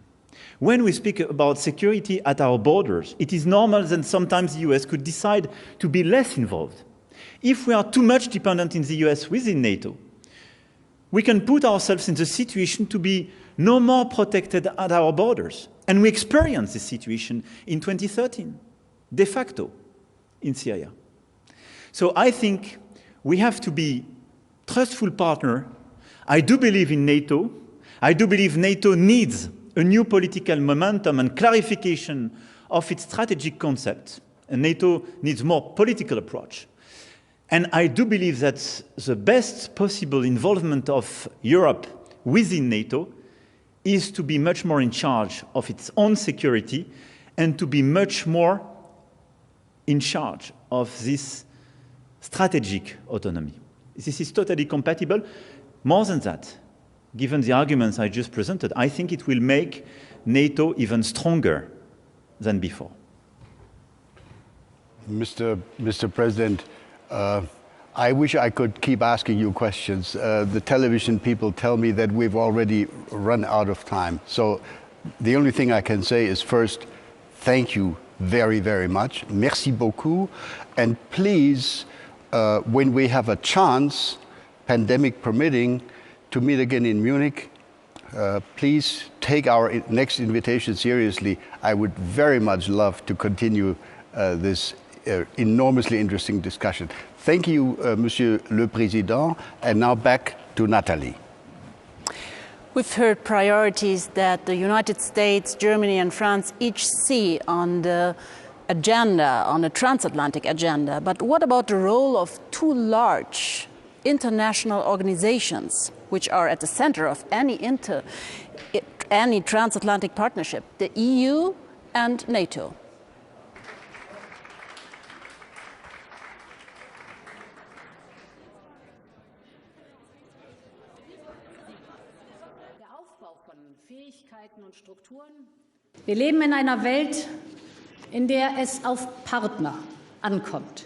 When we speak about security at our borders, it is normal that sometimes the US could decide to be less involved. If we are too much dependent in the US within NATO, we can put ourselves in the situation to be no more protected at our borders. And we experienced this situation in 2013, de facto, in Syria. So I think we have to be a trustful partner. I do believe in NATO. I do believe NATO needs a new political momentum and clarification of its strategic concept. And NATO needs more political approach. And I do believe that the best possible involvement of Europe within NATO is to be much more in charge of its own security and to be much more in charge of this strategic autonomy. This is totally compatible. More than that, given the arguments I just presented, I think it will make NATO even stronger than before. Mr. President, I wish I could keep asking you questions. The television people tell me that we've already run out of time. So the only thing I can say is first, thank you very, very much. Merci beaucoup. And please, when we have a chance, pandemic permitting, to meet again in Munich, please take our next invitation seriously. I would very much love to continue this enormously interesting discussion. Thank you, Monsieur le Président. And now back to Natalie. We've heard priorities that the United States, Germany and France each see on the agenda, on the transatlantic agenda. But what about the role of two large international organizations which are at the center of any transatlantic partnership, the EU and NATO? Wir leben in einer Welt, in der es auf Partner ankommt.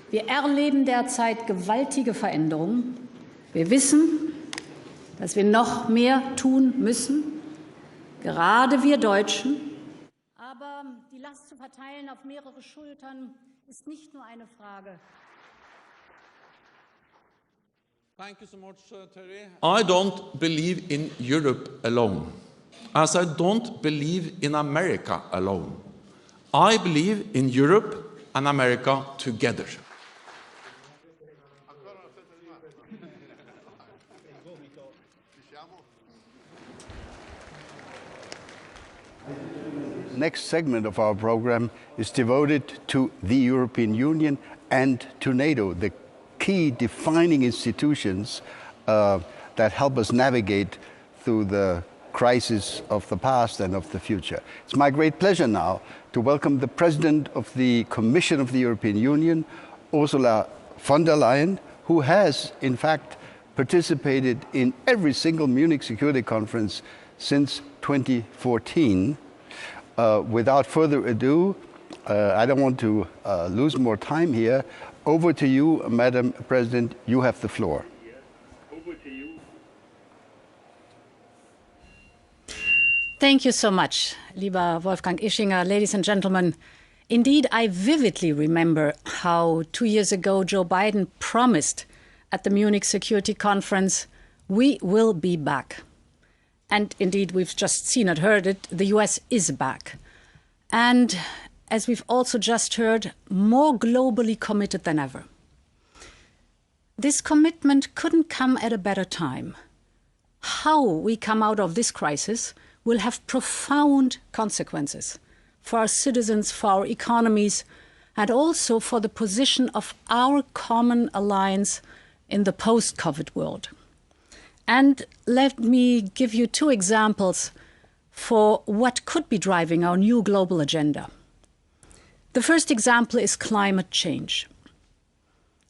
Wir erleben derzeit gewaltige Veränderungen. Wir wissen, dass wir noch mehr tun müssen, gerade wir Deutschen. Aber die Die Last zu verteilen auf mehrere Schultern ist nicht nur eine Frage. Thank you so much, Terry. I don't believe in Europe alone, as I don't believe in America alone. I believe in Europe and America together. Next segment of our program is devoted to the European Union and to NATO, the key defining institutions that help us navigate through the crisis of the past and of the future. It's my great pleasure now to welcome the President of the Commission of the European Union, Ursula von der Leyen, who has, in fact, participated in every single Munich Security Conference since 2014. Without further ado, I don't want to lose more time here. Over to you, Madam President. You have the floor. Thank you so much, lieber Wolfgang Ischinger. Ladies and gentlemen, indeed, I vividly remember how 2 years ago Joe Biden promised at the Munich Security Conference, we will be back. And indeed, we've just seen and heard it, the US is back. And as we've also just heard, more globally committed than ever. This commitment couldn't come at a better time. How we come out of this crisis will have profound consequences for our citizens, for our economies, and also for the position of our common alliance in the post-COVID world. And let me give you 2 examples for what could be driving our new global agenda. The first example is climate change.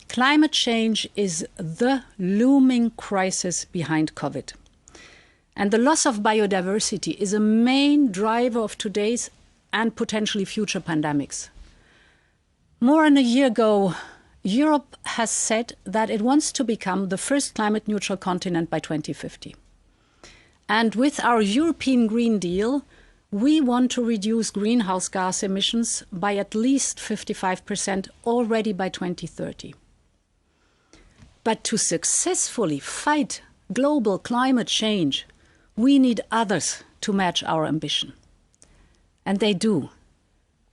Climate change is the looming crisis behind COVID. And the loss of biodiversity is a main driver of today's and potentially future pandemics. More than a year ago, Europe has said that it wants to become the first climate-neutral continent by 2050. And with our European Green Deal, we want to reduce greenhouse gas emissions by at least 55% already by 2030. But to successfully fight global climate change, we need others to match our ambition. And they do.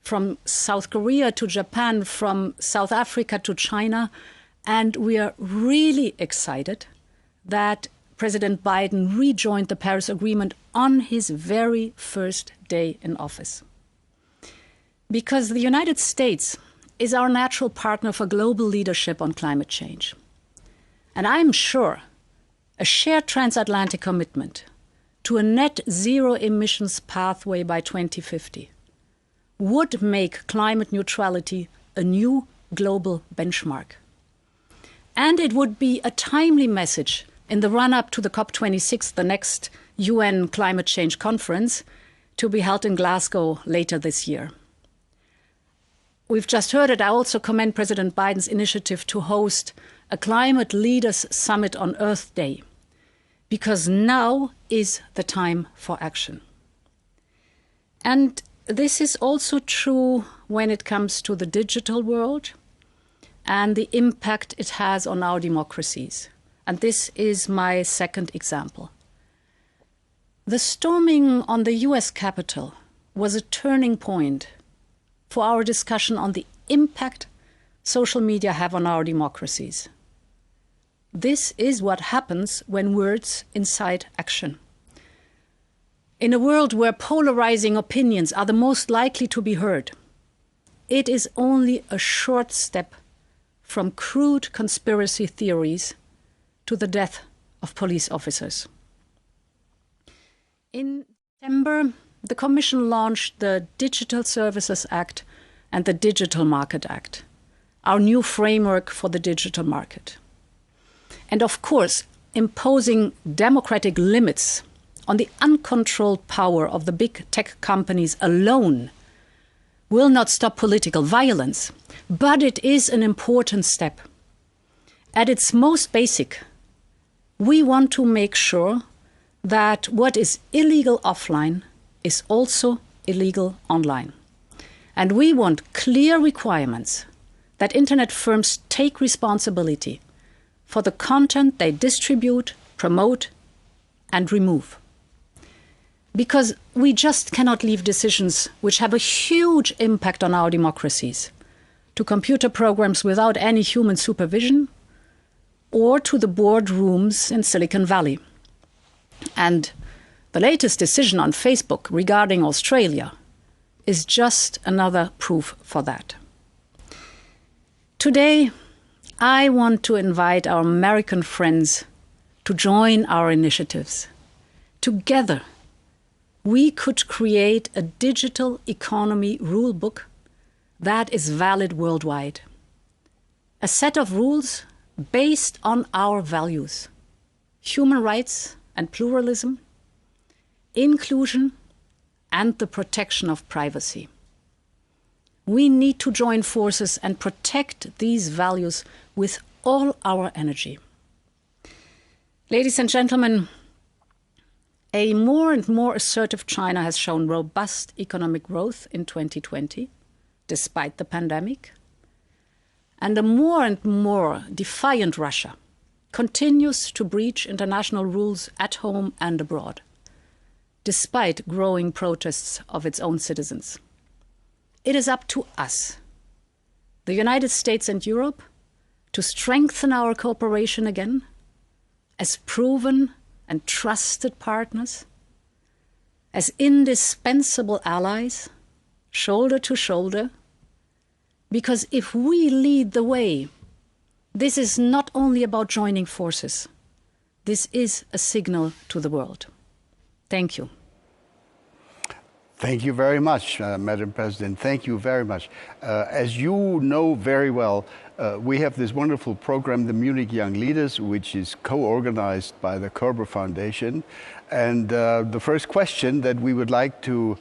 From South Korea to Japan, from South Africa to China. And we are really excited that President Biden rejoined the Paris Agreement on his very first day in office. Because the United States is our natural partner for global leadership on climate change. And I'm sure a shared transatlantic commitment to a net zero emissions pathway by 2050 would make climate neutrality a new global benchmark. And it would be a timely message in the run-up to the COP26, the next UN climate change conference, to be held in Glasgow later this year. We've just heard it. I also commend President Biden's initiative to host a Climate Leaders Summit on Earth Day, because now is the time for action. And this is also true when it comes to the digital world and the impact it has on our democracies. And this is my second example. The storming on the US Capitol was a turning point for our discussion on the impact social media have on our democracies. This is what happens when words incite action. In a world where polarizing opinions are the most likely to be heard, it is only a short step from crude conspiracy theories to the death of police officers. In September, the Commission launched the Digital Services Act and the Digital Market Act, our new framework for the digital market. And of course, imposing democratic limits on the uncontrolled power of the big tech companies alone will not stop political violence, but it is an important step. At its most basic, we want to make sure that what is illegal offline is also illegal online. And we want clear requirements that internet firms take responsibility for the content they distribute, promote, and remove. Because we just cannot leave decisions which have a huge impact on our democracies to computer programs without any human supervision or to the boardrooms in Silicon Valley. And the latest decision on Facebook regarding Australia is just another proof for that. Today, I want to invite our American friends to join our initiatives. Together, we could create a digital economy rulebook that is valid worldwide. A set of rules based on our values: human rights and pluralism, inclusion, and the protection of privacy. We need to join forces and protect these values with all our energy. Ladies and gentlemen, a more and more assertive China has shown robust economic growth in 2020, despite the pandemic. And a more and more defiant Russia continues to breach international rules at home and abroad, despite growing protests of its own citizens. It is up to us, the United States and Europe, to strengthen our cooperation again as proven and trusted partners, as indispensable allies, shoulder to shoulder, because if we lead the way, this is not only about joining forces. This is a signal to the world. Thank you. Thank you very much, Madam President. Thank you very much. As you know very well, we have this wonderful program, the Munich Young Leaders, which is co-organized by the Kerber Foundation. And the first question that we would like to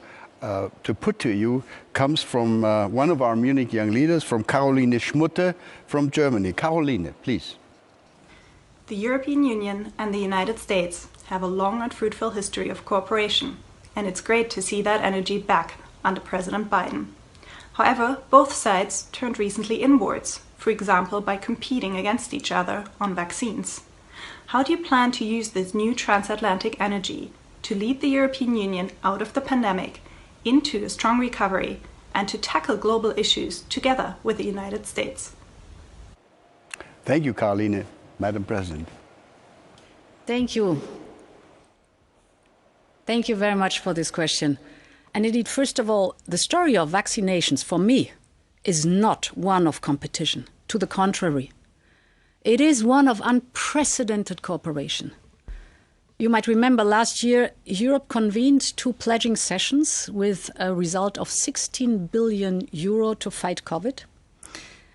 put to you comes from one of our Munich Young Leaders, from Caroline Schmutte from Germany. Caroline, please. The European Union and the United States have a long and fruitful history of cooperation, and it's great to see that energy back under President Biden. However, both sides turned recently inwards, for example, by competing against each other on vaccines. How do you plan to use this new transatlantic energy to lead the European Union out of the pandemic into a strong recovery and to tackle global issues together with the United States? Thank you, Caroline. Madam President. Thank you. Thank you very much for this question. And indeed, first of all, the story of vaccinations for me is not one of competition. To the contrary, it is one of unprecedented cooperation. You might remember last year, Europe convened 2 pledging sessions with a result of 16 billion euro to fight COVID.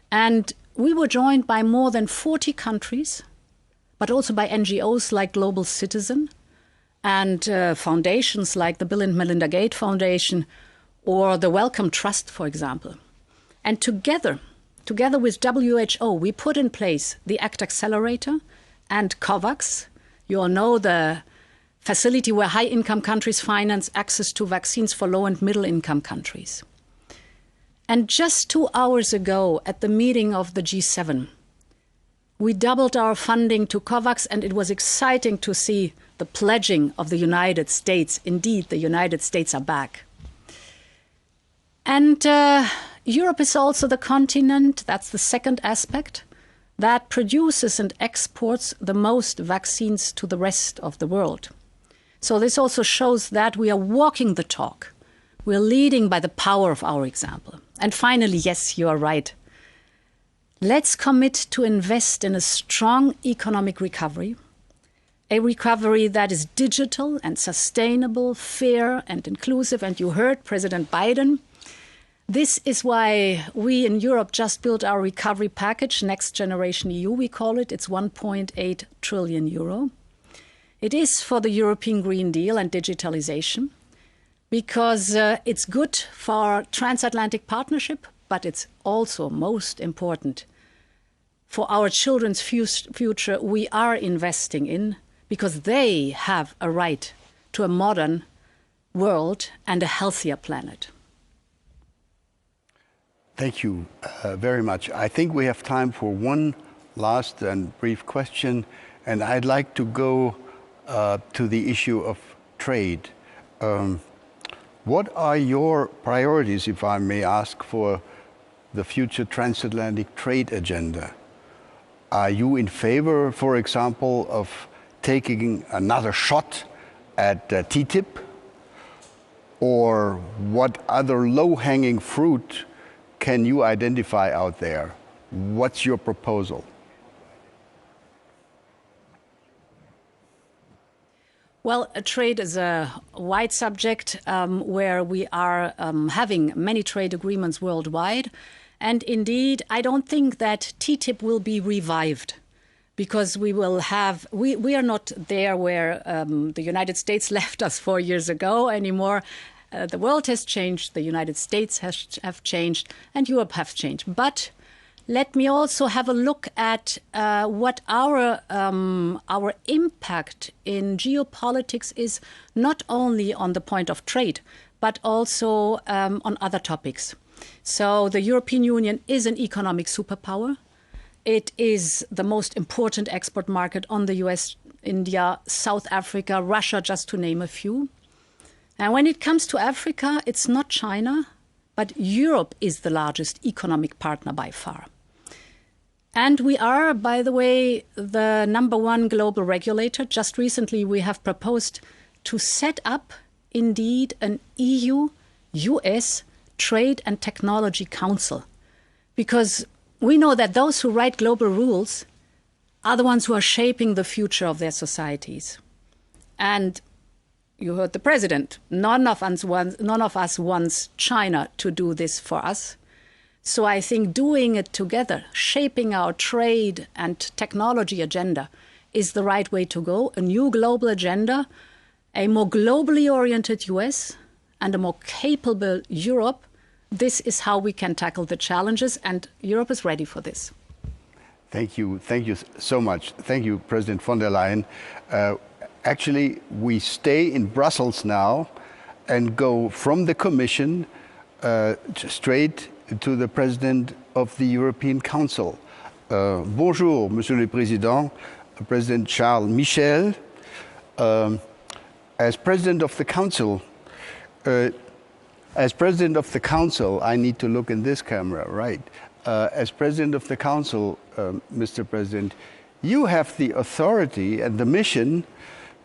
And we were joined by more than 40 countries, but also by NGOs like Global Citizen and foundations like the Bill and Melinda Gates Foundation or the Wellcome Trust, for example. And together with WHO, we put in place the ACT Accelerator and COVAX. You all know the facility where high-income countries finance access to vaccines for low- and middle-income countries. And just 2 hours ago at the meeting of the G7, we doubled our funding to COVAX, and it was exciting to see the pledging of the United States. Indeed, the United States are back. And Europe is also the continent, that's the second aspect, that produces and exports the most vaccines to the rest of the world. So this also shows that we are walking the talk. We are leading by the power of our example. And finally, yes, you are right. Let's commit to invest in a strong economic recovery, a recovery that is digital and sustainable, fair and inclusive. And you heard President Biden. This is why we in Europe just built our recovery package, Next Generation EU, we call it. It's 1.8 trillion euro. It is for the European Green Deal and digitalization, because it's good for transatlantic partnership, but it's also most important for our children's future we are investing in, because they have a right to a modern world and a healthier planet. Thank you very much. I think we have time for one last and brief question, and I'd like to go to the issue of trade. What are your priorities, if I may ask, for the future transatlantic trade agenda? Are you in favor, for example, of taking another shot at TTIP? Or what other low-hanging fruit can you identify out there? What's your proposal? Well, trade is a wide subject where we are having many trade agreements worldwide. And indeed, I don't think that TTIP will be revived because we will have, we are not there where the United States left us 4 years ago anymore. The world has changed, the United States have changed, and Europe has changed. But let me also have a look at what our impact in geopolitics is, not only on the point of trade, but also on other topics. So the European Union is an economic superpower. It is the most important export market on the US, India, South Africa, Russia, just to name a few. And when it comes to Africa, it's not China, but Europe is the largest economic partner by far. And we are, by the way, the #1 global regulator. Just recently, we have proposed to set up, indeed, an EU-US Trade and Technology Council. Because we know that those who write global rules are the ones who are shaping the future of their societies. And you heard the president. None of us wants China to do this for us. So I think doing it together, shaping our trade and technology agenda is the right way to go. A new global agenda, a more globally oriented US and a more capable Europe. This is how we can tackle the challenges, and Europe is ready for this. Thank you so much. Thank you, President von der Leyen. Actually, we stay in Brussels now and go from the Commission straight to the President of the European Council. Bonjour, Monsieur le Président, President Charles Michel. As President of the Council, I need to look in this camera, right? As President of the Council, Mr. President, you have the authority and the mission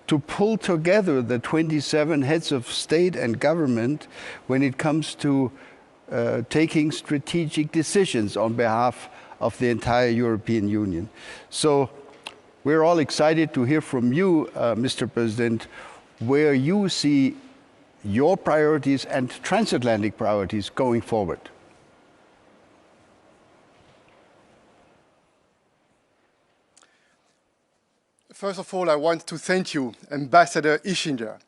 to pull together the 27 heads of state and government when it comes to taking strategic decisions on behalf of the entire European Union. So we're all excited to hear from you, Mr. President, where you see your priorities and transatlantic priorities going forward. First of all, I want to thank you, Ambassador Ischinger.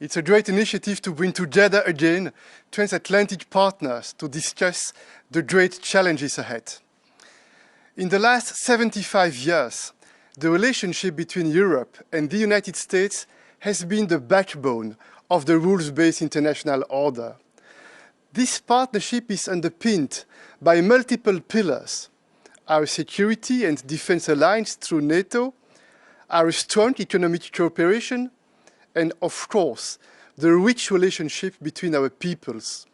It's a great initiative to bring together again transatlantic partners to discuss the great challenges ahead. In the last 75 years, the relationship between Europe and the United States has been the backbone of the rules-based international order. This partnership is underpinned by multiple pillars: our security and defense alliance through NATO, our strong economic cooperation, and of course, the rich relationship between our peoples.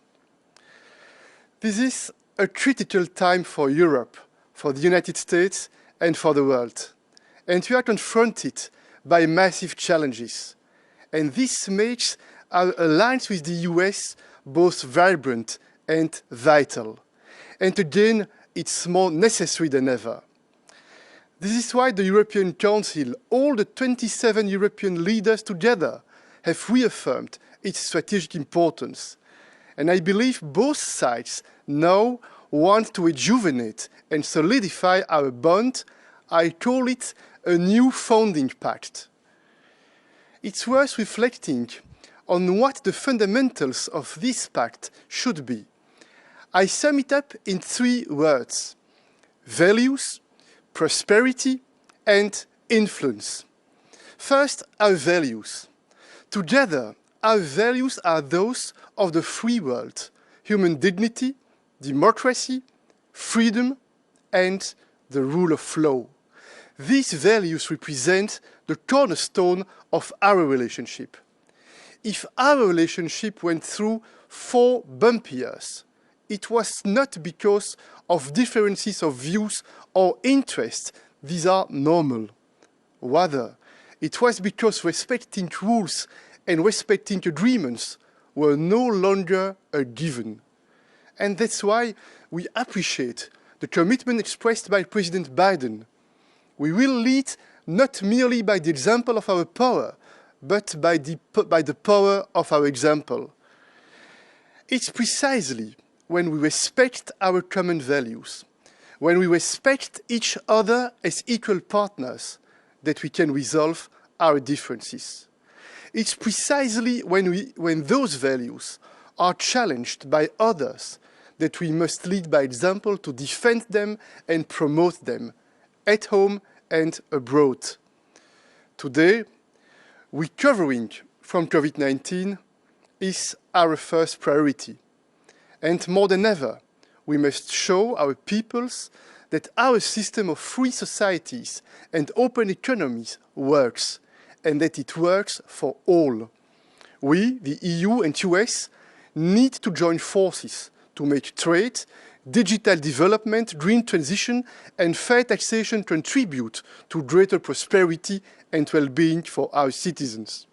This is a critical time for Europe, for the United States, and for the world. And we are confronted by massive challenges. And this makes our alliance with the US both vibrant and vital. And again, it's more necessary than ever. This is why the European Council, all the 27 European leaders together, have reaffirmed its strategic importance. And I believe both sides now want to rejuvenate and solidify our bond. I call it a new founding pact. It's worth reflecting on what the fundamentals of this pact should be. I sum it up in 3 words: values, prosperity, and influence. First, our values. Together, our values are those of the free world: human dignity, democracy, freedom, and the rule of law. These values represent the cornerstone of our relationship. If our relationship went through 4 bumpy years, it was not because of differences of views or interests. These are normal. Rather, it was because respecting rules and respecting agreements were no longer a given. And that's why we appreciate the commitment expressed by President Biden. We will lead not merely by the example of our power, but by the power of our example. It's precisely when we respect our common values, when we respect each other as equal partners, that we can resolve our differences. It's precisely when those values are challenged by others that we must lead by example to defend them and promote them, at home and abroad. Today, recovering from COVID-19 is our first priority. And more than ever, we must show our peoples that our system of free societies and open economies works, and that it works for all. We, the EU and US, need to join forces to make trade, digital development, green transition, and fair taxation contribute to greater prosperity and well-being for our citizens.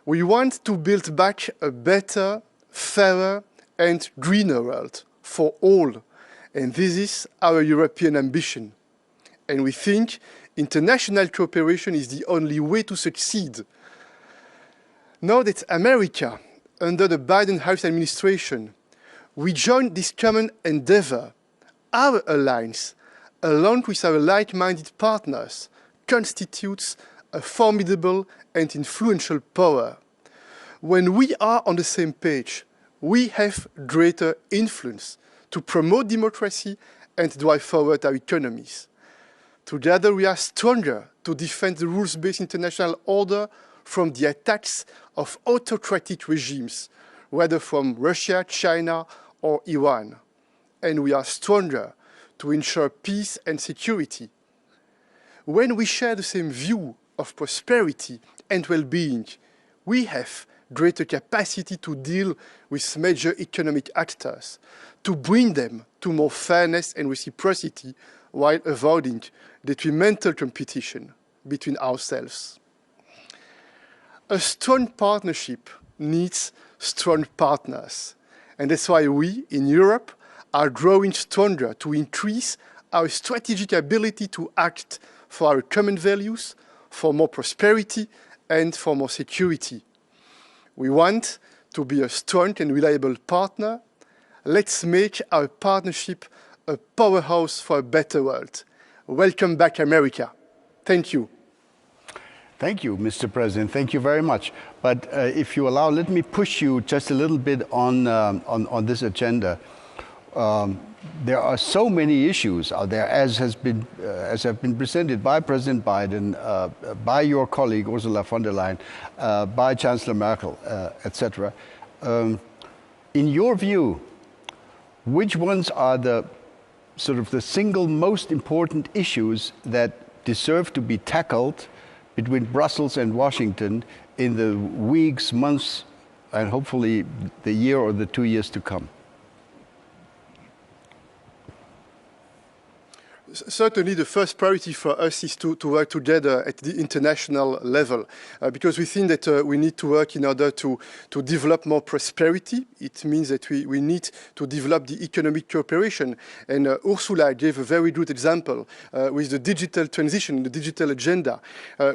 We want to build back a better, fairer, and greener world for all, and this is our European ambition. And we think international cooperation is the only way to succeed. Now that America, under the Biden-Harris administration, we join this common endeavor, our alliance, along with our like-minded partners, constitutes a formidable and influential power. When we are on the same page, we have greater influence to promote democracy and drive forward our economies. Together we are stronger to defend the rules-based international order from the attacks of autocratic regimes, whether from Russia, China, or Iran. And we are stronger to ensure peace and security. When we share the same view of prosperity and well-being, we have greater capacity to deal with major economic actors, to bring them to more fairness and reciprocity while avoiding detrimental competition between ourselves. A strong partnership needs strong partners, and that's why we, in Europe, are growing stronger to increase our strategic ability to act for our common values, for more prosperity, and for more security. We want to be a strong and reliable partner. Let's make our partnership a powerhouse for a better world. Welcome back, America. Thank you. Thank you, Mr. President. Thank you very much. But if you allow, let me push you just a little bit on this agenda. There are so many issues out there, as have been presented by President Biden, by your colleague Ursula von der Leyen, by Chancellor Merkel, etc. In your view, which ones are the single most important issues that deserve to be tackled between Brussels and Washington in the weeks, months, and hopefully the year or the 2 years to come? Certainly the first priority for us is to work together at the international level, because we think that we need to work in order to develop more prosperity. It means that we need to develop the economic cooperation. And Ursula gave a very good example with the digital transition, the digital agenda.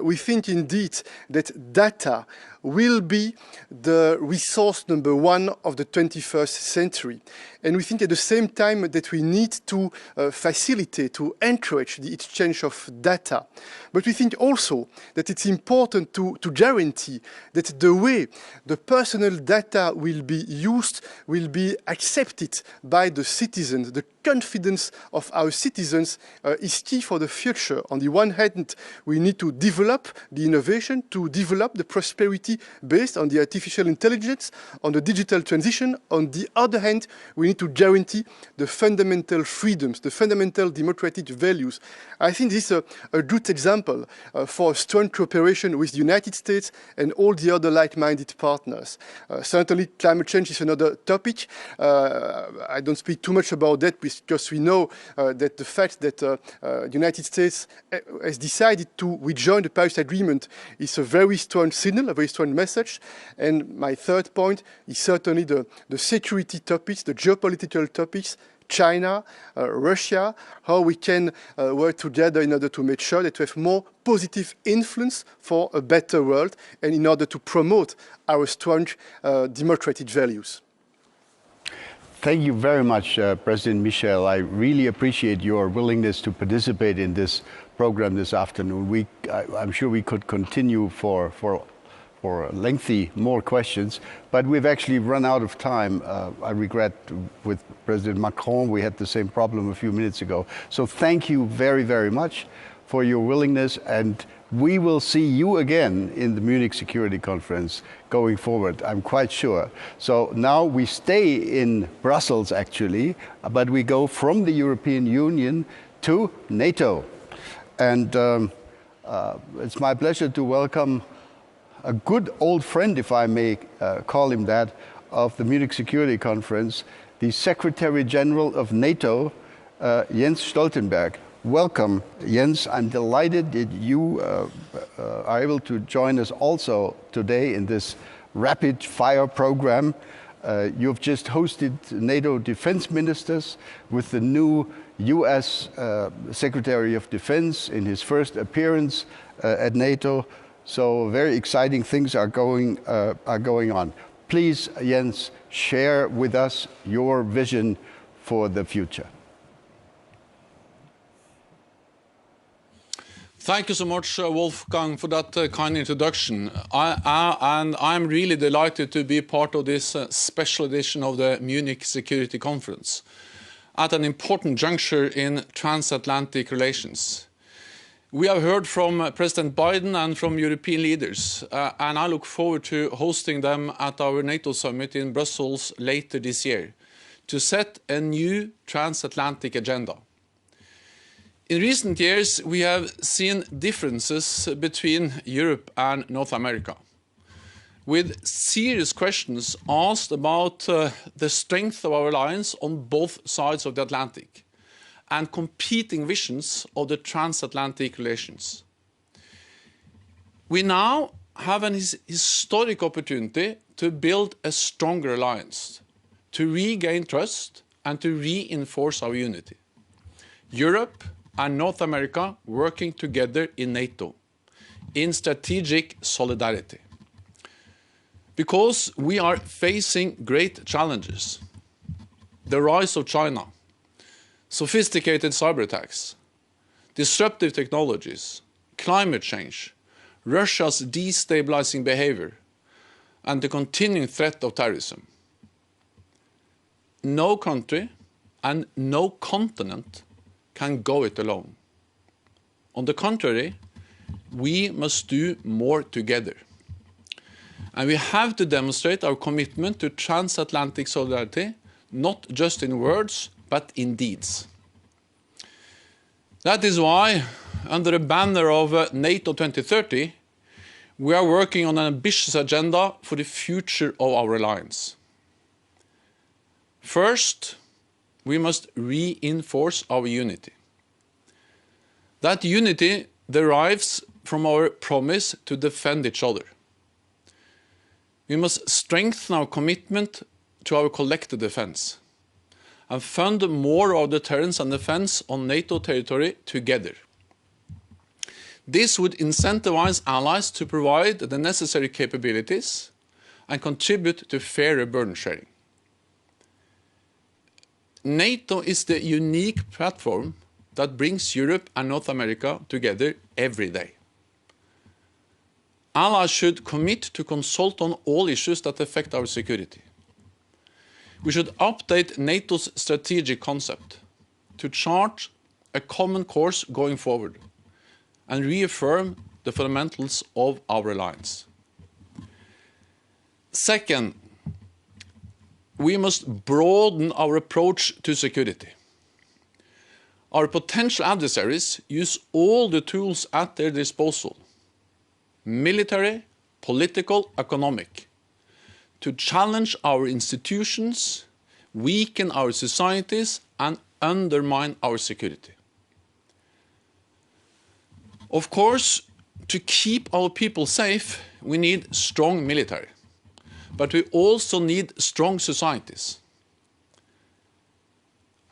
We think indeed that data will be the resource number one of the 21st century. And we think at the same time that we need to facilitate, to to encourage the exchange of data. But we think also that it's important to guarantee that the way the personal data will be used will be accepted by the citizens. The confidence of our citizens is key for the future. On the one hand, we need to develop the innovation, to develop the prosperity based on the artificial intelligence, on the digital transition. On the other hand, we need to guarantee the fundamental freedoms, the fundamental democratic values. I think this is a good example for strong cooperation with the United States and all the other like-minded partners. Certainly, climate change is another topic. I don't speak too much about that because we know that the fact that the United States has decided to rejoin the Paris Agreement is a very strong signal, a very strong message. And my third point is certainly the security topics, the geopolitical topics, China, Russia, how we can work together in order to make sure that we have more positive influence for a better world and in order to promote our strong democratic values. Thank you very much, President Michel. I really appreciate your willingness to participate in this program this afternoon. I'm sure we could continue for lengthy more questions, but we've actually run out of time. I regret with President Macron, we had the same problem a few minutes ago. So thank you very, very much for your willingness, and we will see you again in the Munich Security Conference going forward, I'm quite sure. So now we stay in Brussels actually, but we go from the European Union to NATO. And it's my pleasure to welcome a good old friend, if I may call him that, of the Munich Security Conference, the Secretary General of NATO, Jens Stoltenberg. Welcome, Jens. I'm delighted that you are able to join us also today in this rapid fire program. You've just hosted NATO defense ministers with the new US Secretary of Defense in his first appearance at NATO. So very exciting things are going on. Please, Jens, share with us your vision for the future. Thank you so much, Wolfgang, for that kind introduction. And I'm really delighted to be part of this special edition of the Munich Security Conference at an important juncture in transatlantic relations. We have heard from President Biden and from European leaders, and I look forward to hosting them at our NATO summit in Brussels later this year to set a new transatlantic agenda. In recent years, we have seen differences between Europe and North America, with serious questions asked about the strength of our alliance on both sides of the Atlantic and competing visions of the transatlantic relations. We now have an historic opportunity to build a stronger alliance, to regain trust and to reinforce our unity. Europe and North America working together in NATO, in strategic solidarity. Because we are facing great challenges. The rise of China, sophisticated cyber attacks, disruptive technologies, climate change, Russia's destabilizing behavior, and the continuing threat of terrorism. No country and no continent can go it alone. On the contrary, we must do more together. And we have to demonstrate our commitment to transatlantic solidarity, not just in words, but in deeds. That is why, under the banner of NATO 2030, we are working on an ambitious agenda for the future of our alliance. First, we must reinforce our unity. That unity derives from our promise to defend each other. We must strengthen our commitment to our collective defense and fund more of deterrence and defense on NATO territory together. This would incentivize allies to provide the necessary capabilities and contribute to fairer burden sharing. NATO is the unique platform that brings Europe and North America together every day. Allies should commit to consult on all issues that affect our security. We should update NATO's strategic concept to chart a common course going forward and reaffirm the fundamentals of our alliance. Second, we must broaden our approach to security. Our potential adversaries use all the tools at their disposal, military, political, economic, to challenge our institutions, weaken our societies, and undermine our security. Of course, to keep our people safe, we need strong military, but we also need strong societies.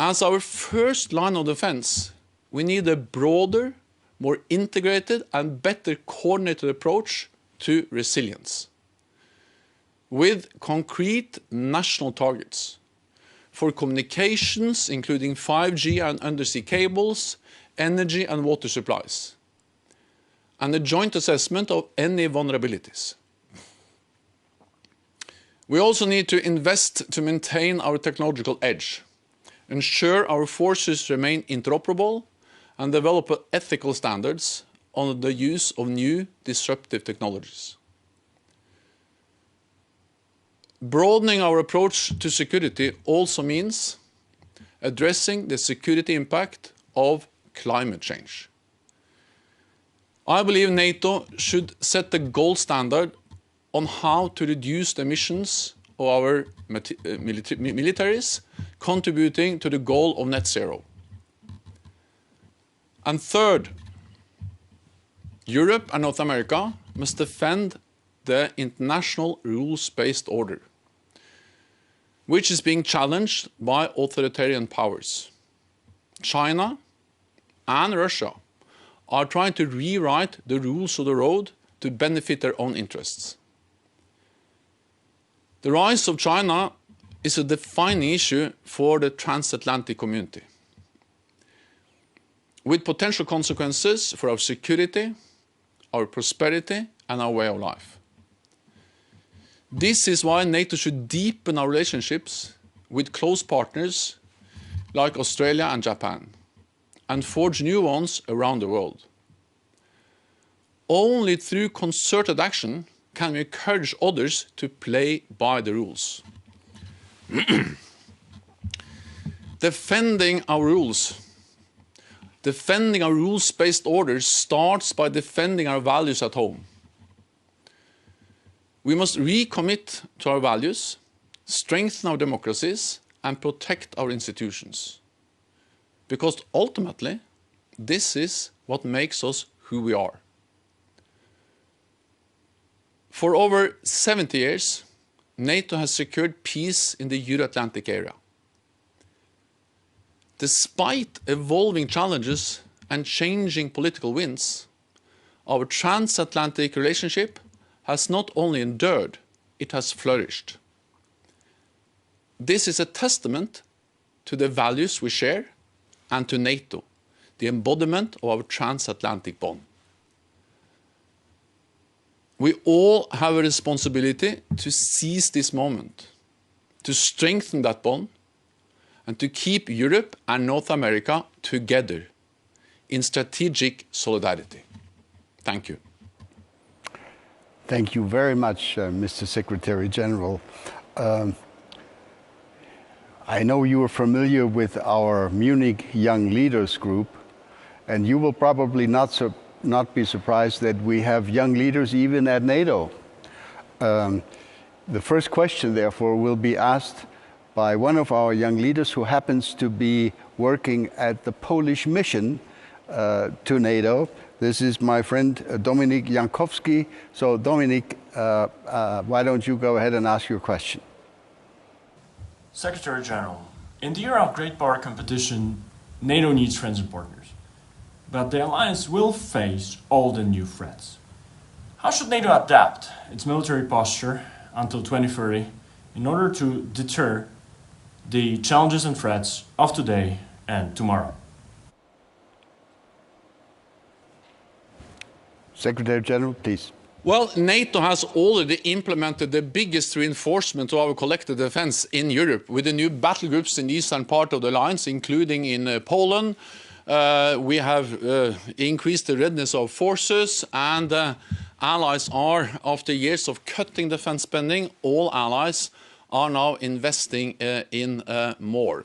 As our first line of defense, we need a broader, more integrated and better coordinated approach to resilience, with concrete national targets for communications, including 5G and undersea cables, energy and water supplies, and a joint assessment of any vulnerabilities. We also need to invest to maintain our technological edge, ensure our forces remain interoperable, and develop ethical standards on the use of new disruptive technologies. Broadening our approach to security also means addressing the security impact of climate change. I believe NATO should set the gold standard on how to reduce the emissions of our militaries, contributing to the goal of net zero. And third, Europe and North America must defend the international rules-based order, which is being challenged by authoritarian powers. China and Russia are trying to rewrite the rules of the road to benefit their own interests. The rise of China is a defining issue for the transatlantic community, with potential consequences for our security, our prosperity, and our way of life. This is why NATO should deepen our relationships with close partners like Australia and Japan, and forge new ones around the world. Only through concerted action can we encourage others to play by the rules. Defending our rules-based orders starts by defending our values at home. We must recommit to our values, strengthen our democracies, and protect our institutions. Because ultimately, this is what makes us who we are. For over 70 years, NATO has secured peace in the Euro-Atlantic area. Despite evolving challenges and changing political winds, our transatlantic relationship has not only endured, it has flourished. This is a testament to the values we share and to NATO, the embodiment of our transatlantic bond. We all have a responsibility to seize this moment, to strengthen that bond, and to keep Europe and North America together in strategic solidarity. Thank you. Thank you very much, Mr. Secretary General. I know you are familiar with our Munich Young Leaders Group, and you will probably not be surprised that we have young leaders even at NATO. The first question, therefore, will be asked by one of our young leaders who happens to be working at the Polish mission to NATO. This is my friend Dominik Jankowski. So Dominik, why don't you go ahead and ask your question? Secretary General, in the era of great power competition, NATO needs friends and partners. But the alliance will face all the new threats. How should NATO adapt its military posture until 2030 in order to deter the challenges and threats of today and tomorrow? Secretary General, please. Well, NATO has already implemented the biggest reinforcement of our collective defense in Europe with the new battle groups in the eastern part of the alliance, including in Poland. We have increased the readiness of forces, and allies are, after years of cutting defense spending, all allies are now investing in more.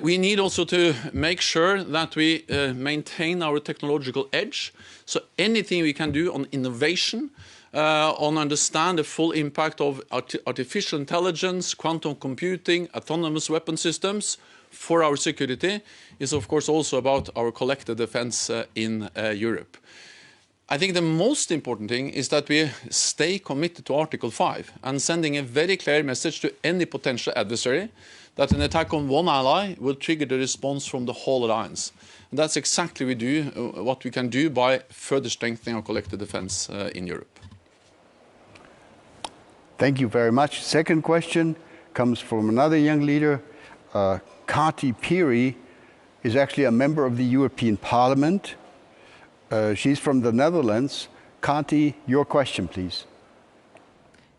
We need also to make sure that we maintain our technological edge. So anything we can do on innovation, on understand the full impact of artificial intelligence, quantum computing, autonomous weapon systems for our security is of course also about our collective defense in Europe. I think the most important thing is that we stay committed to Article 5 and sending a very clear message to any potential adversary that an attack on one ally will trigger the response from the whole alliance. And that's exactly what we can do by further strengthening our collective defense in Europe. Thank you very much. Second question comes from another young leader. Kati Piri is actually a member of the European Parliament. She's from the Netherlands. Kati, your question, please.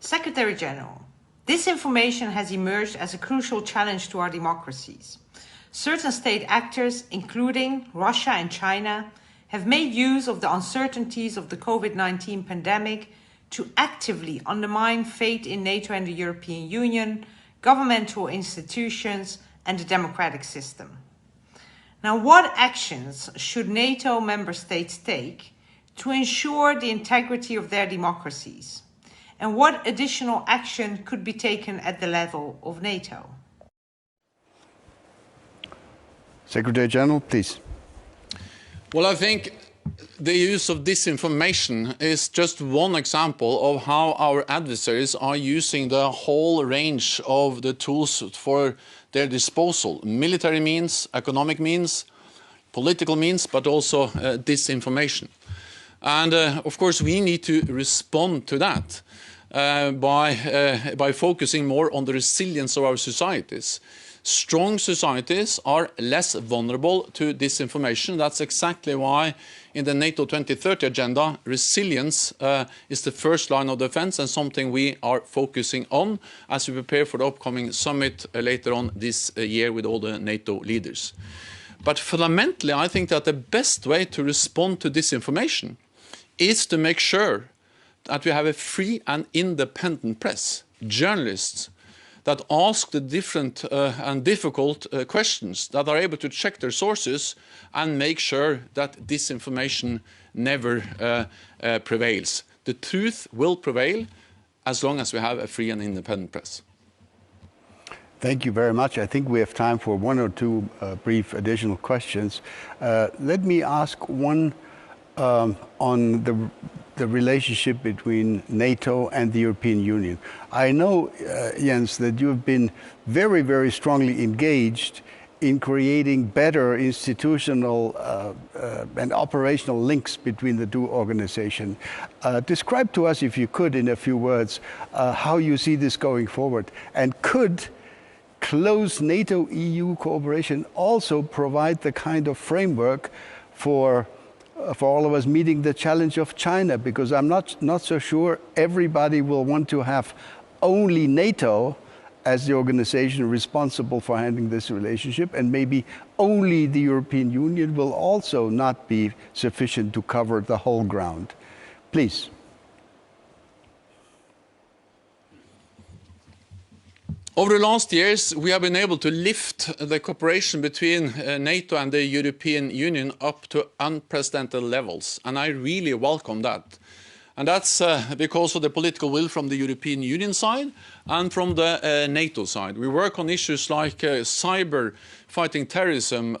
Secretary General, disinformation has emerged as a crucial challenge to our democracies. Certain state actors, including Russia and China, have made use of the uncertainties of the COVID-19 pandemic to actively undermine faith in NATO and the European Union, governmental institutions, and the democratic system. Now, what actions should NATO member states take to ensure the integrity of their democracies? And what additional action could be taken at the level of NATO? Secretary General, please. Well, I think the use of disinformation is just one example of how our adversaries are using the whole range of the tools for their disposal. Military means, economic means, political means, but also disinformation. And of course, we need to respond to that by focusing more on the resilience of our societies. Strong societies are less vulnerable to disinformation. That's exactly why in the NATO 2030 agenda, resilience is the first line of defense and something we are focusing on as we prepare for the upcoming summit later on this year with all the NATO leaders. But fundamentally, I think that the best way to respond to disinformation is to make sure that we have a free and independent press, journalists that ask the different and difficult questions, that are able to check their sources and make sure that disinformation never prevails. The truth will prevail as long as we have a free and independent press. Thank you very much. I think we have time for one or two brief additional questions. Let me ask one on the relationship between NATO and the European Union. I know, Jens, that you've been very, very strongly engaged in creating better institutional and operational links between the two organizations. Describe to us, if you could, in a few words, how you see this going forward. And could close NATO-EU cooperation also provide the kind of framework for all of us meeting the challenge of China? Because I'm not so sure everybody will want to have only NATO as the organization responsible for handling this relationship, and maybe only the European Union will also not be sufficient to cover the whole ground. Please. Over the last years, we have been able to lift the cooperation between NATO and the European Union up to unprecedented levels, and I really welcome that. And that's because of the political will from the European Union side and from the NATO side. We work on issues like cyber, fighting terrorism,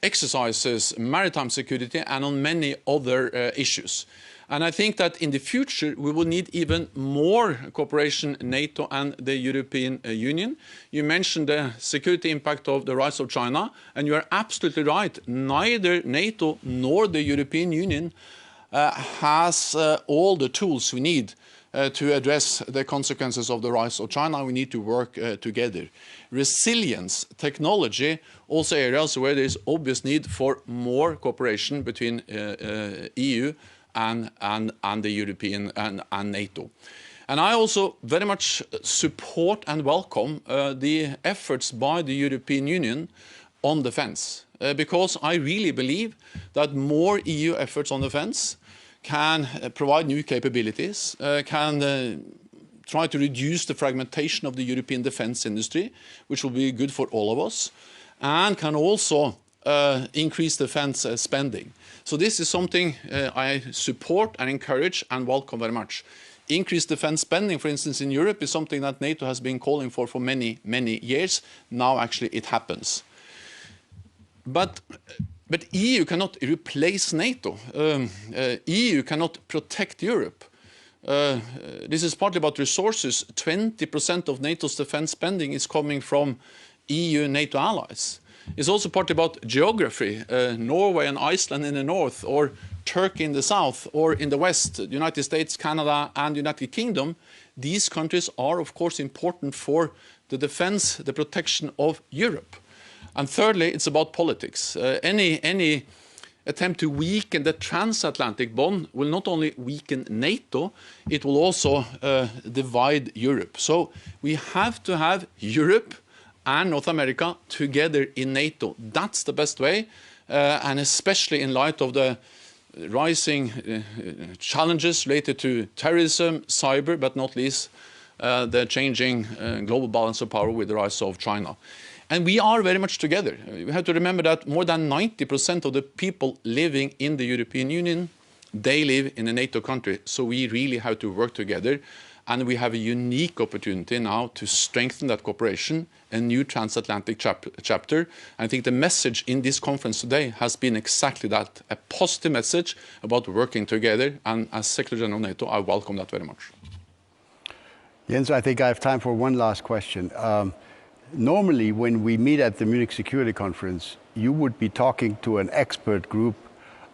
exercises, maritime security, and on many other issues. And I think that in the future, we will need even more cooperation, NATO and the European Union. You mentioned the security impact of the rise of China, and you are absolutely right. Neither NATO nor the European Union has all the tools we need to address the consequences of the rise of China. We need to work together. Resilience, technology, also areas where there is obvious need for more cooperation between EU and the European and NATO. And I also very much support and welcome the efforts by the European Union on defence, because I really believe that more EU efforts on defence can provide new capabilities, can try to reduce the fragmentation of the European defence industry, which will be good for all of us, and can also increase defence spending. So this is something I support and encourage and welcome very much. Increased defence spending, for instance, in Europe is something that NATO has been calling for many, many years. Now actually it happens. But EU cannot replace NATO. EU cannot protect Europe. This is partly about resources. 20% of NATO's defence spending is coming from EU and NATO allies. It's also partly about geography. Norway and Iceland in the north, or Turkey in the south, or in the west, United States, Canada and United Kingdom. These countries are, of course, important for the defence, the protection of Europe. And thirdly, it's about politics. Any attempt to weaken the transatlantic bond will not only weaken NATO, it will also divide Europe. So we have to have Europe and North America together in NATO. That's the best way, and especially in light of the rising challenges related to terrorism, cyber, but not least the changing global balance of power with the rise of China. And we are very much together. We have to remember that more than 90% of the people living in the European Union, they live in a NATO country. So we really have to work together. And we have a unique opportunity now to strengthen that cooperation, a new transatlantic chapter. I think the message in this conference today has been exactly that, a positive message about working together. And as Secretary General of NATO, I welcome that very much. Jens, I think I have time for one last question. Normally, when we meet at the Munich Security Conference, you would be talking to an expert group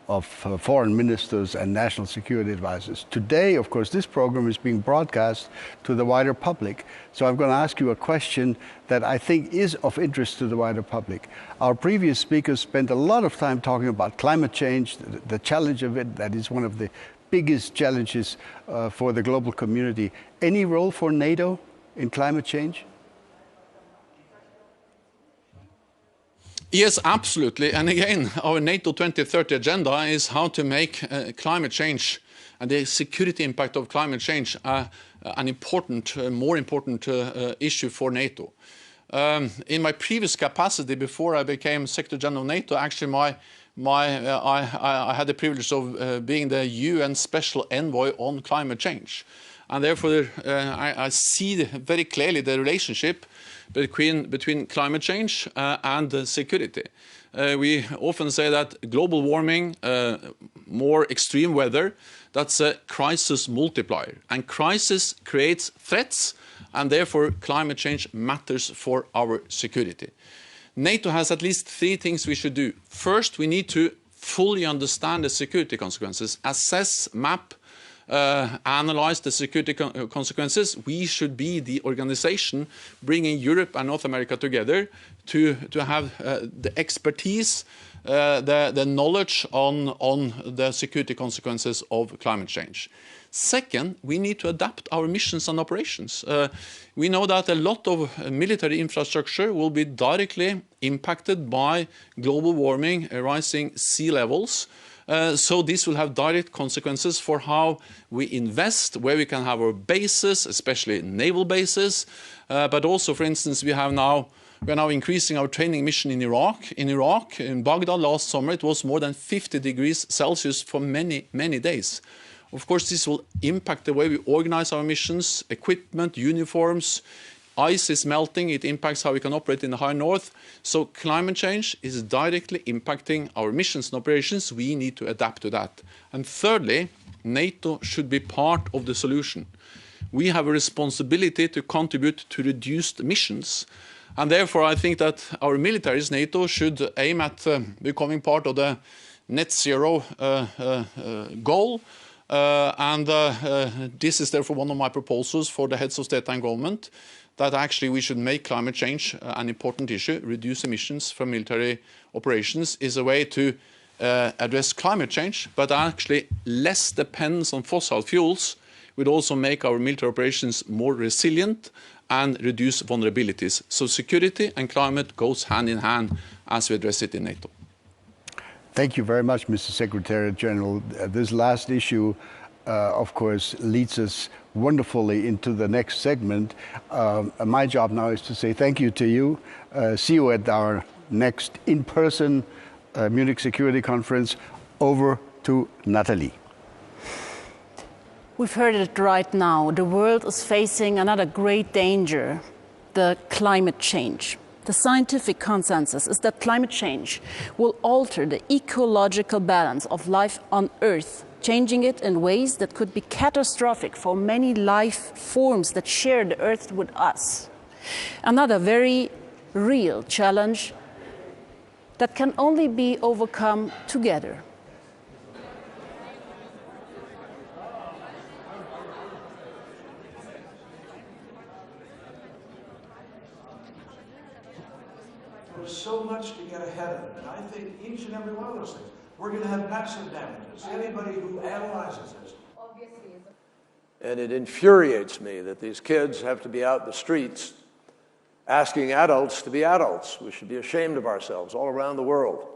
of foreign ministers and national security advisors. Today, of course, this program is being broadcast to the wider public. So I'm going to ask you a question that I think is of interest to the wider public. Our previous speakers spent a lot of time talking about climate change, the challenge of it. That is one of the biggest challenges for the global community. Any role for NATO in climate change? Yes, absolutely. And again, our NATO 2030 agenda is how to make climate change and the security impact of climate change an important, more important issue for NATO. In my previous capacity, before I became Secretary General of NATO, actually I had the privilege of being the UN Special Envoy on climate change. And therefore, I see very clearly the relationship between climate change and security. We often say that global warming, more extreme weather, that's a crisis multiplier. And crisis creates threats, and therefore climate change matters for our security. NATO has at least 3 things we should do. First, we need to fully understand the security consequences, assess, map, analyze the security consequences. We should be the organization bringing Europe and North America together to have the expertise, the knowledge on the security consequences of climate change. Second, we need to adapt our missions and operations. We know that a lot of military infrastructure will be directly impacted by global warming, rising sea levels. So this will have direct consequences for how we invest, where we can have our bases, especially naval bases. But also, for instance, we are now increasing our training mission in Iraq. In Baghdad last summer, it was more than 50 degrees Celsius for many, many days. Of course, this will impact the way we organize our missions, equipment, uniforms. Ice is melting, it impacts how we can operate in the high north. So climate change is directly impacting our missions and operations. We need to adapt to that. And thirdly, NATO should be part of the solution. We have a responsibility to contribute to reduced emissions. And therefore, I think that our militaries, NATO, should aim at becoming part of the net zero goal. This is therefore one of my proposals for the heads of state and government, that actually we should make climate change an important issue. Reduce emissions from military operations is a way to address climate change, but actually less dependence on fossil fuels would also make our military operations more resilient and reduce vulnerabilities. So security and climate goes hand in hand as we address it in NATO. Thank you very much, Mr. Secretary General. This last issue, of course, leads us wonderfully into the next segment. My job now is to say thank you to you. See you at our next in-person Munich Security Conference. Over to Natalie. We've heard it right now. The world is facing another great danger, the climate change. The scientific consensus is that climate change will alter the ecological balance of life on Earth, changing it in ways that could be catastrophic for many life forms that share the Earth with us. Another very real challenge that can only be overcome together. There's so much to get ahead of, and I think each and every one of those things, we're going to have massive damages. Anybody who analyzes this. And it infuriates me that these kids have to be out in the streets asking adults to be adults. We should be ashamed of ourselves all around the world.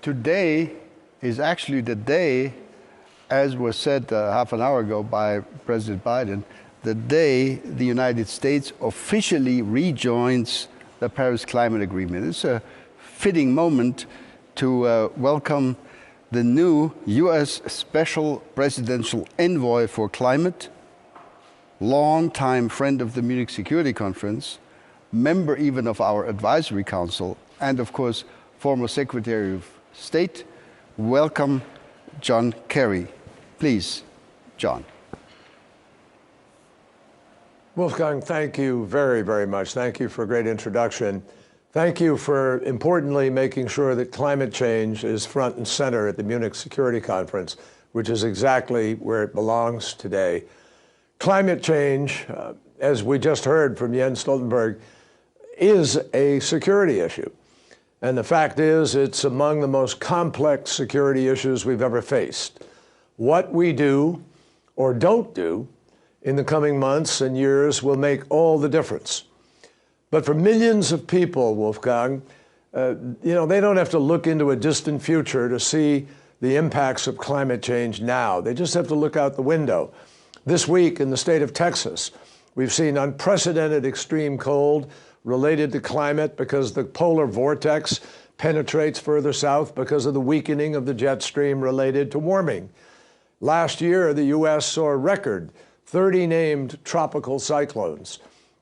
Today is actually the day, as was said half an hour ago by President Biden, the day the United States officially rejoins the Paris Climate Agreement. It's a fitting moment to welcome the new U.S. Special Presidential Envoy for Climate, longtime friend of the Munich Security Conference, member even of our Advisory Council, and of course, former Secretary of State. Welcome, John Kerry. Please, John. Wolfgang, thank you very, very much. Thank you for a great introduction. Thank you for, importantly, making sure that climate change is front and center at the Munich Security Conference, which is exactly where it belongs today. Climate change, as we just heard from Jens Stoltenberg, is a security issue. And the fact is, it's among the most complex security issues we've ever faced. What we do or don't do in the coming months and years will make all the difference. But for millions of people, Wolfgang, they don't have to look into a distant future to see the impacts of climate change now. They just have to look out the window. This week in the state of Texas, we've seen unprecedented extreme cold related to climate because the polar vortex penetrates further south because of the weakening of the jet stream related to warming. Last year, the U.S. saw a record 30 named tropical cyclones.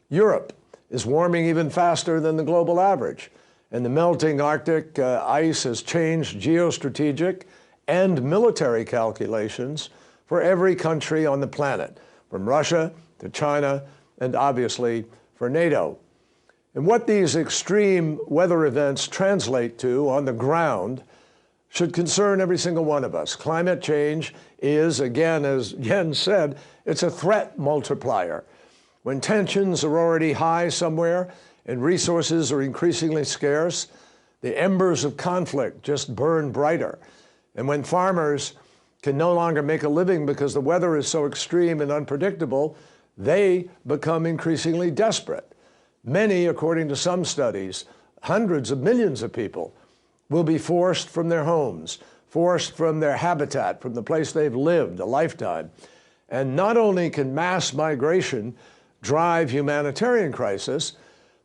Europe is warming even faster than the global average, and the melting Arctic ice has changed geostrategic and military calculations for every country on the planet, from Russia to China, and obviously for NATO. And what these extreme weather events translate to on the ground should concern every single one of us. Climate change is, again, as Jens said, it's a threat multiplier. When tensions are already high somewhere and resources are increasingly scarce, the embers of conflict just burn brighter. And when farmers can no longer make a living because the weather is so extreme and unpredictable, they become increasingly desperate. Many, according to some studies, hundreds of millions of people will be forced from their homes, forced from their habitat, from the place they've lived a lifetime. And not only can mass migration drive humanitarian crisis,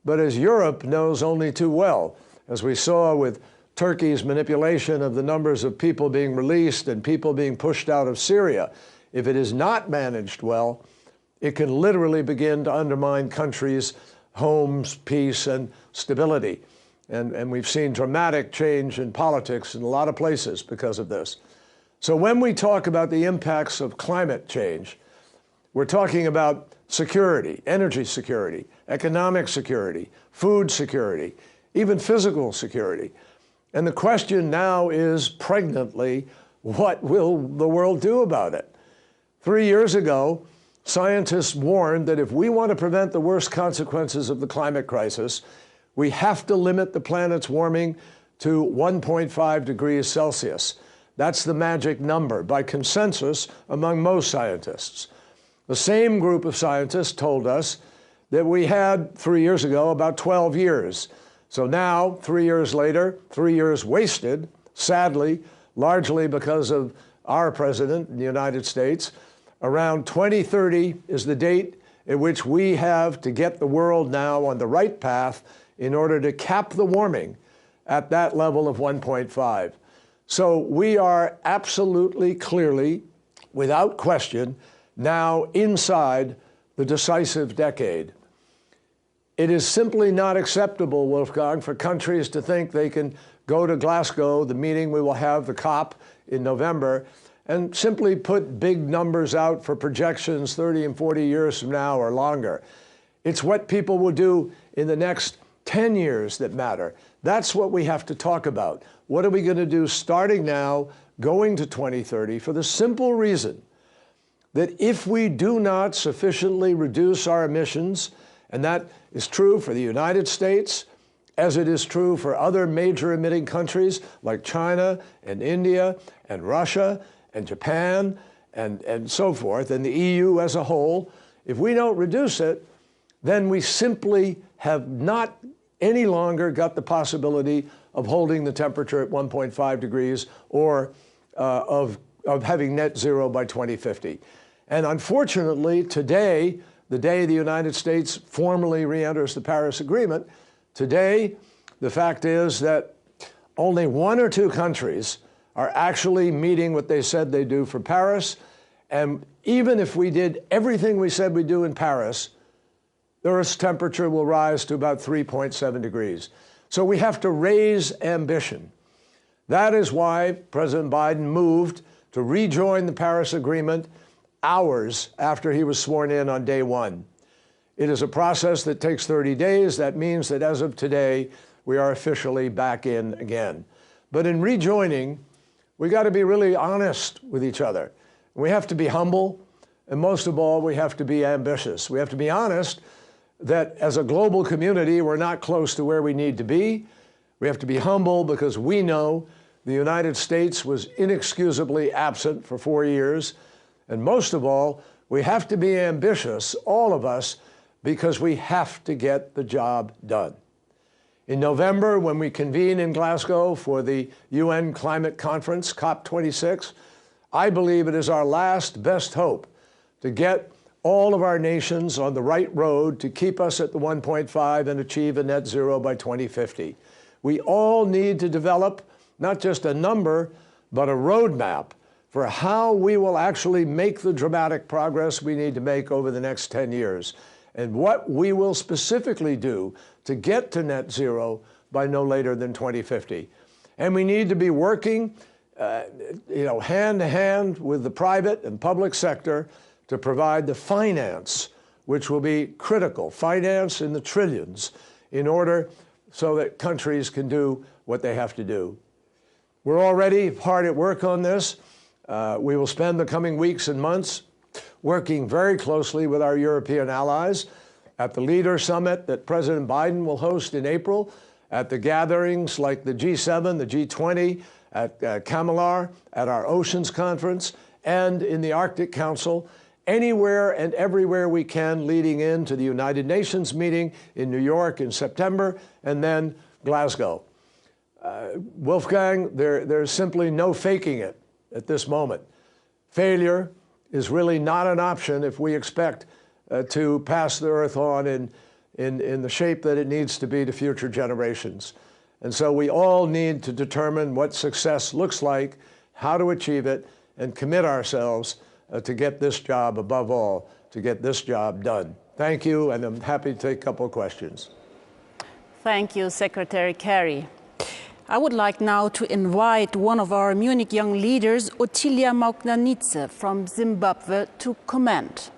but as Europe knows only too well, as we saw with Turkey's manipulation of the numbers of people being released and people being pushed out of Syria, if it is not managed well, it can literally begin to undermine countries' homes, peace, and stability. And we've seen dramatic change in politics in a lot of places because of this. So when we talk about the impacts of climate change, we're talking about security, energy security, economic security, food security, even physical security. And the question now is pregnantly, what will the world do about it? 3 years ago, scientists warned that if we want to prevent the worst consequences of the climate crisis, we have to limit the planet's warming to 1.5 degrees Celsius. That's the magic number by consensus among most scientists. The same group of scientists told us that we had 3 years ago about 12 years. So now, 3 years later, 3 years wasted, sadly, largely because of our president in the United States, around 2030 is the date at which we have to get the world now on the right path in order to cap the warming at that level of 1.5. So we are absolutely clearly, without question, now inside the decisive decade. It is simply not acceptable, Wolfgang, for countries to think they can go to Glasgow, the meeting we will have, the COP in November, and simply put big numbers out for projections 30 and 40 years from now or longer. It's what people will do in the next 10 years that matter. That's what we have to talk about. What are we going to do starting now, going to 2030, for the simple reason that if we do not sufficiently reduce our emissions, and that is true for the United States, as it is true for other major emitting countries like China and India and Russia and Japan and so forth, and the EU as a whole, if we don't reduce it, then we simply have not any longer got the possibility of holding the temperature at 1.5 degrees or of having net zero by 2050. And unfortunately, today, the day the United States formally re-enters the Paris Agreement, today, the fact is that only 1 or 2 countries are actually meeting what they said they do for Paris. And even if we did everything we said we do in Paris, the Earth's temperature will rise to about 3.7 degrees. So we have to raise ambition. That is why President Biden moved to rejoin the Paris Agreement hours after he was sworn in on day 1. It is a process that takes 30 days. That means that as of today, we are officially back in again. But in rejoining, we got to be really honest with each other. We have to be humble, and most of all, we have to be ambitious. We have to be honest that as a global community, we're not close to where we need to be. We have to be humble because we know the United States was inexcusably absent for 4 years. And most of all, we have to be ambitious, all of us, because we have to get the job done. In November, when we convene in Glasgow for the UN Climate Conference, COP26, I believe it is our last best hope to get all of our nations on the right road to keep us at the 1.5 and achieve a net zero by 2050. We all need to develop not just a number, but a roadmap for how we will actually make the dramatic progress we need to make over the next 10 years, and what we will specifically do to get to net zero by no later than 2050. And we need to be working hand to hand with the private and public sector to provide the finance, which will be critical, finance in the trillions, in order so that countries can do what they have to do. We're already hard at work on this. We will spend the coming weeks and months working very closely with our European allies at the Leader Summit that President Biden will host in April, at the gatherings like the G7, the G20, at Kamilar, at our Oceans Conference, and in the Arctic Council, anywhere and everywhere we can leading into the United Nations meeting in New York in September, and then Glasgow. Wolfgang, there's simply no faking it at this moment. Failure is really not an option if we expect to pass the Earth on in the shape that it needs to be to future generations. And so we all need to determine what success looks like, how to achieve it, and commit ourselves to get this job, above all, to get this job done. Thank you, and I'm happy to take a couple of questions. Thank you, Secretary Kerry. I would like now to invite one of our Munich young leaders, Ottilia Mauknanidze from Zimbabwe, to comment.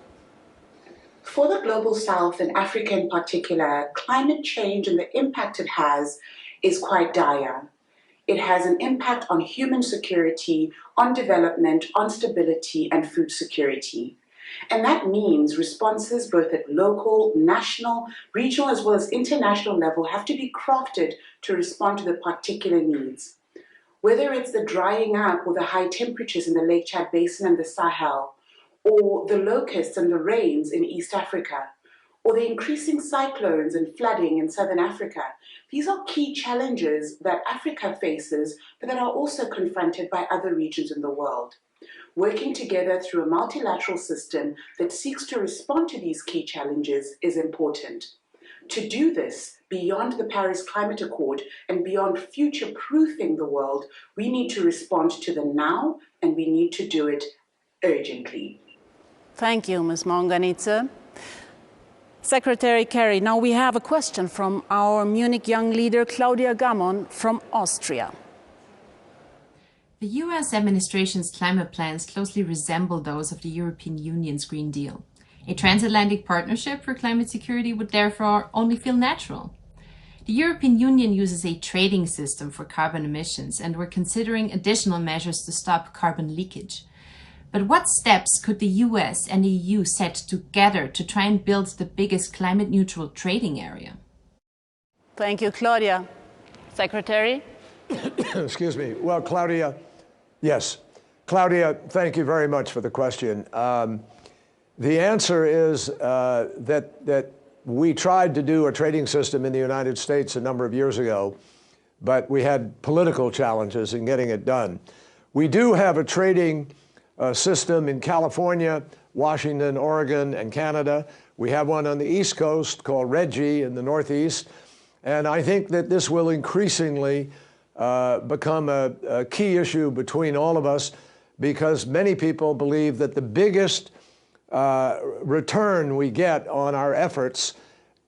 For the Global South and Africa in particular, climate change and the impact it has is quite dire. It has an impact on human security, on development, on stability, and food security. And that means responses both at local, national, regional, as well as international level have to be crafted to respond to the particular needs. Whether it's the drying up or the high temperatures in the Lake Chad Basin and the Sahel, or the locusts and the rains in East Africa, or the increasing cyclones and flooding in Southern Africa, these are key challenges that Africa faces, but that are also confronted by other regions in the world. Working together through a multilateral system that seeks to respond to these key challenges is important. To do this, beyond the Paris Climate Accord and beyond future-proofing the world, we need to respond to the now, and we need to do it urgently. Thank you, Ms. Monganitze. Secretary Kerry, now we have a question from our Munich young leader, Claudia Gammon from Austria. The US administration's climate plans closely resemble those of the European Union's Green Deal. A transatlantic partnership for climate security would therefore only feel natural. The European Union uses a trading system for carbon emissions, and we're considering additional measures to stop carbon leakage. But what steps could the US and the EU set together to try and build the biggest climate-neutral trading area? Thank you, Claudia. Secretary? Excuse me. Well, Claudia, yes. Claudia, thank you very much for the question. The answer is that we tried to do a trading system in the United States a number of years ago, but we had political challenges in getting it done. We do have a trading system in California, Washington, Oregon, and Canada. We have one on the East Coast called RGGI in the Northeast. And I think that this will increasingly become a key issue between all of us, because many people believe that the biggest return we get on our efforts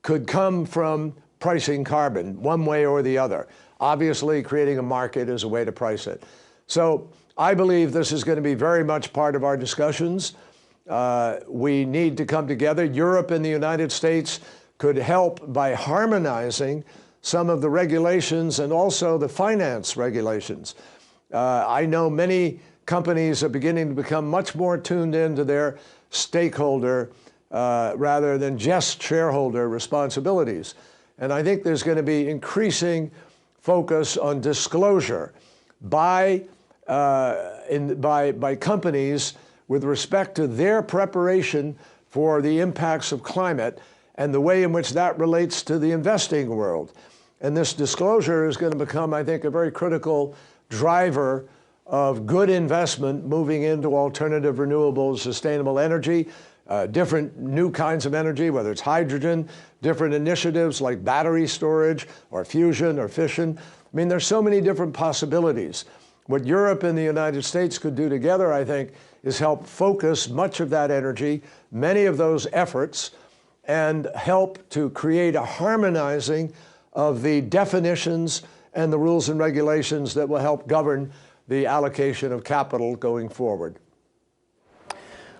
could come from pricing carbon one way or the other. Obviously, creating a market is a way to price it. So I believe this is going to be very much part of our discussions. We need to come together. Europe and the United States could help by harmonizing some of the regulations and also the finance regulations. I know many companies are beginning to become much more tuned into their stakeholder rather than just shareholder responsibilities. And I think there's going to be increasing focus on disclosure by companies with respect to their preparation for the impacts of climate and the way in which that relates to the investing world. And this disclosure is going to become, I think, a very critical driver of good investment moving into alternative, renewable, sustainable energy, different new kinds of energy, whether it's hydrogen, different initiatives like battery storage or fusion or fission. I mean, there's so many different possibilities. What Europe and the United States could do together, I think, is help focus much of that energy, many of those efforts, and help to create a harmonizing of the definitions and the rules and regulations that will help govern the allocation of capital going forward.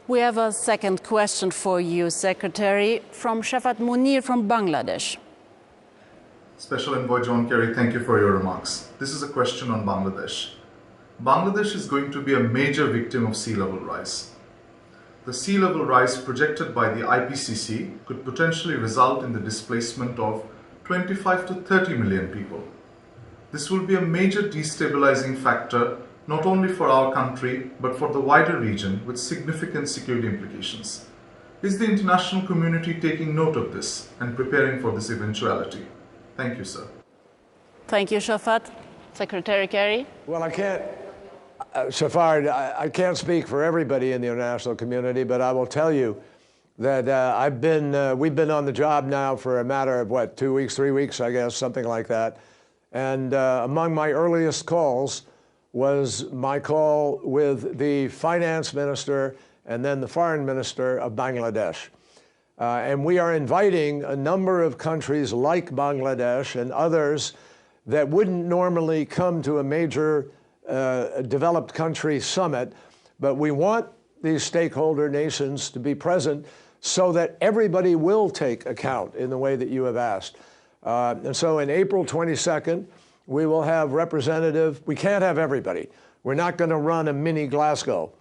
We have a second question for you, Secretary, from Shafat Munir from Bangladesh. Special Envoy John Kerry, thank you for your remarks. This is a question on Bangladesh. Bangladesh is going to be a major victim of sea level rise. The sea level rise projected by the IPCC could potentially result in the displacement of 25 to 30 million people. This will be a major destabilizing factor not only for our country but for the wider region, with significant security implications. Is the international community taking note of this and preparing for this eventuality? Thank you, sir. Thank you, Shafat. Secretary Kerry? Well, I can't, Shafar, I can't speak for everybody in the international community, but I will tell you that we've been on the job now for a matter of, what, 2 weeks, 3 weeks, I guess, something like that. And among my earliest calls was my call with the finance minister and then the foreign minister of Bangladesh. And we are inviting a number of countries like Bangladesh and others that wouldn't normally come to a major developed country summit, but we want these stakeholder nations to be present so that everybody will take account in the way that you have asked. And so on April 22nd, We will have we can't have everybody. We're not going to run a mini Glasgow,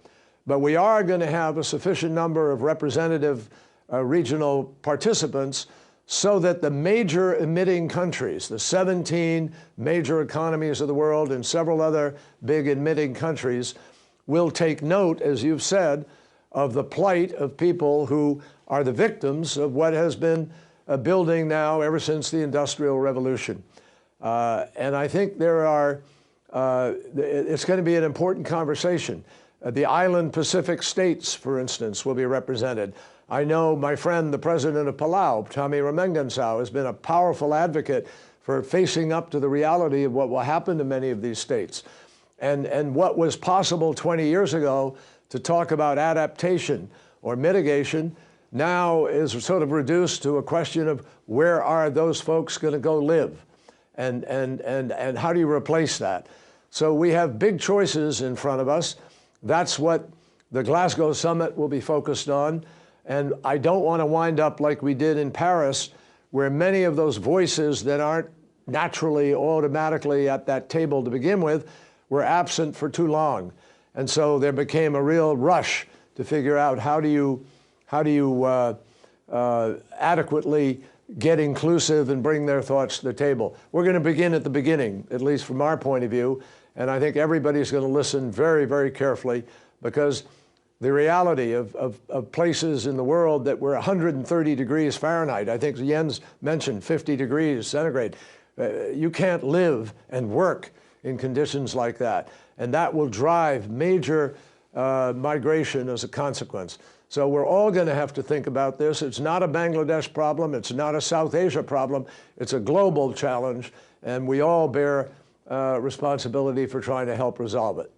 but we are going to have a sufficient number of representative regional participants so that the major emitting countries, the 17 major economies of the world and several other big emitting countries, will take note, as you've said, of the plight of people who are the victims of what has been building now ever since the Industrial Revolution. And I think it's going to be an important conversation. The island Pacific states, for instance, will be represented. I know my friend, the president of Palau, Tommy Ramengansau, has been a powerful advocate for facing up to the reality of what will happen to many of these states. And what was possible 20 years ago to talk about adaptation or mitigation now is sort of reduced to a question of where are those folks going to go live? And how do you replace that? So we have big choices in front of us. That's what the Glasgow summit will be focused on. And I don't want to wind up like we did in Paris, where many of those voices that aren't naturally, automatically at that table to begin with were absent for too long. And so there became a real rush to figure out how do you adequately get inclusive and bring their thoughts to the table. We're going to begin at the beginning, at least from our point of view. And I think everybody's going to listen very, very carefully, because the reality of places in the world that were 130 degrees Fahrenheit, I think Jens mentioned 50 degrees centigrade, you can't live and work in conditions like that. And that will drive major migration as a consequence. So we're all going to have to think about this. It's not a Bangladesh problem. It's not a South Asia problem. It's a global challenge, and we all bear responsibility for trying to help resolve it.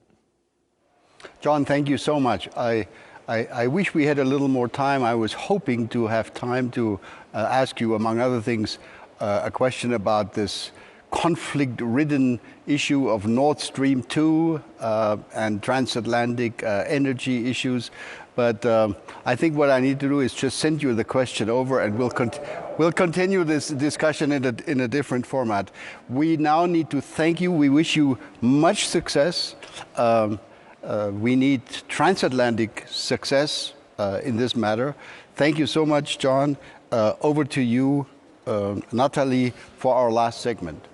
John, thank you so much. I wish we had a little more time. I was hoping to have time to ask you, among other things, a question about this conflict-ridden issue of Nord Stream 2 and transatlantic energy issues. But I think what I need to do is just send you the question over, and we'll continue this discussion in a different format. We now need to thank you. We wish you much success. We need transatlantic success in this matter. Thank you so much, John. Over to you, Natalie, for our last segment.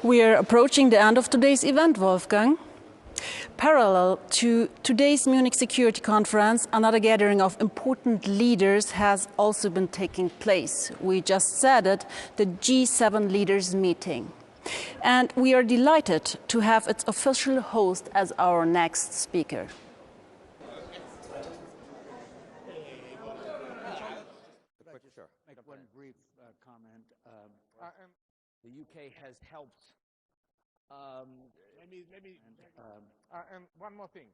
We are approaching the end of today's event, Wolfgang. Parallel to today's Munich Security Conference, another gathering of important leaders has also been taking place. We just said it, the G7 leaders meeting. And we are delighted to have its official host as our next speaker. Make one brief comment. The UK has helped. And one more thing.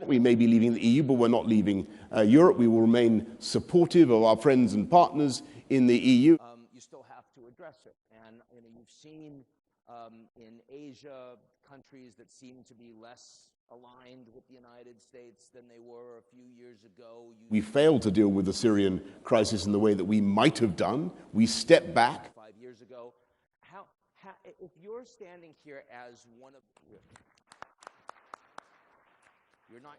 We may be leaving the EU, but we're not leaving Europe. We will remain supportive of our friends and partners in the EU. You still have to address it. And you've seen in Asia countries that seem to be less aligned with the United States than they were a few years ago. We failed to deal with the Syrian crisis in the way that we might have done. We stepped back. 5 years ago. If you're standing here as one of you're not.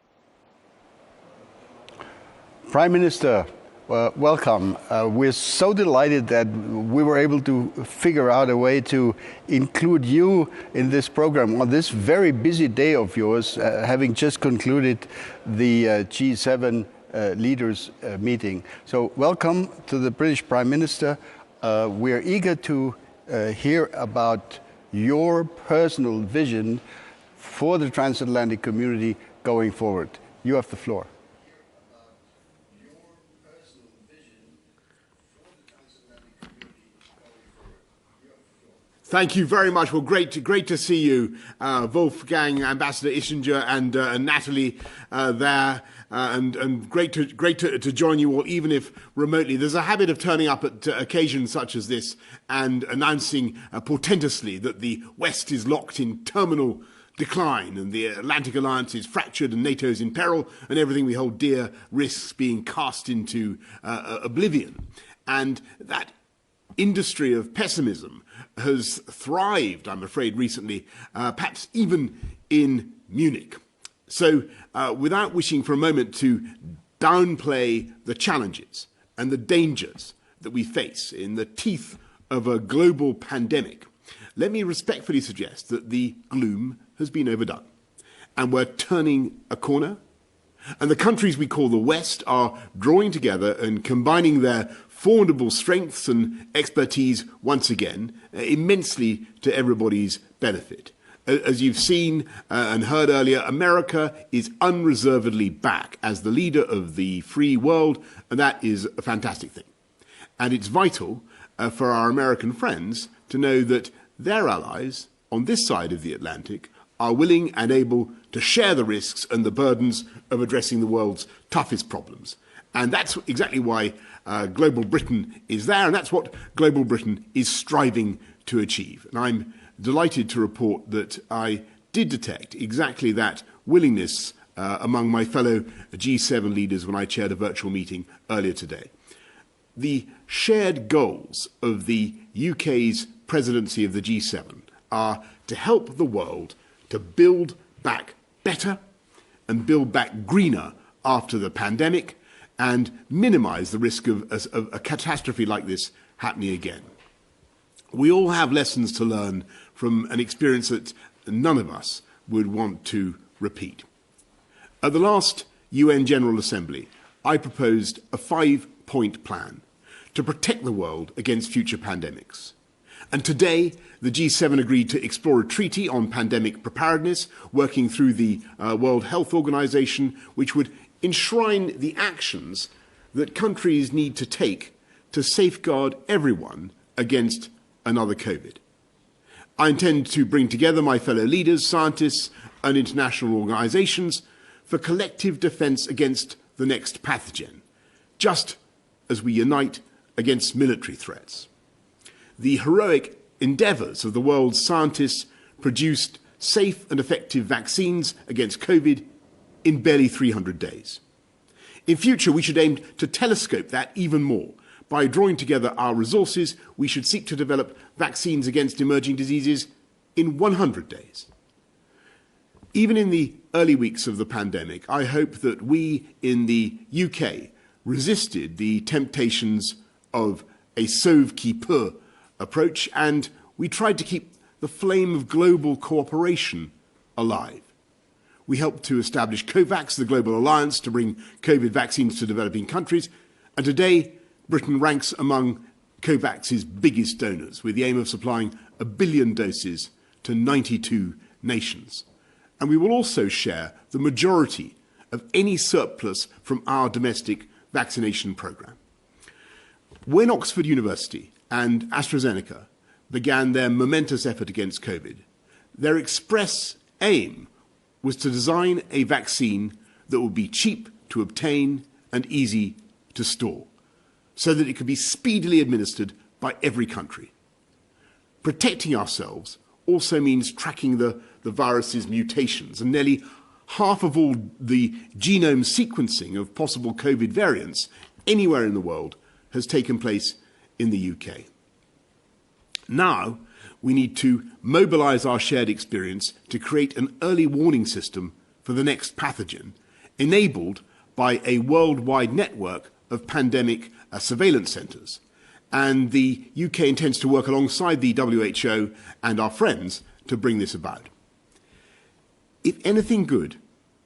Prime Minister, welcome. We're so delighted that we were able to figure out a way to include you in this program on this very busy day of yours, having just concluded the G7 leaders meeting. So welcome to the British Prime Minister. We're eager to hear about your personal vision for the transatlantic community going forward. You have the floor. Thank you very much. Well, great to see you, Wolfgang, Ambassador Ischinger, and Natalie there, and great to join you all, even if remotely. There's a habit of turning up at occasions such as this and announcing portentously that the West is locked in terminal decline and the Atlantic Alliance is fractured and NATO is in peril and everything we hold dear risks being cast into oblivion. And that industry of pessimism has thrived, I'm afraid, recently, perhaps even in Munich. So without wishing for a moment to downplay the challenges and the dangers that we face in the teeth of a global pandemic, let me respectfully suggest that the gloom has been overdone and we're turning a corner. And the countries we call the West are drawing together and combining their formidable strengths and expertise once again, immensely to everybody's benefit. As you've seen and heard earlier, America is unreservedly back as the leader of the free world, and that is a fantastic thing. And it's vital for our American friends to know that their allies on this side of the Atlantic are willing and able to share the risks and the burdens of addressing the world's toughest problems. And that's exactly why Global Britain is there, and that's what Global Britain is striving to achieve. And I'm delighted to report that I did detect exactly that willingness among my fellow G7 leaders when I chaired a virtual meeting earlier today. The shared goals of the UK's presidency of the G7 are to help the world to build back better and build back greener after the pandemic and minimise the risk of a catastrophe like this happening again. We all have lessons to learn from an experience that none of us would want to repeat. At the last UN General Assembly, I proposed a 5-point plan to protect the world against future pandemics. And today, the G7 agreed to explore a treaty on pandemic preparedness, working through the World Health Organization, which would enshrine the actions that countries need to take to safeguard everyone against another COVID. I intend to bring together my fellow leaders, scientists, and international organizations for collective defense against the next pathogen, just as we unite against military threats. The heroic endeavours of the world's scientists produced safe and effective vaccines against COVID in barely 300 days. In future, we should aim to telescope that even more. By drawing together our resources, we should seek to develop vaccines against emerging diseases in 100 days. Even in the early weeks of the pandemic, I hope that we in the UK resisted the temptations of a sauve-qui-peut approach, and we tried to keep the flame of global cooperation alive. We helped to establish COVAX, the global alliance to bring COVID vaccines to developing countries, and today Britain ranks among COVAX's biggest donors, with the aim of supplying 1 billion doses to 92 nations. And we will also share the majority of any surplus from our domestic vaccination programme. When Oxford University and AstraZeneca began their momentous effort against COVID, their express aim was to design a vaccine that would be cheap to obtain and easy to store, so that it could be speedily administered by every country. Protecting ourselves also means tracking the virus's mutations, and nearly half of all the genome sequencing of possible COVID variants anywhere in the world has taken place in the UK. Now, we need to mobilise our shared experience to create an early warning system for the next pathogen, enabled by a worldwide network of pandemic surveillance centres. And the UK intends to work alongside the WHO and our friends to bring this about. If anything good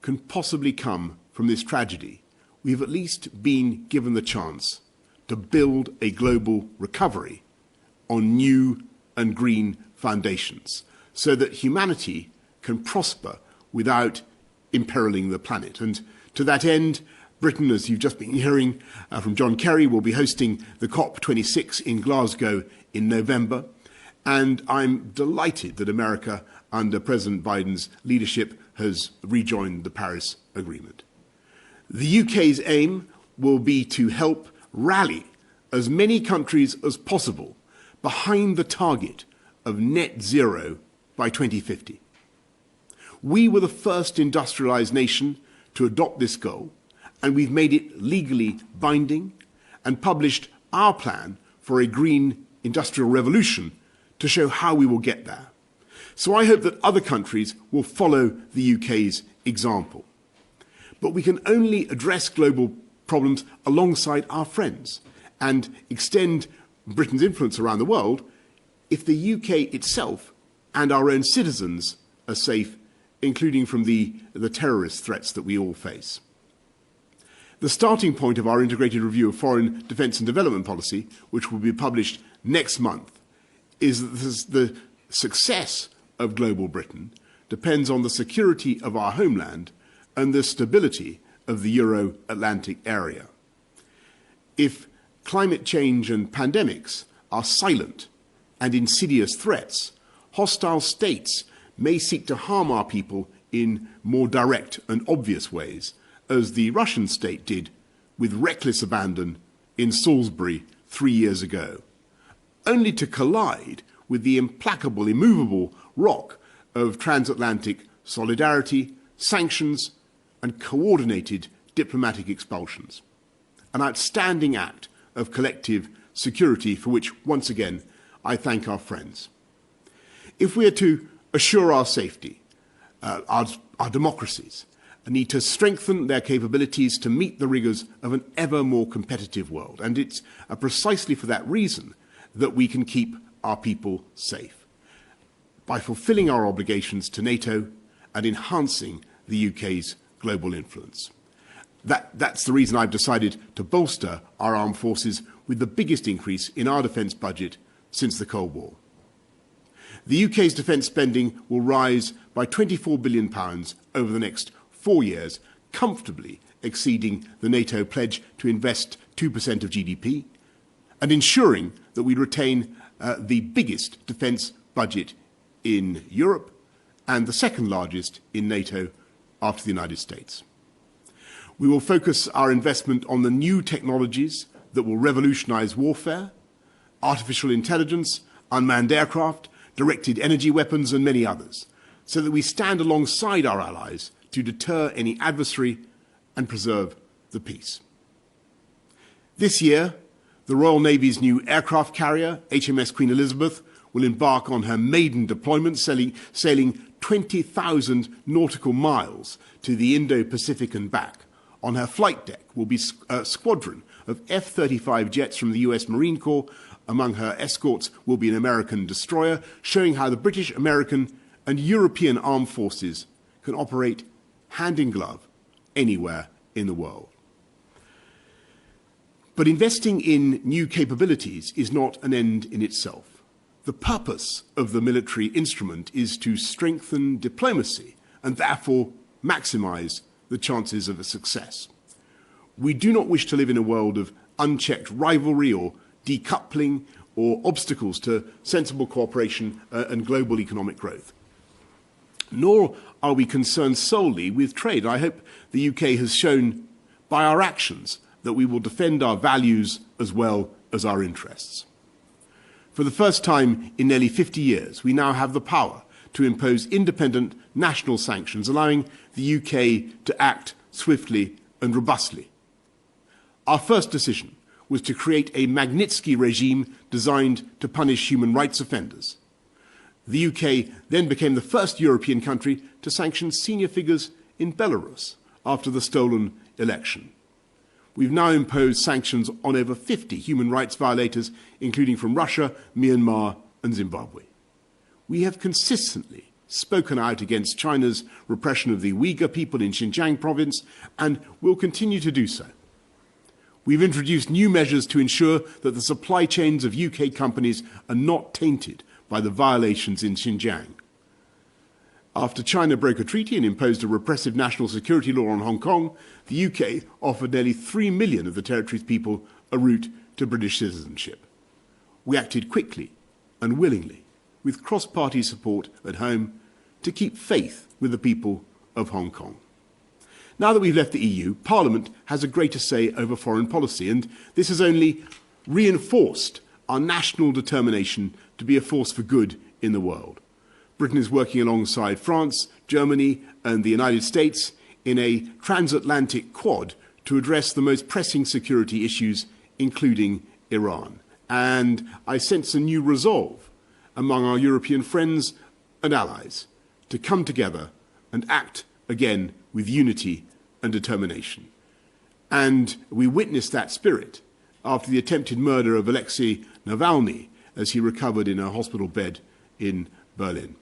can possibly come from this tragedy, we've at least been given the chance to build a global recovery on new and green foundations, so that humanity can prosper without imperiling the planet. And to that end, Britain, as you've just been hearing from John Kerry, will be hosting the COP26 in Glasgow in November. And I'm delighted that America, under President Biden's leadership, has rejoined the Paris Agreement. The UK's aim will be to help rally as many countries as possible behind the target of net zero by 2050. We were the first industrialised nation to adopt this goal, and we've made it legally binding and published our plan for a green industrial revolution to show how we will get there. So I hope that other countries will follow the UK's example. But we can only address global problems alongside our friends and extend Britain's influence around the world if the UK itself and our own citizens are safe, including from the terrorist threats that we all face. The starting point of our integrated review of foreign, defence and development policy, which will be published next month, is that the success of global Britain depends on the security of our homeland and the stability of the Euro-Atlantic area. If climate change and pandemics are silent and insidious threats, hostile states may seek to harm our people in more direct and obvious ways, as the Russian state did with reckless abandon in Salisbury 3 years ago, only to collide with the implacable, immovable rock of transatlantic solidarity, sanctions, and coordinated diplomatic expulsions. An outstanding act of collective security for which, once again, I thank our friends. If we are to assure our safety, our democracies need to strengthen their capabilities to meet the rigours of an ever more competitive world. And it's precisely for that reason that we can keep our people safe, by fulfilling our obligations to NATO and enhancing the UK's global influence. That's the reason I've decided to bolster our armed forces with the biggest increase in our defence budget since the Cold War. The UK's defence spending will rise by £24 billion over the next 4 years, comfortably exceeding the NATO pledge to invest 2% of GDP, and ensuring that we retain the biggest defence budget in Europe and the second largest in NATO after the United States. We will focus our investment on the new technologies that will revolutionise warfare, artificial intelligence, unmanned aircraft, directed energy weapons and many others, so that we stand alongside our allies to deter any adversary and preserve the peace. This year, the Royal Navy's new aircraft carrier, HMS Queen Elizabeth, will embark on her maiden deployment, sailing 20,000 nautical miles to the Indo-Pacific and back. On her flight deck will be a squadron of F-35 jets from the US Marine Corps. Among her escorts will be an American destroyer, showing how the British, American and European armed forces can operate hand in glove anywhere in the world. But investing in new capabilities is not an end in itself. The purpose of the military instrument is to strengthen diplomacy and therefore maximise the chances of a success. We do not wish to live in a world of unchecked rivalry or decoupling or obstacles to sensible cooperation and global economic growth. Nor are we concerned solely with trade. I hope the UK has shown by our actions that we will defend our values as well as our interests. For the first time in nearly 50 years, we now have the power to impose independent national sanctions, allowing the UK to act swiftly and robustly. Our first decision was to create a Magnitsky regime designed to punish human rights offenders. The UK then became the first European country to sanction senior figures in Belarus after the stolen election. We've now imposed sanctions on over 50 human rights violators, including from Russia, Myanmar and Zimbabwe. We have consistently spoken out against China's repression of the Uyghur people in Xinjiang province and will continue to do so. We've introduced new measures to ensure that the supply chains of UK companies are not tainted by the violations in Xinjiang. After China broke a treaty and imposed a repressive national security law on Hong Kong, the UK offered nearly 3 million of the territory's people a route to British citizenship. We acted quickly and willingly, with cross-party support at home, to keep faith with the people of Hong Kong. Now that we've left the EU, Parliament has a greater say over foreign policy, and this has only reinforced our national determination to be a force for good in the world. Britain is working alongside France, Germany and the United States in a transatlantic quad to address the most pressing security issues, including Iran. And I sense a new resolve among our European friends and allies to come together and act again with unity and determination. And we witnessed that spirit after the attempted murder of Alexei Navalny as he recovered in a hospital bed in Berlin.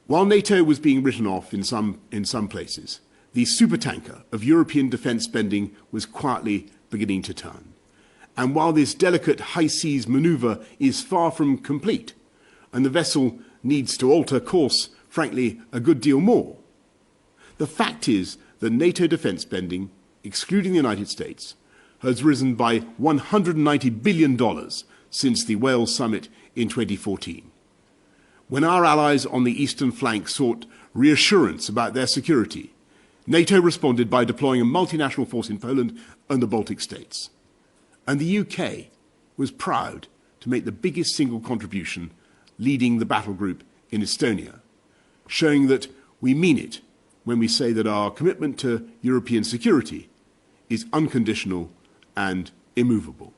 While NATO was being written off in some places, the supertanker of European defence spending was quietly beginning to turn. And while this delicate high seas manoeuvre is far from complete, and the vessel needs to alter course, frankly, a good deal more, the fact is that NATO defence spending, excluding the United States, has risen by $190 billion since the Wales summit in 2014. When our allies on the eastern flank sought reassurance about their security, NATO responded by deploying a multinational force in Poland and the Baltic states. And the UK was proud to make the biggest single contribution, leading the battle group in Estonia, showing that we mean it when we say that our commitment to European security is unconditional and immovable.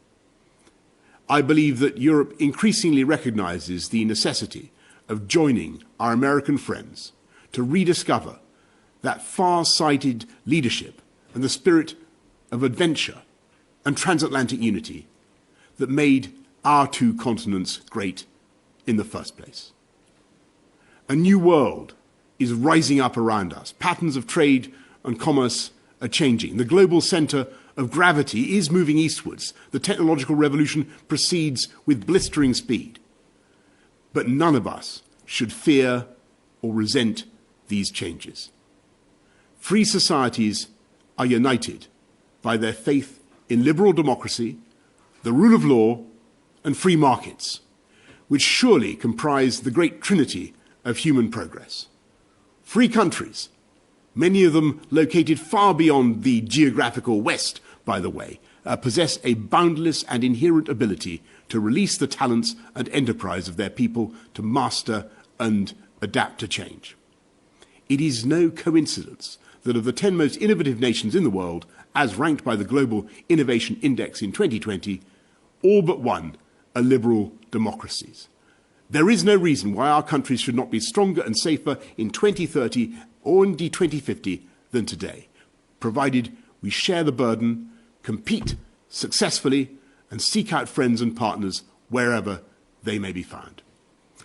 I believe that Europe increasingly recognises the necessity of joining our American friends to rediscover that far-sighted leadership and the spirit of adventure and transatlantic unity that made our two continents great in the first place. A new world is rising up around us. Patterns of trade and commerce are changing. The global centre of gravity is moving eastwards. The technological revolution proceeds with blistering speed. But none of us should fear or resent these changes. Free societies are united by their faith in liberal democracy, the rule of law, and free markets, which surely comprise the great trinity of human progress. Free countries, many of them located far beyond the geographical West, by the way, possess a boundless and inherent ability to release the talents and enterprise of their people to master and adapt to change. It is no coincidence that of the 10 most innovative nations in the world, as ranked by the Global Innovation Index in 2020, all but one are liberal democracies. There is no reason why our countries should not be stronger and safer in 2030 or indeed 2050 than today, provided we share the burden, compete successfully, and seek out friends and partners wherever they may be found.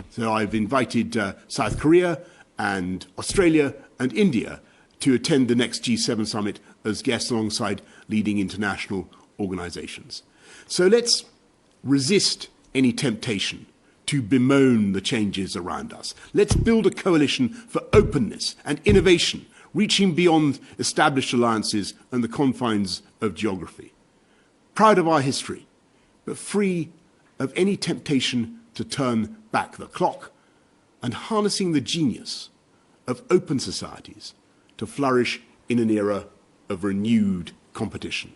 So I've invited South Korea and Australia and India to attend the next G7 summit as guests alongside leading international organisations. So let's resist any temptation to bemoan the changes around us. Let's build a coalition for openness and innovation, reaching beyond established alliances and the confines of geography. Proud of our history, but free of any temptation to turn back the clock, and harnessing the genius of open societies to flourish in an era of renewed competition.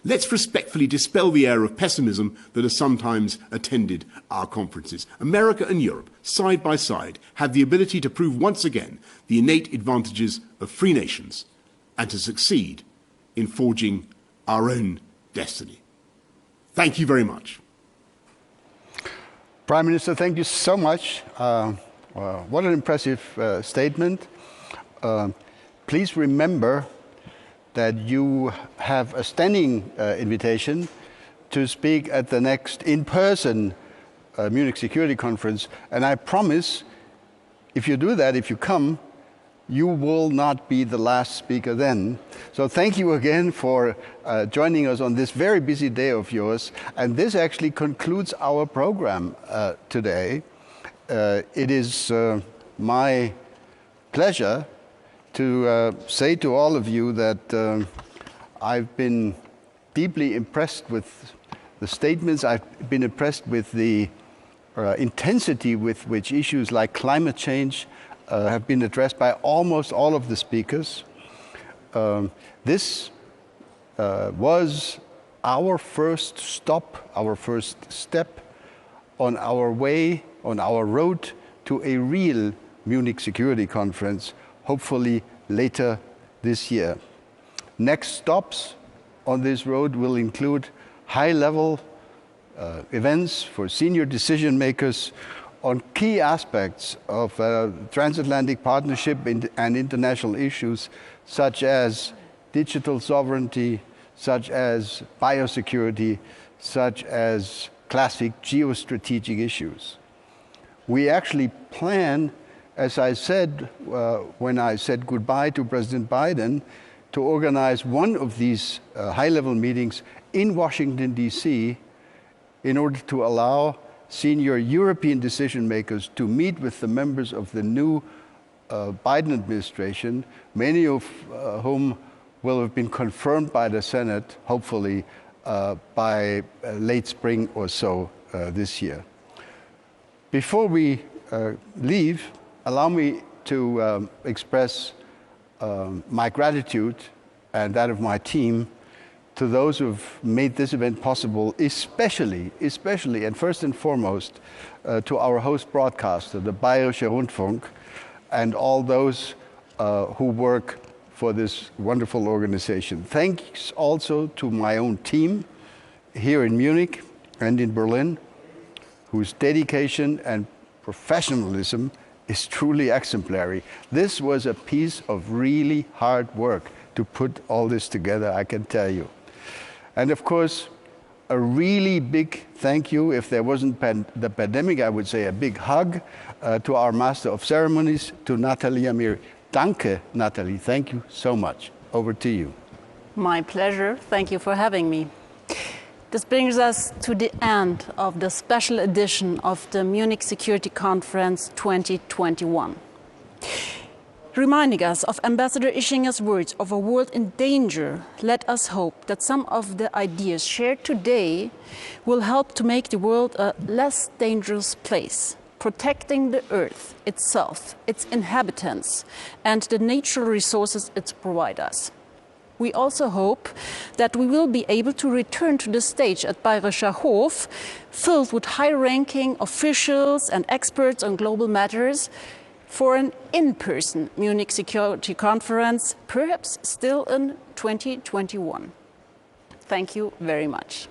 Let's respectfully dispel the air of pessimism that has sometimes attended our conferences. America and Europe, side by side, have the ability to prove once again the innate advantages of free nations and to succeed in forging our own destiny. Thank you very much. Prime Minister, thank you so much. What an impressive statement. Please remember that you have a standing invitation to speak at the next in-person Munich Security Conference. And I promise, if you do that, if you come, you will not be the last speaker then. So thank you again for joining us on this very busy day of yours. And this actually concludes our program today. It is my pleasure to say to all of you that I've been deeply impressed with the statements. I've been impressed with the intensity with which issues like climate change have been addressed by almost all of the speakers. This was our first stop, our first step on our way, on our road to a real Munich Security Conference, hopefully later this year. Next stops on this road will include high-level events for senior decision makers on key aspects of transatlantic partnership and international issues such as digital sovereignty, such as biosecurity, such as classic geostrategic issues. We actually plan, as I said when I said goodbye to President Biden, to organize one of these high-level meetings in Washington, D.C. in order to allow senior European decision makers to meet with the members of the new Biden administration, many of whom will have been confirmed by the Senate, hopefully by late spring or so this year. Before we leave, allow me to express my gratitude and that of my team to those who have made this event possible, especially and first and foremost to our host broadcaster, the Bayerische Rundfunk, and all those who work for this wonderful organization. Thanks also to my own team here in Munich and in Berlin, whose dedication and professionalism is truly exemplary. This was a piece of really hard work to put all this together, I can tell you. And of course, a really big thank you, if there wasn't the pandemic, I would say a big hug to our Master of Ceremonies, to Nathalie Amir. Danke, Nathalie. Thank you so much. Over to you. My pleasure. Thank you for having me. This brings us to the end of the special edition of the Munich Security Conference 2021. Reminding us of Ambassador Ischinger's words of a world in danger, let us hope that some of the ideas shared today will help to make the world a less dangerous place, protecting the Earth itself, its inhabitants, and the natural resources it provides us. We also hope that we will be able to return to the stage at Bayerischer Hof, filled with high-ranking officials and experts on global matters, for an in-person Munich Security Conference, perhaps still in 2021. Thank you very much.